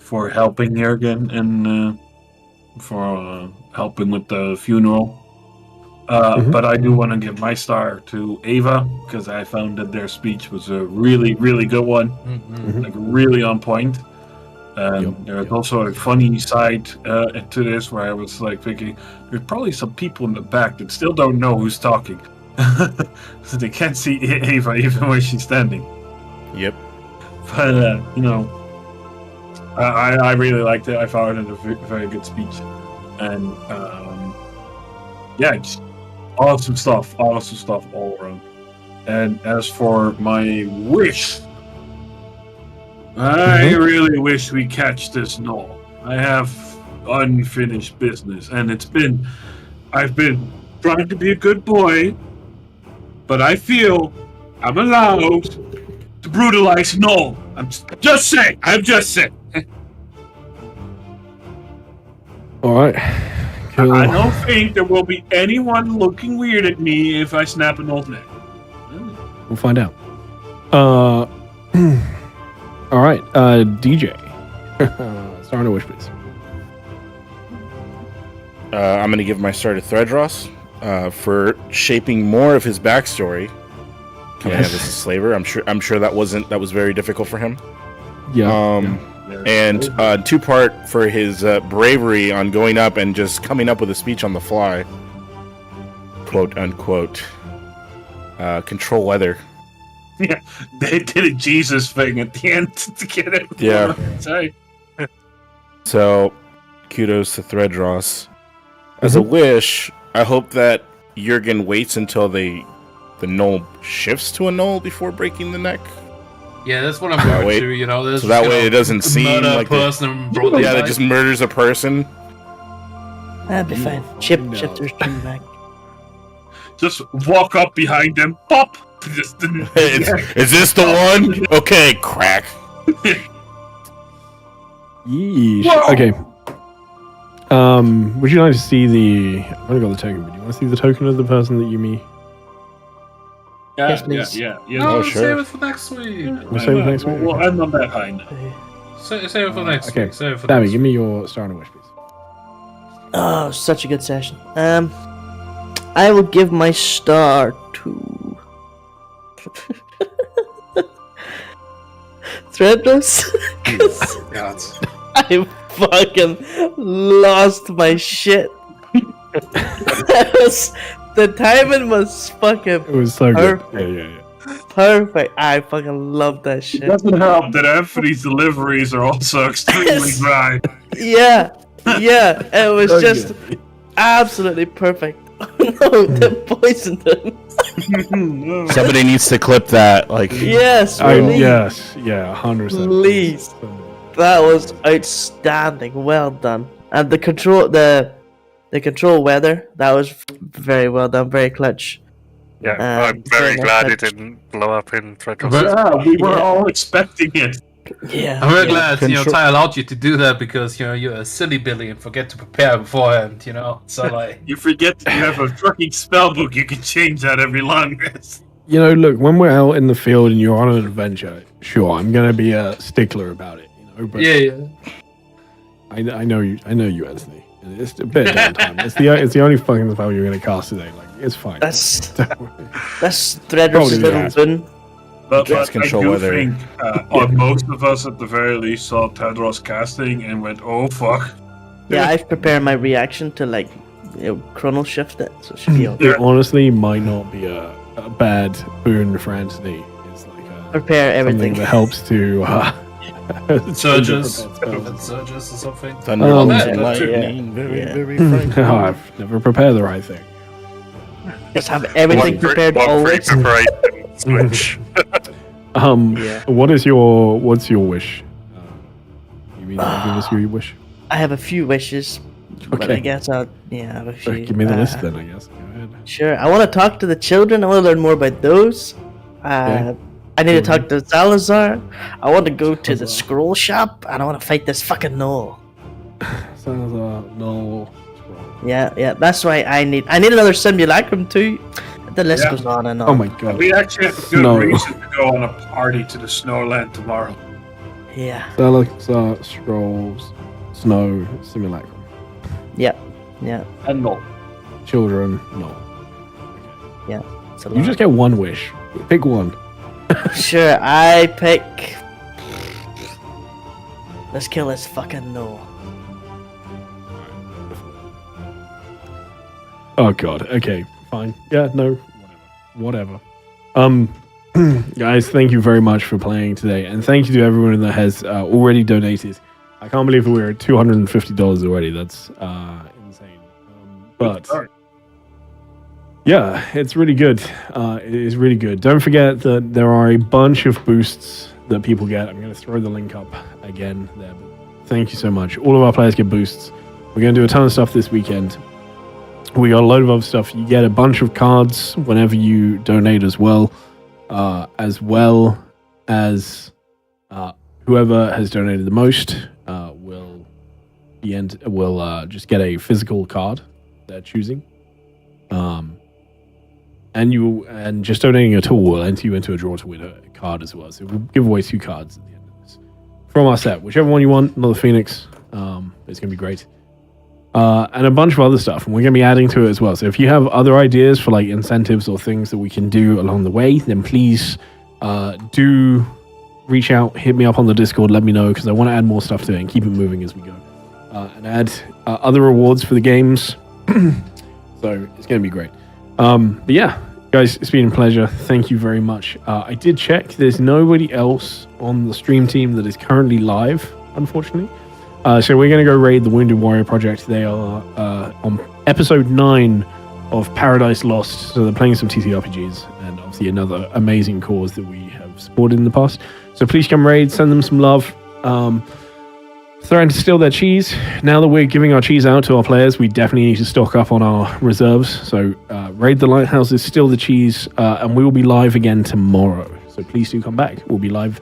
Speaker 3: for helping Jurgen and for helping with the funeral. But I do want to give my star to Ava, because I found that their speech was a really, really good one, like really on point. There's also a funny side to this where I was like thinking, there's probably some people in the back that still don't know who's talking, so they can't see Ava even when she's standing.
Speaker 4: Yep.
Speaker 3: But I really liked it. I found it a very good speech, and just awesome stuff all around. And as for my wish, I really wish we catch this gnoll. I have unfinished business, and I've been trying to be a good boy, but I feel I'm allowed to brutalize gnoll. I'm just saying.
Speaker 1: All right. Cool.
Speaker 3: I don't think there will be anyone looking weird at me if I snap a gnoll's neck.
Speaker 1: We'll find out. All right. DJ. Star on a wish, please.
Speaker 4: I'm going to give my star to Threadross for shaping more of his backstory. Coming out as a slaver, I'm sure that was very difficult for him.
Speaker 1: Yeah.
Speaker 4: And 2-part for his bravery on going up and just coming up with a speech on the fly, quote unquote. Control weather.
Speaker 3: Yeah, they did a Jesus thing at the end to get it.
Speaker 4: Yeah.
Speaker 3: Sorry.
Speaker 4: So, kudos to Threadross. As a wish, I hope that Jurgen waits until the gnoll shifts to a gnoll before breaking the neck.
Speaker 2: Yeah, that's what I'm going to. You know,
Speaker 4: so that way it doesn't seem like
Speaker 2: that
Speaker 4: just murders a person.
Speaker 6: That'd be fine. Shifters turn back.
Speaker 3: Just walk up behind them. Pop. Is
Speaker 4: this the one? Okay, crack.
Speaker 1: Yeesh.
Speaker 3: Whoa.
Speaker 1: Okay. Would you like to see the? I've only got the token, but do you want to see the token of the person that you meet?
Speaker 6: Yes, please.
Speaker 3: Yeah.
Speaker 2: No,
Speaker 4: sure.
Speaker 2: save it for next week.
Speaker 1: We'll save it next week.
Speaker 3: Well, I'm not that high now.
Speaker 2: Save it for next
Speaker 1: Okay.
Speaker 2: week. Save it for
Speaker 1: Dabby,
Speaker 2: next
Speaker 1: give
Speaker 2: week.
Speaker 1: me your star on a wish, please.
Speaker 6: Oh, such a good session. I will give my star to Threadless because
Speaker 2: God.
Speaker 6: I fucking lost my shit. The timing was fucking
Speaker 1: It was so good.
Speaker 6: Perfect.
Speaker 1: Yeah.
Speaker 6: perfect. I fucking love that
Speaker 3: It
Speaker 6: shit.
Speaker 3: doesn't help that Anthony's deliveries are also extremely dry.
Speaker 6: Yeah, it was
Speaker 1: So
Speaker 6: just
Speaker 1: good.
Speaker 6: absolutely perfect. No, they poisoned him.
Speaker 4: Somebody needs to clip that. Like,
Speaker 6: Yes,
Speaker 1: Yes. Yeah. 100%.
Speaker 6: Please. That was outstanding. Well done. And the control weather, that was very well done. Very clutch.
Speaker 7: Yeah, I'm very glad it didn't blow up in Threadross.
Speaker 3: Yeah, we were all expecting it.
Speaker 6: Yeah.
Speaker 2: I'm very glad
Speaker 4: Control-
Speaker 2: Ty allowed you to do that because you're a silly Billy and forget to prepare beforehand. So like
Speaker 3: You forget that you have a fucking spellbook. You can change that every long rest.
Speaker 1: Look, when we're out in the field and you're on an adventure, sure, I'm gonna be a stickler about it. But
Speaker 2: yeah.
Speaker 1: I know you, Anthony. It's a bit of downtime. It's the only fucking spell you're gonna cast today. Like, it's fine.
Speaker 6: That's
Speaker 1: Don't worry.
Speaker 6: Threadress'
Speaker 1: Probably
Speaker 6: little
Speaker 1: that.
Speaker 6: boon.
Speaker 3: But
Speaker 4: Just
Speaker 3: I
Speaker 4: control
Speaker 3: do
Speaker 4: weather.
Speaker 3: think most of us at the very least saw Tedros casting and went, "Oh fuck!"
Speaker 6: Yeah, I've prepared my reaction to chronal shift it, so it should be okay.
Speaker 1: It honestly might not be a bad boon for Anthony. It's like
Speaker 6: Prepare
Speaker 1: something
Speaker 6: everything.
Speaker 1: that helps to
Speaker 2: Surges
Speaker 1: spells.
Speaker 2: surges or something.
Speaker 4: thunder
Speaker 1: Oh,
Speaker 4: and
Speaker 1: yeah.
Speaker 4: lightning, very,
Speaker 6: Yeah.
Speaker 4: very
Speaker 1: No,
Speaker 4: frightening.
Speaker 1: I've never prepared the right thing.
Speaker 6: Just have everything prepared
Speaker 7: One free
Speaker 6: always.
Speaker 7: preparation switch.
Speaker 6: Yeah.
Speaker 1: What's your wish? You mean to give us your wish?
Speaker 6: I have a few wishes, but I
Speaker 1: Okay.
Speaker 6: guess I have a few.
Speaker 1: Give me the list then, I guess. Go ahead.
Speaker 6: Sure. I want to talk to the children. I want to learn more about those. I need to talk to Salazar. I want to go to the scroll shop, and I want to fight this fucking gnoll.
Speaker 1: Sounds no.
Speaker 6: Yeah. That's why I need another simulacrum too. The list
Speaker 3: Yeah.
Speaker 6: goes on and on.
Speaker 1: Oh my god.
Speaker 3: We actually have a good
Speaker 1: No.
Speaker 3: reason to go on a party to the Snowland tomorrow.
Speaker 6: Yeah.
Speaker 1: Salazar, Scrolls, Snow, Simulacrum.
Speaker 6: Yeah.
Speaker 3: And no.
Speaker 1: Children, no.
Speaker 6: It's a
Speaker 1: You
Speaker 6: lot.
Speaker 1: just get one wish. Pick one.
Speaker 6: Sure. I pick. Let's kill this fucking gnoll.
Speaker 1: Oh god. Okay. Fine. Yeah. No. Whatever. Guys, thank you very much for playing today, and thank you to everyone that has already donated. I can't believe we're at $250 already. That's insane. But yeah, it's really good. It is really good. Don't forget that there are a bunch of boosts that people get. I'm going to throw the link up again there. But thank you so much. All of our players get boosts. We're going to do a ton of stuff this weekend. We got a load of other stuff. You get a bunch of cards whenever you donate as well as whoever has donated the most will just get a physical card they're choosing. And just donating at all will enter you into a draw to win a card as well. So we'll give away 2 cards at the end of this from our set. Whichever one you want, another Phoenix. It's going to be great. And a bunch of other stuff, and we're going to be adding to it as well. So if you have other ideas for like incentives or things that we can do along the way, then please do reach out, hit me up on the Discord, let me know, because I want to add more stuff to it and keep it moving as we go. And add other rewards for the games. So it's going to be great. But yeah, guys, it's been a pleasure. Thank you very much. I did check. There's nobody else on the stream team that is currently live, unfortunately. So we're going to go raid the Wounded Warrior Project. They are on episode 9 of Paradise Lost. So they're playing some TTRPGs and obviously another amazing cause that we have supported in the past. So please come raid, send them some love. Threaten to steal their cheese. Now that we're giving our cheese out to our players, we definitely need to stock up on our reserves. So raid the lighthouses, steal the cheese, and we will be live again tomorrow. So please do come back. We'll be live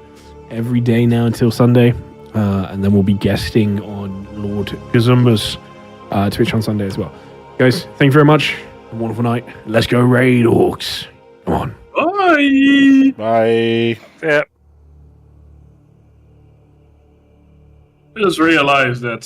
Speaker 1: every day now until Sunday, and then we'll be guesting on Lord Gazumba's Twitch on Sunday as well. Guys, thank you very much. A wonderful night. Let's go raid orcs. Come on.
Speaker 3: Bye.
Speaker 4: Bye.
Speaker 7: Yeah.
Speaker 3: I just realized that